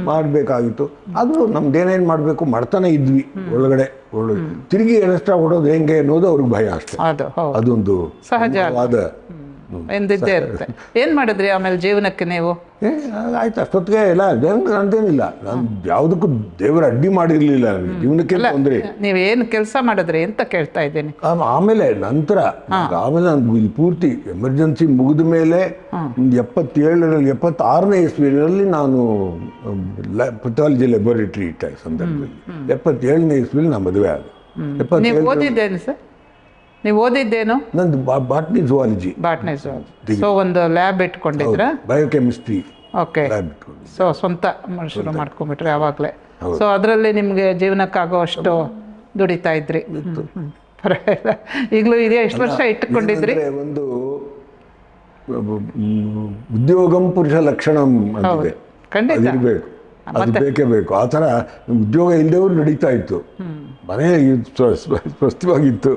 ಮಾಡಬೇಕಾಗಿತ್ತು. ಆದರೂ ನಮ್ದೇನೇನು ಮಾಡಬೇಕು ಮಾಡ್ತಾನೆ ಇದ್ವಿ ಒಳಗಡೆ. ತಿರುಗಿ ಎಕ್ಸ್ಟ್ರಾ ಹೊಡೋದು ಹೆಂಗೆ ಅನ್ನೋದು ಅವ್ರಿಗೆ ಭಯ ಅಷ್ಟೇ. ಅದೊಂದು ಸಹಜವಾದ ಎಂದಿದ್ದೇ ಇರುತ್ತೆ. ಏನು ಮಾಡಿದ್ರಿ ಆಮೇಲೆ ಜೀವನಕ್ಕೆ ನೀವು? ಆಯ್ತು, ಅಷ್ಟೊತ್ತಿಗೆ ಇಲ್ಲ ಅಂತೇನಿಲ್ಲ, ನಾನು ಯಾವುದಕ್ಕೂ ದೇವರ ಅಡ್ಡಿ ಮಾಡಿರ್ಲಿಲ್ಲ ಜೀವನಕ್ಕೆ ತೊಂದರೆ. ನೀವೇನು ಕೆಲಸ ಮಾಡಿದ್ರಿ ಅಂತ ಕೇಳ್ತಾ ಇದ್ದೀನಿ. ಆಮೇಲೆ ನಂತರ ಆಮೇಲೆ ನಾನು ಪೂರ್ತಿ ಎಮರ್ಜೆನ್ಸಿ ಮುಗಿದ ಮೇಲೆ 76ನೇ ಇಸ್ವಿಯಲ್ಲಿ ನಾನು ಪೆಥಾಲಜಿ ಲ್ಯಾಬೋರೇಟರಿ ಇಟ್ಟ ಸಂದರ್ಭದಲ್ಲಿ 77ನೇ ಇಸ್ವಿಲಿ ನಾನು ಮದುವೆ ಆದ. ನೀವು ಓದಿದ್ದೇನು ಸರ್? ನೀವು ಓದಿದ್ದೇನು? ನಂದು ಬಾಟ್ನಿ ಝುವಾಲಜಿ. ಸೊ ಒಂದು ಲ್ಯಾಬ್ ಇಟ್ಕೊಂಡಿದ್ರ? ಬಯೋಕೆಮಿಸ್ಟ್ರಿ. ಓಕೆ. ಸೊ ಸ್ವಂತ ಶುರು ಮಾಡ್ಕೊಂಡ್ಬಿಟ್ರಿ ಆವಾಗಲೇ. ಸೊ ಅದರಲ್ಲಿ ನಿಮಗೆ ಜೀವನಕ್ಕಾಗೋ ಅಷ್ಟು ದುಡಿತಾ ಇದ್ರಿ. ಪರವಾಗಿಲ್ಲ. ಈಗಲೂ ಇದೆಯಾ? ಎಷ್ಟು ವರ್ಷ ಇಟ್ಕೊಂಡಿದ್ರಿ? ಒಂದು ಉದ್ಯೋಗಂ ಪುರುಷ ಲಕ್ಷಣಂ ಅಂತಿದೆ, ಅದಿರಬೇಕು, ಅದು ಬೇಕೇ ಬೇಕು. ಆ ಥರ ಉದ್ಯೋಗ ಇಲ್ಲದವ್ರು ನಡೀತಾ ಇತ್ತು, ಮನೆ ಸ್ವಸ್ಥವಾಗಿತ್ತು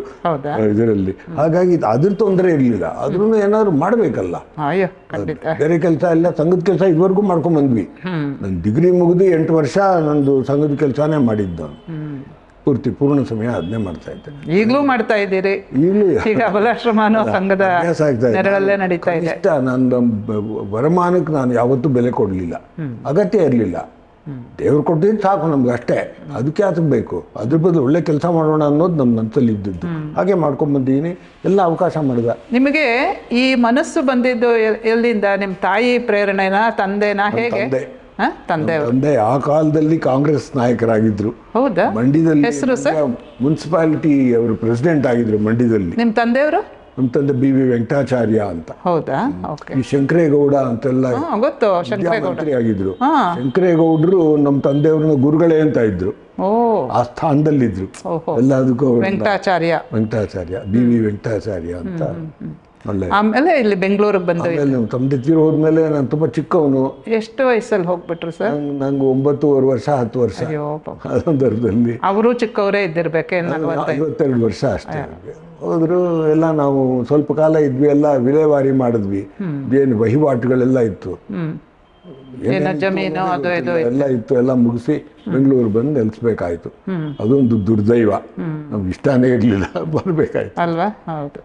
ಇದರಲ್ಲಿ. ಹಾಗಾಗಿ ಅದ್ರ ತೊಂದರೆ ಇರಲಿಲ್ಲ. ಆದ್ರೂ ಏನಾದ್ರು ಮಾಡಬೇಕಲ್ಲ, ಬೇರೆ ಕೆಲಸ ಎಲ್ಲ ಸಂಘದ ಕೆಲಸ ಇದುವರೆಗೂ ಮಾಡ್ಕೊಂಡ್ ಬಂದ್ವಿ. ನನ್ನ ಡಿಗ್ರಿ ಮುಗಿದು 8 ವರ್ಷ ನಂದು ಸಂಘದ ಕೆಲಸನೇ ಮಾಡಿದ್ದು. ಪೂರ್ತಿ ಪೂರ್ಣ ಸಮಯ ಅದನ್ನೇ ಮಾಡ್ತಾ ಇದ್ದೆ. ಈಗಲೂ ಮಾಡ್ತಾ ಇದ್ದೀರಿ? ಈಗ ಅಬಲಾಶ್ರಮ ಸಂಘದ ನೆರಳಲ್ಲೇ ನಡೀತಾ ಇದೆ. ಇಷ್ಟ ನನ್ನ ವರಮಾನಕ್ಕೆ ನಾನು ಯಾವತ್ತೂ ಬೆಲೆ ಕೊಡಲಿಲ್ಲ, ಅಗತ್ಯ ಇರಲಿಲ್ಲ. ದೇವ್ರು ಕೊಟ್ಟಿದ್ದು ಸಾಕು ನಮ್ಗೆ ಅಷ್ಟೇ, ಅದಕ್ಕೆ ಬೇಕು. ಅದ್ರ ಬದಲು ಒಳ್ಳೆ ಕೆಲಸ ಮಾಡೋಣ ಅನ್ನೋದು ನಮ್ಮ ಮನಸ್ಸಲ್ಲಿ ಇದ್ದದ್ದು. ಹಾಗೆ ಮಾಡ್ಕೊಂಡ್ ಬಂದಿದ್ದೀನಿ, ಎಲ್ಲ ಅವಕಾಶ ಮಾಡಿದ. ನಿಮಗೆ ಈ ಮನಸ್ಸು ಬಂದಿದ್ದು ಎಲ್ಲಿಂದ? ನಿಮ್ಮ ತಾಯಿ ಪ್ರೇರಣೆನಾ, ತಂದೆನಾ, ಹೇಗೆ? ತಂದೆ ಆ ಕಾಲದಲ್ಲಿ ಕಾಂಗ್ರೆಸ್ ನಾಯಕರಾಗಿದ್ರು. ಹೌದಾ? ಮಂಡ್ಯದಲ್ಲಿ ಮುನ್ಸಿಪಾಲಿಟಿ ಅವರು ಪ್ರೆಸಿಡೆಂಟ್ ಆಗಿದ್ರು ಮಂಡ್ಯದಲ್ಲಿ. ನಿಮ್ಮ ತಂದೆಯವರು? ನಮ್ಮ ತಂದೆ BV ವೆಂಕಟಾಚಾರ್ಯ ಅಂತ. ಹೌದಾ? ಈ ಶಂಕರೇಗೌಡ ಅಂತೆಲ್ಲ ಗೊತ್ತು, ಮಂತ್ರಿ ಆಗಿದ್ರು. ಶಂಕರೇಗೌಡರು ನಮ್ಮ ತಂದೆಯವ್ರನ್ನ ಗುರುಗಳೇ ಅಂತ ಇದ್ರು, ಆ ಸ್ಥಾನದಲ್ಲಿದ್ರು ಎಲ್ಲದಕ್ಕೂ. ವೆಂಕಟಾಚಾರ್ಯ BV ವೆಂಕಟಾಚಾರ್ಯ ಅಂತ. ಆಮೇಲೆ ಇಲ್ಲಿ ಬೆಂಗಳೂರಿಗೆ ಬಂದು ನಮ್ಮ ತಂದೆ ತೀರಿ ಹೋದ್ಮೇಲೆ ನಾನು ತುಂಬಾ ಚಿಕ್ಕವನು. ಎಷ್ಟು ವಯಸ್ಸಲ್ಲಿ ಹೋಗ್ಬಿಟ್ರು ಸರ್? ನಂಗೆ 9 ವರ್ಷ 10 ವರ್ಷ ಸಂದರ್ಭದಲ್ಲಿ. ಅವರು ಚಿಕ್ಕವರೇ ಇದ್ದಿರ್ಬೇಕೆ? 52 ವರ್ಷ ಅಷ್ಟೇ ಹೋದ್ರು. ಎಲ್ಲ ನಾವು ಸ್ವಲ್ಪ ಕಾಲ ಇದ್ವಿ, ಎಲ್ಲ ವಿಲೇವಾರಿ ಮಾಡಿದ್ವಿ. ಏನು ವಹಿವಾಟುಗಳೆಲ್ಲ ಇತ್ತು, ಜಮೀನು ಅದು ಇದು ಎಲ್ಲ ಇತ್ತು. ಎಲ್ಲ ಮುಗಿಸಿ ಬೆಂಗಳೂರು ಬಂದು ನೆಲೆಸ್ಬೇಕಾಯ್ತು. ಅದೊಂದು ದುರ್ದೈವ, ನಮ್ಗೆ ಇಷ್ಟನೇ ಇರ್ಲಿಲ್ಲ, ಬರ್ಬೇಕಾಯ್ತು ಅಲ್ವಾ? ಹೌದು.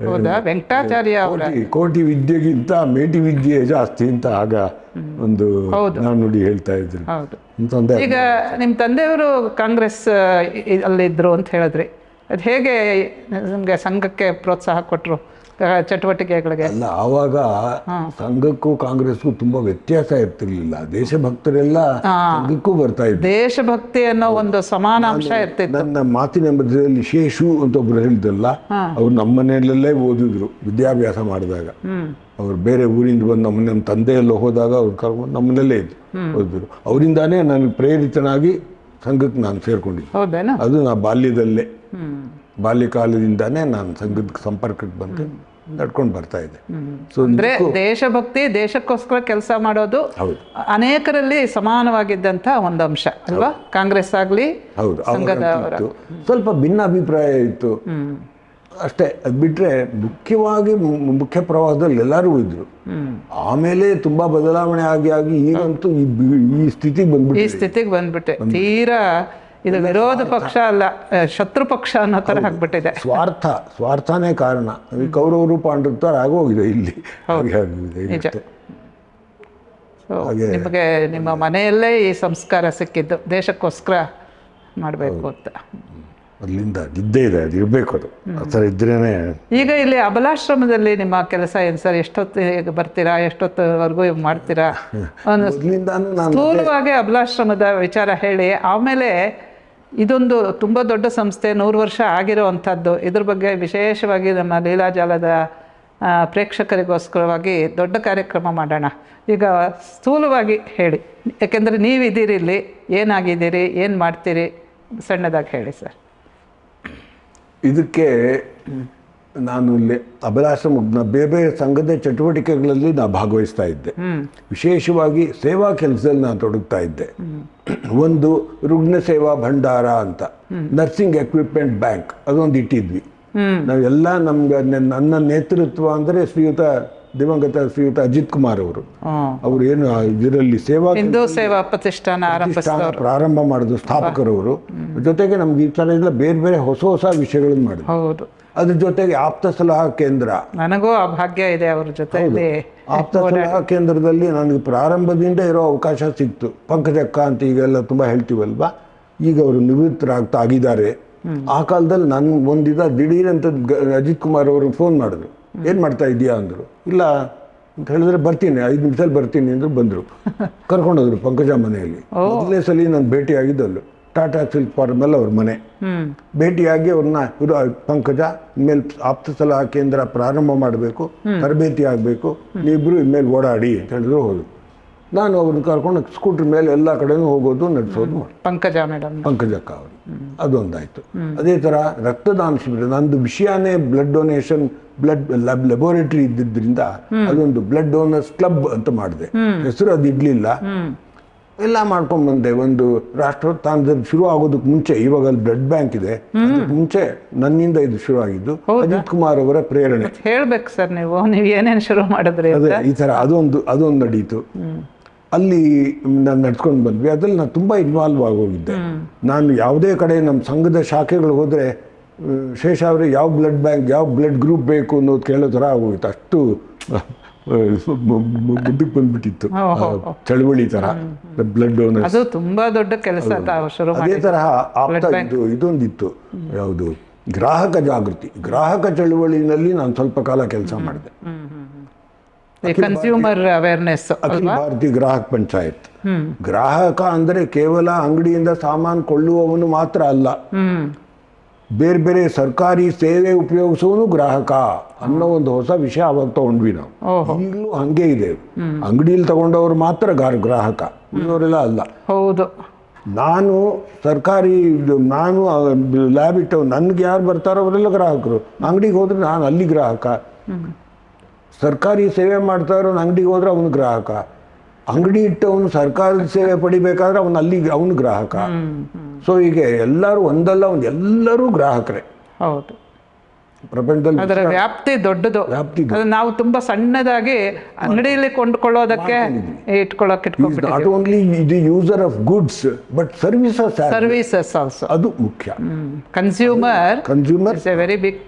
ಹೌದಾ? ವೆಂಕಟಾಚಾರ್ಯ ಅವರ ಕೋಟಿ ವಿದ್ಯೆಗಿಂತ ಮೇಟಿ ವಿದ್ಯೆ ಜಾಸ್ತಿ ಅಂತ ಆಗ ಒಂದು ನುಡಿ ಹೇಳ್ತಾ ಇದ್ರು. ಈಗ ನಿಮ್ಮ ತಂದೆಯವರು ಕಾಂಗ್ರೆಸ್ ಅಲ್ಲಿದ್ರು ಅಂತ ಹೇಳಿದ್ರಿ, ಅದು ಹೇಗೆ ನಿಮಗೆ ಸಂಘಕ್ಕೆ ಪ್ರೋತ್ಸಾಹ ಕೊಟ್ಟರು ಚಟುವಟಿಕೆಗಳಿಗೆ? ಅಲ್ಲ, ಆವಾಗ ಸಂಘಕ್ಕೂ ಕಾಂಗ್ರೆಸ್ಗೂ ತುಂಬಾ ವ್ಯತ್ಯಾಸ ಇರ್ತಿರ್ಲಿಲ್ಲ. ದೇಶಭಕ್ತರೆಲ್ಲ ಸಂಘಕ್ಕೂ ಬರ್ತಾ ಇದ್ರು. ದೇಶಭಕ್ತಿ ಅನ್ನೋ ಒಂದು ಸಮಾನಾಂಶ ಇರ್ತಿತ್ತು. ನನ್ನ ಮಾತಿನ ಮಧ್ಯದಲ್ಲಿ ಶೇಷು ಅಂತ ಒಬ್ರು ಹೇಳಿದ್ರಲ್ಲ, ಅವ್ರು ನಮ್ಮ ಮನೆಯಲ್ಲೇ ಓದಿದ್ರು ವಿದ್ಯಾಭ್ಯಾಸ ಮಾಡಿದಾಗ. ಅವ್ರು ಬೇರೆ ಊರಿಂದ ಬಂದು ನಮ್ಮ ತಂದೆಯೆಲ್ಲ ಹೋದಾಗ ಅವ್ರು ಕರ್ಕೊಂಡು ನಮ್ಮನೆಲ್ಲೇ ಇದ್ರು, ಓದಿದ್ರು. ಅವರಿಂದಾನೇ ನನಗೆ ಪ್ರೇರಿತನಾಗಿ ಸಂಘಕ್ಕೆ ನಾನು ಸೇರ್ಕೊಂಡಿದ್ದೆ. ಅದು ನಾ ಬಾಲ್ಯಕಾಲದಿಂದಾನೇ ನಾನು ಸಂಘದ ಸಂಪರ್ಕಕ್ಕೆ ಬಂದು ನಡ್ಕೊಂಡು ಬರ್ತಾ ಇದ್ದೆ. ಸೊ ಅಂದ್ರೆ ದೇಶಭಕ್ತಿ, ದೇಶಕ್ಕೋಸ್ಕರ ಕೆಲಸ ಮಾಡೋದು ಅನೇಕರಲ್ಲಿ ಸಮಾನವಾಗಿದ್ದಂಥ ಒಂದು ಅಂಶ ಅಲ್ವಾ? ಕಾಂಗ್ರೆಸ್ ಆಗಲಿ ಸ್ವಲ್ಪ ಭಿನ್ನ ಅಭಿಪ್ರಾಯ ಇತ್ತು ಅಷ್ಟೇ. ಅದು ಬಿಟ್ಟರೆ ಮುಖ್ಯವಾಗಿ ಮುಖ್ಯ ಪ್ರವಾಹದಲ್ಲಿ ಎಲ್ಲರೂ ಇದ್ರು. ಆಮೇಲೆ ತುಂಬಾ ಬದಲಾವಣೆ ಆಗಿ ಈಗಂತೂ ಈ ಸ್ಥಿತಿಗೆ ಬಂದ್ಬಿಟ್ಟೆ. ತೀರಾ ಇದು ವಿರೋಧ ಪಕ್ಷ ಅಲ್ಲ, ಶತ್ರು ಪಕ್ಷ ಅನ್ನೋ ಥರ ಆಗ್ಬಿಟ್ಟಿದೆ. ಸ್ವಾರ್ಥನೇ ಕಾರಣ. ಕೌರವರು ಪಾಂಡವರು ಥರ ಆಗೋಗಿದೆ ಇಲ್ಲಿ. ನಿಮಗೆ ನಿಮ್ಮ ಮನೆಯಲ್ಲೇ ಈ ಸಂಸ್ಕಾರ ಸಿಕ್ಕಿದ್ದು, ದೇಶಕ್ಕೋಸ್ಕರ ಮಾಡಬೇಕು ಅಂತ ಅಲ್ಲಿಂದ ಇದ್ದೇ ಇದೆ, ಅದು ಇರಬೇಕು. ಅದು ಆ ಥರ ಇದ್ರೇನೆ. ಈಗ ಇಲ್ಲಿ ಅಬಲಾಶ್ರಮದಲ್ಲಿ ನಿಮ್ಮ ಕೆಲಸ ಏನು ಸರ್? ಎಷ್ಟೊತ್ತು ಬರ್ತೀರಾ? ಎಷ್ಟೊತ್ತವರೆಗೂ ಮಾಡ್ತೀರಾ? ಸ್ಥೂಲವಾಗಿ ಅಬಲಾಶ್ರಮದ ವಿಚಾರ ಹೇಳಿ. ಆಮೇಲೆ ಇದೊಂದು ತುಂಬ ದೊಡ್ಡ ಸಂಸ್ಥೆ, 100 ವರ್ಷ ಆಗಿರೋ ಅಂಥದ್ದು. ಇದ್ರ ಬಗ್ಗೆ ವಿಶೇಷವಾಗಿ ನಮ್ಮ ಲೀಲಾಜಾಲದ ಪ್ರೇಕ್ಷಕರಿಗೋಸ್ಕರವಾಗಿ ದೊಡ್ಡ ಕಾರ್ಯಕ್ರಮ ಮಾಡೋಣ. ಈಗ ಸ್ಥೂಲವಾಗಿ ಹೇಳಿ, ಯಾಕೆಂದರೆ ನೀವಿದ್ದೀರಿ ಇಲ್ಲಿ, ಏನಾಗಿದ್ದೀರಿ, ಏನು ಮಾಡ್ತೀರಿ, ಸಣ್ಣದಾಗಿ ಹೇಳಿ ಸರ್. ಇದಕ್ಕೆ ನಾನು ಅಬಲಾಶ್ರಮ ಬೇರೆ ಬೇರೆ ಸಂಘದ ಚಟುವಟಿಕೆಗಳಲ್ಲಿ ನಾನು ಭಾಗವಹಿಸ್ತಾ ಇದ್ದೆ. ವಿಶೇಷವಾಗಿ ಸೇವಾ ಕೆಲಸದಲ್ಲಿ ನಾನು ತೊಡಗ್ತಾ ಇದ್ದೆ. ಒಂದು ರುಗ್ಣ ಸೇವಾ ಭಂಡಾರ ಅಂತ, ನರ್ಸಿಂಗ್ ಎಕ್ವಿಪ್ಮೆಂಟ್ ಬ್ಯಾಂಕ್ ಅದೊಂದು ಇಟ್ಟಿದ್ವಿ. ನಾವೆಲ್ಲ ನಮ್ಗೆ ನನ್ನ ನೇತೃತ್ವ ಅಂದರೆ ದಿವಂಗತ ಶ್ರೀಯುತ ಅಜಿತ್ ಕುಮಾರ್ ಅವರು ಏನು ಇದರಲ್ಲಿ ಹಿಂದೂ ಸೇವಾ ಪ್ರತಿಷ್ಠಾನ ಪ್ರಾರಂಭ ಮಾಡಿದ್ರು ಸ್ಥಾಪಕರವರು. ಜೊತೆಗೆ ನಮ್ಗೆ ಈ ಥರ ಎಲ್ಲ ಬೇರೆ ಬೇರೆ ಹೊಸ ಹೊಸ ವಿಷಯಗಳನ್ನು ಮಾಡಿದ್ರು. ಅದ್ರ ಜೊತೆಗೆ ಆಪ್ತ ಸಲಹಾ ಕೇಂದ್ರ, ನನಗೂ ಆ ಭಾಗ್ಯ ಇದೆ ಅವ್ರ ಜೊತೆ. ಆಪ್ತ ಸಲಹಾ ಕೇಂದ್ರದಲ್ಲಿ ನನಗೆ ಪ್ರಾರಂಭದಿಂದ ಇರೋ ಅವಕಾಶ ಸಿಕ್ತು. ಪಂಕಜಕ್ಕ ಅಂತ ಈಗೆಲ್ಲ ತುಂಬ ಹೇಳ್ತೀವಲ್ವಾ, ಈಗ ಅವರು ನಿವೃತ್ತರಾಗ್ತಾ ಆಗಿದ್ದಾರೆ. ಆ ಕಾಲದಲ್ಲಿ ನಾನು ಒಂದಿದ ದಿಢೀರಂತ ಅಜಿತ್ ಕುಮಾರ್ ಅವರು ಫೋನ್ ಮಾಡಿದ್ರು, ಏನು ಮಾಡ್ತಾ ಇದೀಯಾ ಅಂದರು. ಇಲ್ಲ ಅಂತ ಹೇಳಿದ್ರೆ ಬರ್ತೀನಿ, 5 ನಿಮಿಷದಲ್ಲಿ ಬರ್ತೀನಿ ಅಂದರು. ಬಂದರು, ಕರ್ಕೊಂಡೋದ್ರು ಪಂಕಜ ಮನೆಯಲ್ಲಿ. ಮೊದಲನೇ ಸಲ ನಾನು ಭೇಟಿಯಾಗಿದ್ದಲ್ಲೂ ಟಾಟಾ ಸಿಲ್ಕ್ ಫಾರ್ಮಲ್ಲಿ ಅವ್ರ ಮನೆ. ಭೇಟಿಯಾಗಿ ಅವ್ರನ್ನ ಪಂಕಜ ಇನ್ಮೇಲೆ ಆಪ್ತ ಸಲಹಾ ಕೇಂದ್ರ ಪ್ರಾರಂಭ ಮಾಡಬೇಕು, ತರಬೇತಿ ಆಗಬೇಕು, ನೀವಿಬ್ಬರು ಇನ್ಮೇಲೆ ಓಡಾಡಿ ಅಂತ ಹೇಳಿದ್ರು. ಹೋದ್ರು. ನಾನು ಅವ್ರನ್ನ ಕರ್ಕೊಂಡು ಸ್ಕೂಟ್ರ್ ಮೇಲೆ ಎಲ್ಲ ಕಡೆನೂ ಹೋಗೋದು ನಡೆಸೋದು ಮಾಡಿ. ಪಂಕಜಕ್ಕ ಅವರು ಅದೊಂದಾಯಿತು. ಅದೇ ಥರ ರಕ್ತದಾನ ಶಿಬಿರ, ನಂದು ವಿಷಯನೇ ಬ್ಲಡ್ ಡೊನೇಷನ್, ಬ್ಲಡ್ ಲ್ಯಾಬೋರೇಟರಿ ಇದ್ದಿದ್ದರಿಂದ ಅದೊಂದು ಬ್ಲಡ್ ಡೋನರ್ಸ್ ಕ್ಲಬ್ ಅಂತ ಮಾಡಿದೆ. ಹೆಸರು ಅದು ಇಡ್ಲಿಲ್ಲ, ಎಲ್ಲ ಮಾಡ್ಕೊಂಡು ಬಂದೆ. ಒಂದು ರಾಷ್ಟ್ರೋತ್ಥಾನದಲ್ಲಿ ಶುರು ಆಗೋದಕ್ಕೆ ಮುಂಚೆ, ಇವಾಗ ಅಲ್ಲಿ ಬ್ಲಡ್ ಬ್ಯಾಂಕ್ ಇದೆ, ಮುಂಚೆ ನನ್ನಿಂದ ಇದು ಶುರು ಆಗಿದ್ದು ಅಜಿತ್ ಕುಮಾರ್ ಅವರ ಪ್ರೇರಣೆ. ಹೇಳ್ಬೇಕು ಸರ್, ನೀವು ಏನೇನು ಶುರು ಮಾಡಿದ್ರಿ? ಅದೇ ಈ ಥರ ಅದೊಂದು ನಡೀತು. ಅಲ್ಲಿ ನಾನು ನಡ್ಸ್ಕೊಂಡು ಬಂದ್ವಿ. ಅದ್ರಲ್ಲಿ ನಾನು ತುಂಬ ಇನ್ವಾಲ್ವ್ ಆಗೋಗಿದ್ದೆ. ನಾನು ಯಾವುದೇ ಕಡೆ ನಮ್ಮ ಸಂಘದ ಶಾಖೆಗಳು ಹೋದರೆ ಶೇಷ ಅವರೇ ಯಾವ ಬ್ಲಡ್ ಬ್ಯಾಂಕ್, ಯಾವ ಬ್ಲಡ್ ಗ್ರೂಪ್ ಬೇಕು ಅನ್ನೋದು ಕೇಳೋ ಥರ ಆಗೋಗಿತ್ತು. ಅಷ್ಟು ಮುಂದಕ್ಕೆ ಬಂದ್ಬಿಟ್ಟಿತ್ತು ಚಳವಳಿ ಥರ ಬ್ಲಡ್ ಡೋನರ್. ಅದು ತುಂಬಾ ದೊಡ್ಡ ಕೆಲಸ. ಅದೇ ತರಹ ಇದೊಂದಿತ್ತು, ಯಾವುದು ಗ್ರಾಹಕ ಜಾಗೃತಿ, ಗ್ರಾಹಕ ಚಳವಳಿನಲ್ಲಿ ನಾನು ಸ್ವಲ್ಪ ಕಾಲ ಕೆಲಸ ಮಾಡಿದೆ. ಕನ್ಸ್ಯೂಮರ್ ಅವೇರ್ನೆಸ್, ಅಖಿಲ ಭಾರತೀಯ ಗ್ರಾಹಕ ಪಂಚಾಯತ್. ಗ್ರಾಹಕ ಅಂದರೆ ಕೇವಲ ಅಂಗಡಿಯಿಂದ ಸಾಮಾನು ಕೊಳ್ಳುವವನು ಮಾತ್ರ ಅಲ್ಲ, ಬೇರೆ ಬೇರೆ ಸರ್ಕಾರಿ ಸೇವೆ ಉಪಯೋಗಿಸುವನು ಗ್ರಾಹಕ ಅನ್ನೋ ಒಂದು ಹೊಸ ವಿಷಯ ಅವಾಗ ತಗೊಂಡ್ವಿ ನಾವು. ಈಗಲೂ ಹಂಗೆ ಇದೆ. ಅಂಗಡಿಯಲ್ಲಿ ತಗೊಂಡವ್ರು ಮಾತ್ರ ಗ್ರಾಹಕ, ಇವರೆಲ್ಲ ಅಲ್ಲ. ಹೌದು. ನಾನು ಸರ್ಕಾರಿ ನಾನು ಲ್ಯಾಬ್ ಇಟ್ಟವ್, ನನ್ಗೆ ಯಾರು ಬರ್ತಾರೋ ಅವರೆಲ್ಲ ಗ್ರಾಹಕರು. ಅಂಗಡಿಗೆ ಹೋದ್ರೆ ನಾನು ಅಲ್ಲಿ ಗ್ರಾಹಕ. ಸರ್ಕಾರಿ ಸೇವೆ ಮಾಡ್ತಾ ಇರೋನು ಅಂಗಡಿಗೆ ಹೋದ್ರೆ ಅವನು ಗ್ರಾಹಕ. ಅಂಗಡಿ ಇಟ್ಟವನು ಸರ್ಕಾರದ ಸೇವೆ ಪಡಿಬೇಕಾದ್ರೆ ಅವನು ಗ್ರಾಹಕ. ಸೊ ಹೀಗೆ ಎಲ್ಲರೂ ಒಂದಲ್ಲ ಎಲ್ಲರೂ ಗ್ರಾಹಕರೇ. ಹೌದು. ಪ್ರಪಂಚದಲ್ಲಿ ಅದರ ವ್ಯಾಪ್ತಿ ದೊಡ್ಡದು. ನಾವು ತುಂಬಾ ಸಣ್ಣದಾಗಿ ಅಂಗಡಿಯಲ್ಲಿ ಕೊಂಡ್ಕೊಳ್ಳೋದಕ್ಕೆ ಇಟ್ಕೊಂಡ್ಬಿಟ್ಟಿದ್ದೀವಿ. Not only the user of goods but services also, ಅದು ಮುಖ್ಯ. Consumer is a very big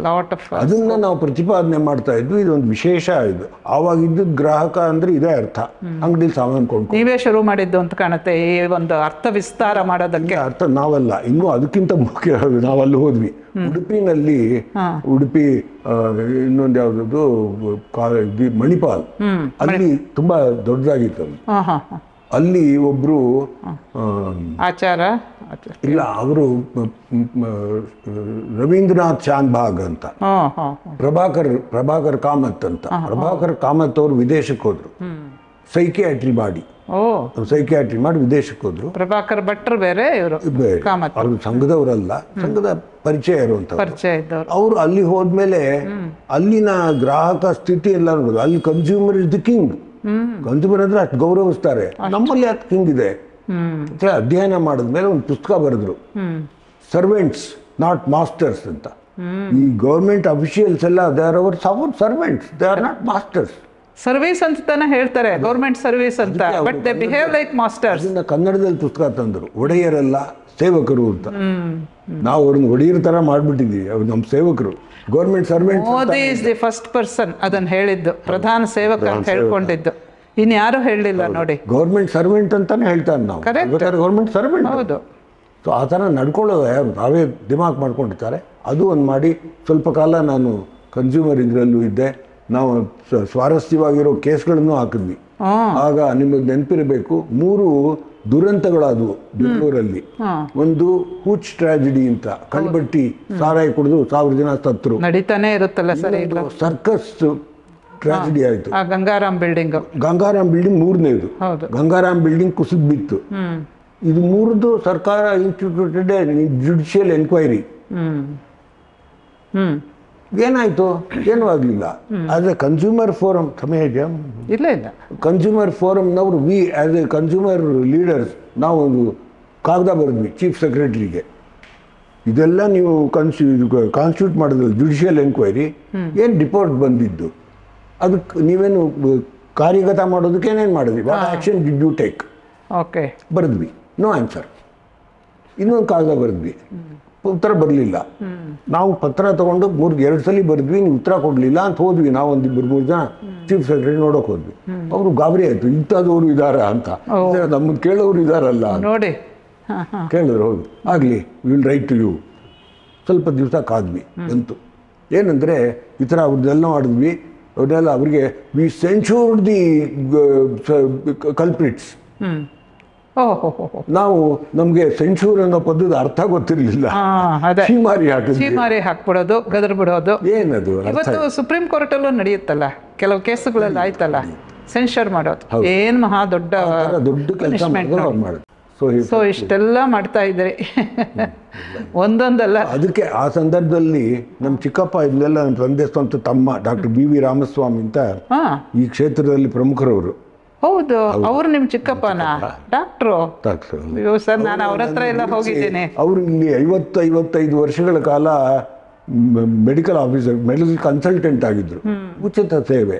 lot of. ಅದನ್ನ ನಾವು ಪ್ರತಿಪಾದನೆ ಮಾಡ್ತಾ ಇದ್ವಿ. ಇದೊಂದು ವಿಶೇಷ. ಇದು ಆವಾಗ ಇದ್ದದ್ದು ಗ್ರಾಹಕ ಅಂದ್ರೆ ಇದೇ ಅರ್ಥ, ಅಂಗಡಿಲಿ ಸಾಮಾನು ಕೊಂಡು. ನೀವೇ ಶುರು ಮಾಡಿದ್ದು ಅಂತ ಕಾಣುತ್ತೆ ಈ ಒಂದು ಅರ್ಥ ವಿಸ್ತಾರ ಮಾಡೋದಕ್ಕೆ. ಅರ್ಥ ನಾವಲ್ಲ, ಇನ್ನೂ ಅದಕ್ಕಿಂತ ಮುಖ್ಯ. ನಾವಲ್ಲಿ ಹೋದ್ವಿ ಉಡುಪಿನಲ್ಲಿ, ಉಡುಪಿ ಇನ್ನೊಂದು ಯಾವ್ದು ಮಣಿಪಾಲ್, ಅಲ್ಲಿ ತುಂಬಾ ದೊಡ್ಡದಾಗಿತ್ತು. ಅಲ್ಲಿ ಒಬ್ರು ಆಚಾರ ಇಲ್ಲ, ಅವರು ರವೀಂದ್ರನಾಥ್ ಶಾನ್ಭಾಗ್ ಅಂತ, ಪ್ರಭಾಕರ್ ಕಾಮತ್ ಅಂತ. ಪ್ರಭಾಕರ್ ಕಾಮತ್ ಅವರು ವಿದೇಶಕ್ಕೆ ಹೋದ್ರು, ಸೈಕಿಯಾಟ್ರಿ ಮಾಡಿ ವಿದೇಶಕ್ಕೆ ಹೋದ್ರು. ಪ್ರಭಾಕರ್ ಭಟ್ರು ಬೇರೆ, ಅವರು ಸಂಘದವರಲ್ಲ, ಸಂಘದ ಪರಿಚಯ ಇರುವಂತ. ಅವರು ಅಲ್ಲಿ ಹೋದ್ಮೇಲೆ ಅಲ್ಲಿನ ಗ್ರಾಹಕ ಸ್ಥಿತಿ ಎಲ್ಲ ನೋಡುದು. ಅಲ್ಲಿ consumer is the king. Consumer ಅಂದ್ರೆ ಅಷ್ಟು ಗೌರವಿಸ್ತಾರೆ. ನಮ್ಮಲ್ಲಿ ಅದು ಕಿಂಗ್ ಇದೆ. ಅಧ್ಯಯನ ಮಾಡಿದ್ಮೇಲೆ ಒಂದು ಪುಸ್ತಕ ಬರೆದ್ರು, ಸರ್ವೆಂಟ್ಸ್ ನಾಟ್ ಮಾಸ್ಟರ್ಸ್ ಅಂತ. ಈ ಗೌರ್ಮೆಂಟ್ ಅಫಿಷಿಯಲ್ಸ್ ಎಲ್ಲ they are our servants, they are not masters. Service ಅಂತ ಹೇಳ್ತಾರೆ, ಗೌರ್ಮೆಂಟ್ ಸರ್ವಿಸ್ ಅಂತ, but they behave like masters. ಅದನ್ನ ಕನ್ನಡದಲ್ಲಿ ಪುಸ್ತಕ ತಂದರು, ಒಡೆಯರೆಲ್ಲ ಸೇವಕರು ಅಂತ. ನಾವು ಅವ್ರನ್ನ ಒಡೆಯರ ತರ ಮಾಡ್ಬಿಟ್ಟಿದೀವಿ, ಅವ್ರು ನಮ್ಮ ಸೇವಕರು. Government servant. Modi is the first person ಅದನ್ನ ಹೇಳಿದ್ದು, ಪ್ರಧಾನ ಸೇವಕ ಅಂತ ಹೇಳ್ಕೊಂಡಿದ್ದು. ಇನ್ಯಾರು ಹೇಳಲಿಲ್ಲ ನೋಡಿ. ಗೌರ್ಮೆಂಟ್ ಸರ್ವೆಂಟ್ ಅಂತಾನೆ ಹೇಳ್ತಾರೆ ನಾವು. Government servant. ಹೌದು. ಸೊ ಆ ಥರ ನಡ್ಕೊಳ್ಳೋದು ಯಾರು ತಾವೇ ದಿಮಾಕ್ ಮಾಡ್ಕೊಂಡಿರ್ತಾರೆ. ಅದು ಒಂದು ಮಾಡಿ ಸ್ವಲ್ಪ ಕಾಲ ನಾನು ಕನ್ಸ್ಯೂಮರ್ ಇದರಲ್ಲೂ ಇದ್ದೆ. ನಾವು ಸ್ವಾರಸ್ಯವಾಗಿರೋ ಕೇಸ್ಗಳನ್ನು ಹಾಕಿದ್ವಿ. ಆಗ ನಿಮಗೆ ನೆನಪಿರಬೇಕು, 3 ದುರಂತಗಳಾದವು ಬೆಂಗಳೂರಲ್ಲಿ. ಒಂದು ಹೂಚ್ ಟ್ರಾಜಿಡಿ ಅಂತ, ಕಳ್ಬಟ್ಟಿ ಸಾರಾಯಿ ಕುಡಿದು 1000 ಜನ ಸತ್ರು. ನಡೀತಾನೆ ಇರುತ್ತಲ್ಲ ಸರ್. ಸರ್ಕಸ್ ಟ್ರಾಜಿಡಿ ಆಯ್ತು. ಗಂಗಾರಾಮ್ ಬಿಲ್ಡಿಂಗ್ 3ನೇದು. ಗಂಗಾರಾಮ್ ಬಿಲ್ಡಿಂಗ್ ಕುಸಿದ್ ಬಿತ್ತು. ಇದು 3ದು ಸರ್ಕಾರ ಇನ್ಸ್ಟಿಟ್ಯೂಟೆಡ್ ಜುಡಿಷಿಯಲ್ ಎನ್ಕ್ವೈರಿ. ಏನಾಯಿತು? ಏನೂ ಆಗಲಿಲ್ಲ. ಆದರೆ ಕನ್ಸ್ಯೂಮರ್ ಫೋರಮ್ ಸಮಯ ಇದೆಯಾ? ಇಲ್ಲ ಇಲ್ಲ. ಕನ್ಸ್ಯೂಮರ್ ಫೋರಮ್ನವರು ಆ್ಯಸ್ ಎ ಕನ್ಸ್ಯೂಮರ್ ಲೀಡರ್ಸ್ ನಾವು ಒಂದು ಕಾಗದ ಬರೆದ್ವಿ ಚೀಫ್ ಸೆಕ್ರೆಟರಿಗೆ. ಇದೆಲ್ಲ ನೀವು ಕಾನ್ಸ್ಟಿಟ್ಯೂಟ್ ಮಾಡಿದ್ರಲ್ಲ ಜುಡಿಷಿಯಲ್ ಎಂಕ್ವೈರಿ, ಏನು ರಿಪೋರ್ಟ್ ಬಂದಿದ್ದು, ಅದಕ್ಕೆ ನೀವೇನು ಕಾರ್ಯಗತ ಮಾಡೋದಕ್ಕೆ ಏನೇನು ಮಾಡಿದ್ವಿ, what action did you take? Okay, ಬರೆದ್ವಿ. No answer. ಇನ್ನೊಂದು ಕಾಗದ ಬರೆದ್ವಿ, ಉತ್ತರ ಬರಲಿಲ್ಲ. ನಾವು ಪತ್ರ ತೊಗೊಂಡು 2 ಸಲ ಬರೆದ್ವಿ, ನೀವು ಉತ್ತರ ಕೊಡಲಿಲ್ಲ ಅಂತ ಹೋದ್ವಿ. ನಾವು ಒಂದು 2-3 ಜನ ಚೀಫ್ ಸೆಕ್ರೆಟರಿ ನೋಡೋಕೆ ಹೋದ್ವಿ. ಅವರು ಗಾಬರಿ ಆಯಿತು, ಇಂಥದವರು ಇದ್ದಾರಾ ಅಂತ. ನಮ್ಮನ್ನು ಕೇಳೋರು ಇದ್ದಾರಲ್ಲ ನೋಡಿ ಕೇಳಿದ್ರು. ಹೌದು, ಆಗಲಿ, ವಿಲ್ ರೈಟ್ ಟು ಯು. ಸ್ವಲ್ಪ ದಿವಸ ಕಾದ್ವಿ, ಬಂತು. ಏನಂದರೆ ಈ ಥರ ಅವ್ರದ್ದೆಲ್ಲ ಮಾಡಿದ್ವಿ. ಅವ್ರನ್ನೆಲ್ಲ ಅವರಿಗೆ ವಿ ಸೆನ್ಶೂರ್ಡ್ ದಿ ಕಲ್ಪ್ರಿಟ್ಸ್. ನಾವು ನಮಗೆ ಸೆನ್ಶೂರ್ ಅನ್ನೋ ಪದದ ಅರ್ಥ ಗೊತ್ತಿರಲಿಲ್ಲ. ಚೀಮಾರಿ ಹಾಕ್ಬಿಡೋದು, ಗದರ್ ಬಿಡೋದು. ಏನದು? ಇವತ್ತು ಸುಪ್ರೀಂ ಕೋರ್ಟಲ್ಲೂ ನಡೆಯುತ್ತಲ್ಲ, ಕೆಲವು ಕೇಸುಗಳಲ್ಲಿ ಆಯ್ತಲ್ಲ ಸೆನ್ಶರ್ ಮಾಡೋದು. ಏನು ಮಹಾ ದೊಡ್ಡ ಕೆಲಸ ಮಾಡೋದು. ಸೊ ಇಷ್ಟೆಲ್ಲ ಮಾಡ್ತಾ ಇದ್ರಿ ಒಂದೊಂದಲ್ಲ. ಅದಕ್ಕೆ ಆ ಸಂದರ್ಭದಲ್ಲಿ ನಮ್ಮ ಚಿಕ್ಕಪ್ಪ ಇದೆಲ್ಲ ನನ್ನ ತಂದೆ ಸ್ವಂತ ತಮ್ಮ ಡಾಕ್ಟರ್ BV ರಾಮಸ್ವಾಮಿ ಅಂತ ಈ ಕ್ಷೇತ್ರದಲ್ಲಿ ಪ್ರಮುಖರವರು. ಹೌದು, ಅವರು ನಿಮ್ಮ ಚಿಕ್ಕಪ್ಪನ ಡಾಕ್ಟ್ರು? ಸರ್, ನಾನು ಅವ್ರ ಹತ್ರ ಎಲ್ಲ ಹೋಗಿದ್ದೇನೆ. ಅವರು ಇಲ್ಲಿ 50-55 ವರ್ಷಗಳ ಕಾಲ ಮೆಡಿಕಲ್ ಆಫೀಸರ್, ಮೆಡಿಕಲ್ ಕನ್ಸಲ್ಟೆಂಟ್ ಆಗಿದ್ರು. ಉಚಿತ ಸೇವೆಗೆ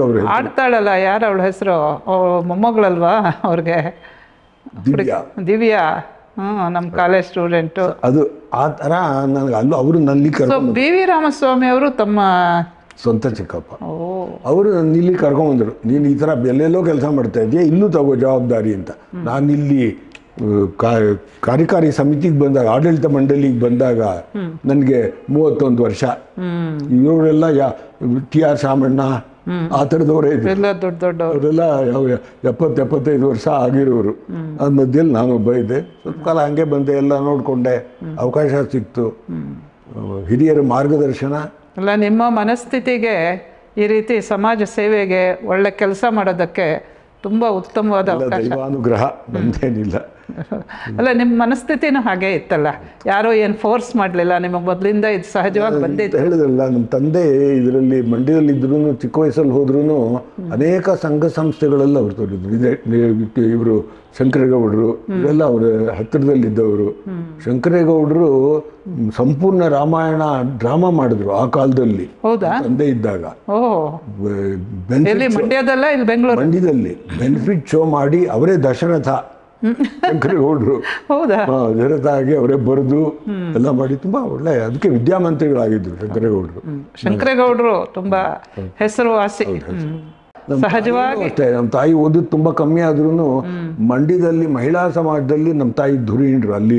ಅವರು. ಆಡ್ತಾಳಲ್ಲ, ಯಾರು ಅವಳ ಹೆಸರು? ಮೊಮ್ಮಗಳಲ್ವಾ ಅವ್ರಿಗೆ? ದಿವ್ಯಾ. ನಮ್ಮ ಕಾಲೇಜ್ ಸ್ಟೂಡೆಂಟು. ಅದು ಆ ಥರ ನನಗೆ ಅಲ್ಲೂ ಅವರು ನಲ್ಲಿ BV ರಾಮಸ್ವಾಮಿ ಅವರು ತಮ್ಮ ಸ್ವಂತ ಚಿಕ್ಕಪ್ಪ. ಅವರು ನನ್ನ ಇಲ್ಲಿ ಕರ್ಕೊಂಬಂದರು. ನೀನು ಈ ಥರ ಎಲ್ಲೆಲ್ಲೋ ಕೆಲಸ ಮಾಡ್ತಾ ಇದೆಯಾ, ಇಲ್ಲೂ ತಗೋ ಜವಾಬ್ದಾರಿ ಅಂತ. ನಾನಿಲ್ಲಿ ಕಾರ್ಯಕಾರಿ ಸಮಿತಿಗೆ ಬಂದಾಗ, ಆಡಳಿತ ಮಂಡಳಿಗೆ ಬಂದಾಗ ನನಗೆ 31 ವರ್ಷ. ಇವರೆಲ್ಲ TR ಶಾಮಣ್ಣ ಆ ಥರದವರೇ ಇದ್ದರು. ಅವರೆಲ್ಲ 70-75 ವರ್ಷ ಆಗಿರೋರು. ಅದ್ರ ಮಧ್ಯದಲ್ಲಿ ನಾನೊಬ್ಬ ಇದ್ದೆ. ಸ್ವಲ್ಪ ಕಾಲ ಹಂಗೆ ಬಂದೆ, ಎಲ್ಲ ನೋಡಿಕೊಂಡೆ, ಅವಕಾಶ ಸಿಕ್ತು. ಹಿರಿಯರ ಮಾರ್ಗದರ್ಶನ. ಅಲ್ಲ, ನಿಮ್ಮ ಮನಸ್ಥಿತಿಗೆ ಈ ರೀತಿ ಸಮಾಜ ಸೇವೆಗೆ ಒಳ್ಳೆ ಕೆಲಸ ಮಾಡೋದಕ್ಕೆ ತುಂಬ ಉತ್ತಮವಾದ ಅವಕಾಶ. ದೈವಾನುಗ್ರಹ ಬಂದೇನಿಲ್ಲ. ಅಲ್ಲ, ನಿಮ್ಮ ಮನಸ್ಥಿತಿನೂ ಹಾಗೆ ಇತ್ತಲ್ಲ, ಯಾರೋ ಏನು ಫೋರ್ಸ್ ಮಾಡಲಿಲ್ಲ, ನಿಮಗೆ ಮೊದಲಿಂದ ಇದು ಸಹಜವಾಗಿ ಬಂದಿತ್ತು. ಹೇಳಿದ್ರಲ್ಲ, ನಮ್ಮ ತಂದೆ ಇದರಲ್ಲಿ ಮಂಡ್ಯದಲ್ಲಿದ್ರೂ, ಚಿಕ್ಕ ವಯಸ್ಸಲ್ಲಿ ಹೋದ್ರೂ ಅನೇಕ ಸಂಘ ಸಂಸ್ಥೆಗಳೆಲ್ಲ ಅವ್ರು ತೋರಿದ್ರು. ಇವರು ಶಂಕರೇಗೌಡರು ಇವೆಲ್ಲ ಅವರ ಹತ್ತಿರದಲ್ಲಿದ್ದವರು. ಶಂಕರೇಗೌಡರು ಸಂಪೂರ್ಣ ರಾಮಾಯಣ ಡ್ರಾಮಾ ಮಾಡಿದ್ರು ಆ ಕಾಲದಲ್ಲಿ. ಹೌದಾ? ತಂದೆ ಇದ್ದಾಗ ಮಂಡ್ಯದಲ್ಲಿ ಬೆನಿಫಿಟ್ ಶೋ ಮಾಡಿ ಅವರೇ ದಶರಥ ಶಂಕರೇಗೌಡರು. ಹೌದಾ? ದಶರಥ ಆಗಿ ಅವರೇ ಬರೆದು ಎಲ್ಲ ಮಾಡಿ ತುಂಬಾ ಒಳ್ಳೆ, ಅದಕ್ಕೆ ವಿದ್ಯಾಮಂತ್ರಿಗಳಾಗಿದ್ರು ಶಂಕರೇಗೌಡರು. ಶಂಕರೇಗೌಡರು ತುಂಬಾ ಹೆಸರುವಾಸಿ. ಸಹಜವಾಗಿ ಅಷ್ಟೇ, ನಮ್ಮ ತಾಯಿ ಓದೋದು ತುಂಬಾ ಕಮ್ಮಿ ಆದ್ರೂ ಮಂಡ್ಯದಲ್ಲಿ ಮಹಿಳಾ ಸಮಾಜದಲ್ಲಿ ನಮ್ಮ ತಾಯಿ ಧುರೀಣರು ಅಲ್ಲಿ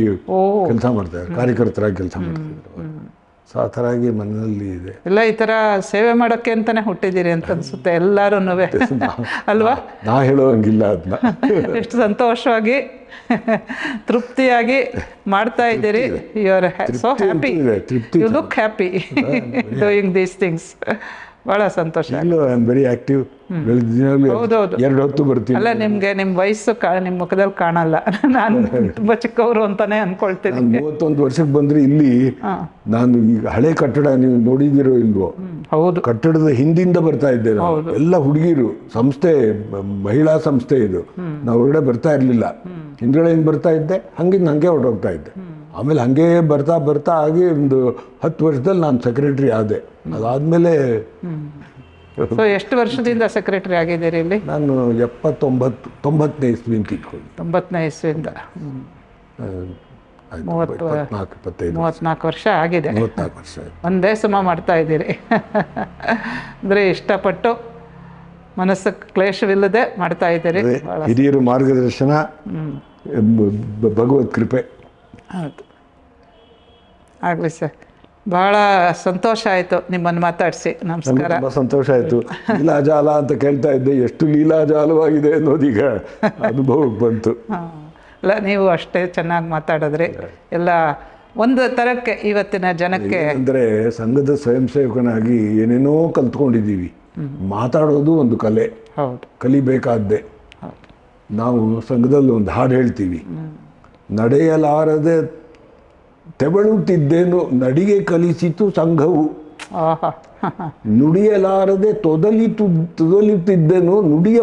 ಕೆಲಸ ಮಾಡ್ತಾರೆ, ಕಾರ್ಯಕರ್ತರಾಗಿ ಕೆಲಸ ಮಾಡ್ತಿದ್ರು. ಸೊ ಆ ಥರಾಗಿ ಮನೆಯಲ್ಲಿ ಇದೆ. ಎಲ್ಲ ಈ ಥರ ಸೇವೆ ಮಾಡೋಕ್ಕೆ ಅಂತಾನೆ ಹುಟ್ಟಿದ್ದೀರಿ ಅಂತ ಅನ್ಸುತ್ತೆ ಎಲ್ಲರೂ ಅಲ್ವಾ? ನಾ ಹೇಳೋಂಗಿಲ್ಲ ಅದನ್ನ. ಎಷ್ಟು ಸಂತೋಷವಾಗಿ ತೃಪ್ತಿಯಾಗಿ ಮಾಡ್ತಾ ಇದ್ದೀರಿ. You are so happy, you look happy doing these things. ಭಾಳ ಸಂತೋಷ. Very active. ಹೌದೌದು, 2 ಹೊತ್ತು ಬರ್ತೀನಿ. ಅಲ್ಲ, ನಿಮಗೆ ನಿಮ್ಮ ವಯಸ್ಸು ನಿಮ್ಮ ಮುಖದಲ್ಲಿ ಕಾಣಲ್ಲ. ನಾನು ತುಂಬ ಚಿಕ್ಕವರು ಅಂತಾನೆ ಅನ್ಕೊಳ್ತೀನಿ. 31 ವರ್ಷಕ್ಕೆ ಬಂದ್ರೆ ಇಲ್ಲಿ ನಾನು ಈಗ ಹಳೆ ಕಟ್ಟಡ ನೀವು ನೋಡಿದಿರೋ ಇಲ್ವೋ? ಹೌದು, ಕಟ್ಟಡದ ಹಿಂದಿಂದ ಬರ್ತಾ ಇದ್ದೆ. ಎಲ್ಲ ಹುಡುಗಿರು, ಸಂಸ್ಥೆ, ಮಹಿಳಾ ಸಂಸ್ಥೆ ಇದು. ನಾವು ಹೊರಗಡೆ ಬರ್ತಾ ಇರ್ಲಿಲ್ಲ, ಹಿಂದ್ಗಡೆಯಿಂದ ಬರ್ತಾ ಇದ್ದೆ, ಹಂಗೆ ಹೊರಟೋಗ್ತಾ ಇದ್ದೆ. ಆಮೇಲೆ ಹಂಗೆ ಬರ್ತಾ ಬರ್ತಾ ಆಗಿ ಒಂದು 10 ವರ್ಷದಲ್ಲಿ ನಾನು ಸೆಕ್ರೆಟರಿ ಆದೆ. ಅದಾದ್ಮೇಲೆ ಎಷ್ಟು ವರ್ಷದಿಂದ ಸೆಕ್ರೆಟರಿ ಆಗಿದ್ದೀರಿ ಇಲ್ಲಿ? ನಾನು 90ನೇ ಇಸ್ವಿಯಿಂದ ಇಟ್ಕೊಂಡು. 90ನೇ ಇಸ್ವಿಯಿಂದ 34 ವರ್ಷ ಆಗಿದೆ. 34 ವರ್ಷ ಒಂದೇ ಸಮ ಮಾಡ್ತಾ ಇದ್ದೀರಿ. ಅಂದರೆ ಇಷ್ಟಪಟ್ಟು, ಮನಸ್ಸು ಕ್ಲೇಶವಿಲ್ಲದೆ ಮಾಡ್ತಾ ಇದ್ದೀರಿ. ಹಿರಿಯರ ಮಾರ್ಗದರ್ಶನ, ಭಗವತ್ ಕೃಪೆ. ಹೌದು, ಆಗಲಿ ಸರ್. ಭಾಳ ಸಂತೋಷ ಆಯಿತು ನಿಮ್ಮನ್ನು ಮಾತಾಡಿಸಿ. ನಮಸ್ಕಾರ. ತುಂಬ ಸಂತೋಷ ಆಯಿತು. ಲೀಲಾಜಾಲ ಅಂತ ಕೇಳ್ತಾ ಇದ್ದೆ, ಎಷ್ಟು ಲೀಲಾಜಾಲವಾಗಿದೆ ಅನ್ನೋದೀಗ ಅನುಭವಕ್ಕೆ ಬಂತು. ಅಲ್ಲ, ನೀವು ಅಷ್ಟೇ ಚೆನ್ನಾಗಿ ಮಾತಾಡಿದ್ರಿ. ಎಲ್ಲ ಒಂದು ಥರಕ್ಕೆ ಇವತ್ತಿನ ಜನಕ್ಕೆ ಅಂದರೆ ಸಂಘದ ಸ್ವಯಂ ಸೇವಕನಾಗಿ ಏನೇನೋ ಕಲ್ತ್ಕೊಂಡಿದ್ದೀವಿ. ಮಾತಾಡೋದು ಒಂದು ಕಲೆ. ಹೌದು, ಕಲಿಬೇಕಾದ್ದೆ. ನಾವು ಸಂಘದಲ್ಲಿ ಒಂದು ಹಾಡು ಹೇಳ್ತೀವಿ, ನಡೆಯಲಾರದೆ ತೆವಳುತ್ತಿದ್ದೇನು ನಡಿಗೆ ಕಲಿಸಿತು ಸಂಘವು, ಆಹಾ ನುಡಿಯಲಾರದೆ ತೊದಲುತ್ತಿದ್ದೇನು ನುಡಿಯ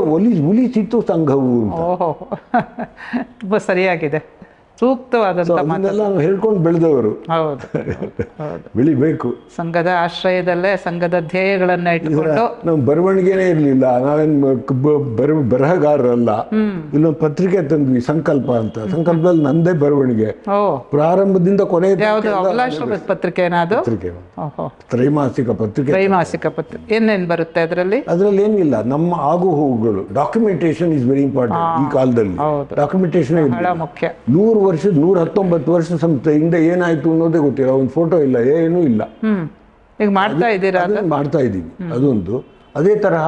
ಉಲಿಸಿತು ಸಂಘವು ಅಂತ. ಓಹೋ ತುಂಬ ಸರಿಯಾಗಿದೆ, ಸೂಕ್ತವಾದಂಥ ಮಾತು. ನಾವು ಹೇಳ್ಕೊಂಡು ಬೆಳೆದವರು, ಹೌದು ಹೌದು. ಬೆಳಿಬೇಕು. ಸಂಘದ ಆಶ್ರಯದಲ್ಲೇ ಸಂಘದ ಧ್ಯೇಯಗಳನ್ನ ಇಟ್ಕೊಂಡು ನಮ್ಮ ಬರವಣಿಗೆನೇ ಇರಲಿಲ್ಲ, ನಾವೇನು ಬರಹಗಾರರಲ್ಲ. ಇಲ್ಲೊಂದು ಪತ್ರಿಕೆ ತಂದ್ವಿ ಸಂಕಲ್ಪ ಅಂತ, ಸಂಕಲ್ಪದಲ್ಲಿ ನಂದೇ ಬರವಣಿಗೆ ಪ್ರಾರಂಭದಿಂದ ಕೊನೆ. ಯಾವುದು ಅಬಲಾಶ್ರಮದ ಪತ್ರಿಕೆ ಏನಾದ್ರು? ಪತ್ರಿಕೆ ತ್ರೈಮಾಸಿಕ ಪತ್ರಿಕೆ. ತ್ರೈಮಾಸಿಕ ಪತ್ರಿಕೆ ಏನೇನು ಬರುತ್ತೆ ಅದರಲ್ಲಿ? ಅದರಲ್ಲಿ ಏನಿಲ್ಲ, ನಮ್ಮ ಆಗು ಹೋಗುಗಳು. ಡಾಕ್ಯುಮೆಂಟೇಶನ್ ಇಸ್ ವೆರಿ ಇಂಪಾರ್ಟೆಂಟ್ ಈ ಕಾಲದಲ್ಲಿ. ಡಾಕ್ಯುಮೆಂಟೇಶನ್ ಬಹಳ ಮುಖ್ಯ. 119 ವರ್ಷ ಸಂಸ್ಥೆ ಹಿಂದೆ ಏನಾಯ್ತು ಅನ್ನೋದೇ ಗೊತ್ತಿಲ್ಲ, ಒಂದು ಫೋಟೋ ಇಲ್ಲ, ಏನೂ ಇಲ್ಲ. ಈಗ ಮಾಡ್ತಾ ಇದ್ದೀರಾ? ಮಾಡ್ತಾ ಇದ್ದೀವಿ. ಅದೊಂದು. ಅದೇ ತರಹ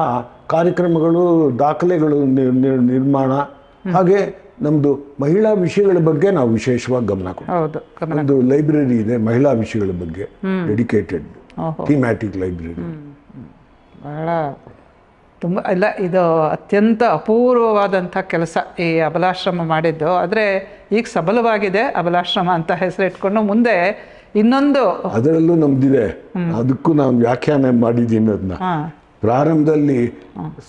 ಕಾರ್ಯಕ್ರಮಗಳು, ದಾಖಲೆಗಳು ನಿರ್ಮಾಣ, ಹಾಗೆ ನಮ್ದು ಮಹಿಳಾ ವಿಷಯಗಳ ಬಗ್ಗೆ ನಾವು ವಿಶೇಷವಾಗಿ ಗಮನ ಕೊಡ್ತೀವಿ. ಒಂದು ಲೈಬ್ರರಿ ಇದೆ ಮಹಿಳಾ ವಿಷಯಗಳ ಬಗ್ಗೆ, ಡೆಡಿಕೇಟೆಡ್ ಥೀಮ್ಯಾಟಿಕ್ ಲೈಬ್ರರಿ. ಬಹಳ ತುಂಬ ಇಲ್ಲ, ಇದು ಅತ್ಯಂತ ಅಪೂರ್ವವಾದಂಥ ಕೆಲಸ ಈ ಅಬಲಾಶ್ರಮ ಮಾಡಿದ್ದು. ಆದರೆ ಈಗ ಸಬಲವಾಗಿದೆ ಅಬಲಾಶ್ರಮ ಅಂತ ಹೆಸರಿಟ್ಕೊಂಡು ಮುಂದೆ ಇನ್ನೊಂದು ಅದರಲ್ಲೂ ನಮ್ದಿದೆ, ಅದಕ್ಕೂ ನಾನು ವ್ಯಾಖ್ಯಾನ ಮಾಡಿದ್ದೀನಿ ಅದನ್ನ. ಪ್ರಾರಂಭದಲ್ಲಿ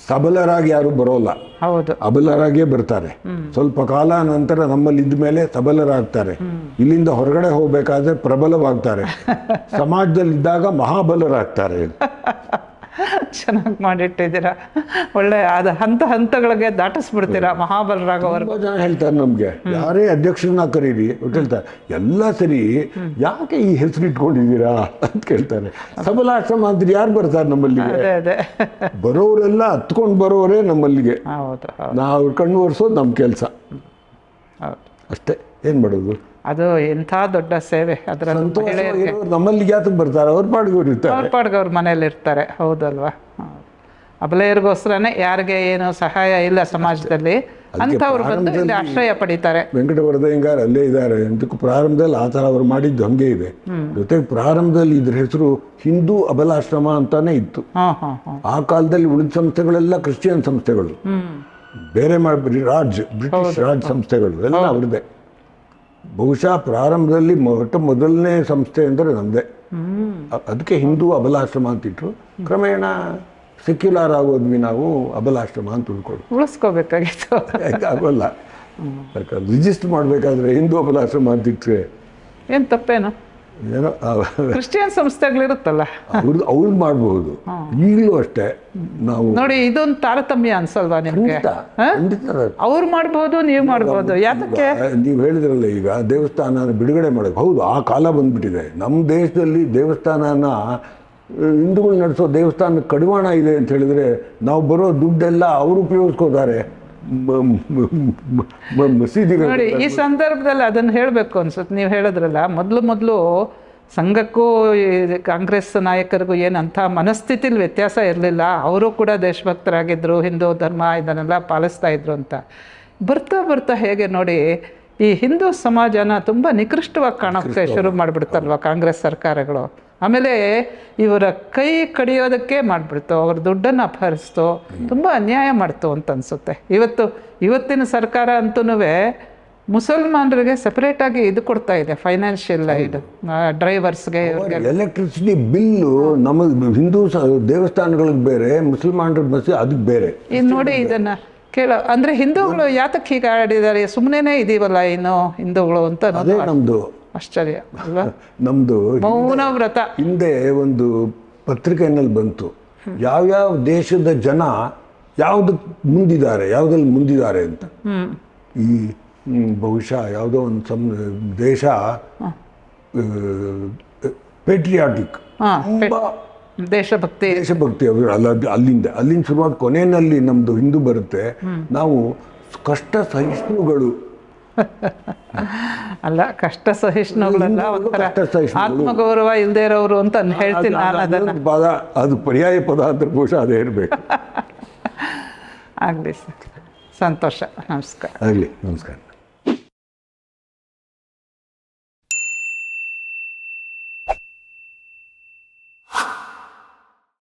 ಸಬಲರಾಗಿ ಯಾರು ಬರೋಲ್ಲ, ಹೌದು, ಅಬಲರಾಗೇ ಬರ್ತಾರೆ. ಸ್ವಲ್ಪ ಕಾಲ ನಂತರ ನಮ್ಮಲ್ಲಿ ಇದ್ದ ಮೇಲೆ ಸಬಲರಾಗ್ತಾರೆ. ಇಲ್ಲಿಂದ ಹೊರಗಡೆ ಹೋಗ್ಬೇಕಾದ್ರೆ ಪ್ರಬಲವಾಗ್ತಾರೆ, ಸಮಾಜದಲ್ಲಿ ಇದ್ದಾಗ ಮಹಾಬಲರಾಗ್ತಾರೆ. ಚೆನ್ನಾಗಿ ಮಾಡಿಟ್ಟಿದ್ದೀರಾ, ಒಳ್ಳೆ ಅದು ಹಂತಗಳಿಗೆ ದಾಟಿಸ್ಬಿಡ್ತೀರಾ ಮಹಾಬಲರಾಗವರು. ತುಂಬ ಜನ ಹೇಳ್ತಾರೆ ನಮ್ಗೆ, ಯಾರೇ ಅಧ್ಯಕ್ಷರನ್ನ ಕರೀರಿ ಹೇಳ್ತಾರೆ, ಎಲ್ಲ ಸರಿ ಯಾಕೆ ಈ ಹೆಸರು ಇಟ್ಕೊಂಡಿದ್ದೀರಾ ಅಂತ ಕೇಳ್ತಾರೆ. ಸಬಲಾಶ್ರಮ ಅಂದ್ರೆ ಯಾರು ಬರ್ತಾರೆ ನಮ್ಮಲ್ಲಿಗೆ? ಬರೋರೆಲ್ಲ ಹತ್ಕೊಂಡು ಬರೋರೇ ನಮ್ಮಲ್ಲಿಗೆ. ನಾವು ಕಣ್ಣು ಒರೆಸೋದು ನಮ್ಮ ಕೆಲಸ ಅಷ್ಟೇ. ಏನ್ ಮಾಡೋದು? ಅದು ಎಂಥ ದೊಡ್ಡ ಸೇವೆ. ಅದರ ನಮ್ಮಲ್ಲಿ ಯಾತಕ್ಕೆ ಬರ್ತಾರೆ? ಅವ್ರ ಪಾಡ್ಗವ್ರು ಇರ್ತಾರೆ, ಅವ್ರ ಪಾಡ್ಗವ್ರ ಮನೇಲಿ ಇರ್ತಾರೆ. ಹೌದಲ್ವಾ? ಅಬಲೆಯರಿಗೋಸ್ಕರನೇ ಯಾರಿಗೆ ಏನು ಸಹಾಯ ಇಲ್ಲ ಸಮಾಜದಲ್ಲಿ ಅಂಥವ್ರು ಬಂದು ಇಲ್ಲಿ ಆಶ್ರಯ ಪಡಿತಾರೆ. ವೆಂಕಟವರದಯ್ಯಂಗಾರ್ ಅಲ್ಲೇ ಇದ್ದಾರೆ. ಅಂತಕ್ಕೂ ಪ್ರಾರಂಭದಲ್ಲಿ ಆ ಥರ ಅವ್ರು ಮಾಡಿದ್ದು ಹಂಗೆ ಇದೆ. ಜೊತೆಗೆ ಪ್ರಾರಂಭದಲ್ಲಿ ಇದ್ರ ಹೆಸರು ಹಿಂದೂ ಅಬಲಾಶ್ರಮ ಅಂತಾನೆ ಇತ್ತು. ಆ ಕಾಲದಲ್ಲಿ ಉಳಿದ ಸಂಸ್ಥೆಗಳೆಲ್ಲ ಕ್ರಿಶ್ಚಿಯನ್ ಸಂಸ್ಥೆಗಳು, ಬೇರೆ ಬ್ರಿಟಿಷ್ ರಾಜ್ ಸಂಸ್ಥೆಗಳು ಎಲ್ಲ ಅವ್ರದ್ದೇ. ಬಹುಶಃ ಪ್ರಾರಂಭದಲ್ಲಿ ಮೊದಲನೇ ಸಂಸ್ಥೆ ಅಂದರೆ ನಮ್ಮದೇ. ಅದಕ್ಕೆ ಹಿಂದೂ ಅಬಲಾಶ್ರಮ ಅಂತಿಟ್ರು. ಕ್ರಮೇಣ ಸೆಕ್ಯುಲರ್ ಆಗೋದ್ವಿ ನಾವು, ಅಬಲಾಶ್ರಮ ಅಂತ ಉಳಿಸ್ಕೋಬೇಕಾಗಿತ್ತು. ಆಗೋಲ್ಲ, ರಿಜಿಸ್ಟರ್ ಮಾಡಬೇಕಾದ್ರೆ ಹಿಂದೂ ಅಬಲಾಶ್ರಮ ಅಂತಿಟ್ರೆ ಏನು ತಪ್ಪೇನು? ಏನೋ ಕ್ರಿಶ್ಚಿಯನ್ ಸಂಸ್ಥೆಗಳಿರುತ್ತಲ್ಲ, ಅವ್ರು ಮಾಡಬಹುದು. ಈಗಲೂ ಅಷ್ಟೇ ನಾವು ನೋಡಿ, ಇದೊಂದು ತಾರತಮ್ಯ ಅನ್ಸಲ್ವಾ ನಿಮ್ಗೆ? ಅವ್ರು ಮಾಡ್ಬೋದು, ನೀವು ಮಾಡ್ಬೋದು, ಯಾತಕ್ಕೆ? ನೀವು ಹೇಳಿದ್ರಲ್ಲ ಈಗ ದೇವಸ್ಥಾನ ಬಿಡುಗಡೆ ಮಾಡೋದು. ಹೌದು, ಆ ಕಾಲ ಬಂದ್ಬಿಟ್ಟಿದೆ. ನಮ್ಮ ದೇಶದಲ್ಲಿ ದೇವಸ್ಥಾನನ ಹಿಂದೂಗಳು ನಡೆಸೋ ದೇವಸ್ಥಾನಕ್ಕೆ ಕಡಿವಾಣ ಇದೆ ಅಂತ ಹೇಳಿದ್ರೆ, ನಾವು ಬರೋ ದುಡ್ಡೆಲ್ಲ ಅವರು ಉಪಯೋಗಿಸ್ಕೋತಾರೆ ಮಸೀದಿಗಳು. ನೋಡಿ, ಈ ಸಂದರ್ಭದಲ್ಲಿ ಅದನ್ನು ಹೇಳಬೇಕು ಅನ್ಸುತ್ತೆ. ನೀವು ಹೇಳಿದ್ರಲ್ಲ, ಮೊದಲು ಸಂಘಕ್ಕೂ ಕಾಂಗ್ರೆಸ್ ನಾಯಕರಿಗೂ ಏನಂಥ ಮನಸ್ಥಿತಿಲಿ ವ್ಯತ್ಯಾಸ ಇರಲಿಲ್ಲ. ಅವರು ಕೂಡ ದೇಶಭಕ್ತರಾಗಿದ್ದರು, ಹಿಂದೂ ಧರ್ಮ ಇದನ್ನೆಲ್ಲ ಪಾಲಿಸ್ತಾ ಇದ್ರು ಅಂತ. ಬರ್ತಾ ಹೇಗೆ ನೋಡಿ, ಈ ಹಿಂದೂ ಸಮಾಜನ ತುಂಬ ನಿಕೃಷ್ಟವಾಗಿ ಕಾಣೋಕ್ಕೆ ಶುರು ಮಾಡಿಬಿಡ್ತಲ್ವ ಕಾಂಗ್ರೆಸ್ ಸರ್ಕಾರಗಳು. ಆಮೇಲೆ ಇವರ ಕೈ ಕಡಿಯೋದಕ್ಕೆ ಮಾಡಿಬಿಡ್ತು, ಅವ್ರ ದುಡ್ಡನ್ನು ಅಪಹರಿಸ್ತು, ತುಂಬ ಅನ್ಯಾಯ ಮಾಡ್ತು ಅಂತ ಅನಿಸುತ್ತೆ. ಇವತ್ತಿನ ಸರ್ಕಾರ ಅಂತೂ ಮುಸಲ್ಮಾನರಿಗೆ ಸೆಪರೇಟಾಗಿ ಇದು ಕೊಡ್ತಾ ಇದೆ, ಫೈನಾನ್ಷಿಯಲ್ ಇದು ಡ್ರೈವರ್ಸ್ಗೆ. ಎಲೆಕ್ಟ್ರಿಸಿಟಿ ಬಿಲ್ಲು ನಮ್ಮ ಹಿಂದೂ ದೇವಸ್ಥಾನಗಳಿಗೆ ಬೇರೆ, ಮುಸಲ್ಮಾನರ ಬಸ್ ಅದಕ್ಕೆ ಬೇರೆ. ಇದು ನೋಡಿ, ಇದನ್ನು ಅಂದರೆ ಹಿಂದೂಗಳು ಯಾತಕ್ಕೆ ಹೀಗೆ ಆಡಿದ್ದಾರೆ? ಸುಮ್ಮನೆ ಇದೀವಲ್ಲ ಇನ್ನು ಹಿಂದೂಗಳು ಅಂತ ನಮ್ಮದು ಆಶ್ಚರ್ಯ ಅಲ್ವಾ? ನಮ್ಮದು ಮೌನ ವ್ರತ. ಹಿಂದೆ ಒಂದು ಪತ್ರಿಕೆಯಲ್ಲಿ ಬಂತು, ಯಾವ್ಯಾವ ದೇಶದ ಜನ ಯಾವುದಕ್ಕೆ ಮುಂದಿದ್ದಾರೆ, ಯಾವುದಲ್ಲಿ ಮುಂದಿದ್ದಾರೆ ಅಂತ. ಈ ಬಹುಶಃ ಯಾವುದೋ ಒಂದು ದೇಶ ಪೇಟ್ರಿಯಾಟಿಕ್, ದೇಶಭಕ್ತಿ ಅವರು ಅಲ್ಲಿಂದ ಶುರುವಾದ ಕೊನೆಯಲ್ಲಿ ನಮ್ಮದು ಹಿಂದೂ ಬರುತ್ತೆ. ನಾವು ಕಷ್ಟ ಸಹಿಷ್ಣುಗಳು ಅಲ್ಲ, ಕಷ್ಟ ಸಹಿಷ್ಣುಗಳಲ್ಲ, ಆತ್ಮಗೌರವ ಇಲ್ಲದೆ ಇರೋರು ಅಂತ ಹೇಳ್ತೀನಿ ನಾನು. ಅದನ್ನು ಪದ, ಅದು ಪರ್ಯಾಯ ಪದ ಅಂತ ಬಹುಶಃ ಅದೇ ಇರಬೇಕು. ಆಗಲಿ ಸರ್, ಸಂತೋಷ. ನಮಸ್ಕಾರ. ಆಗಲಿ, ನಮಸ್ಕಾರ.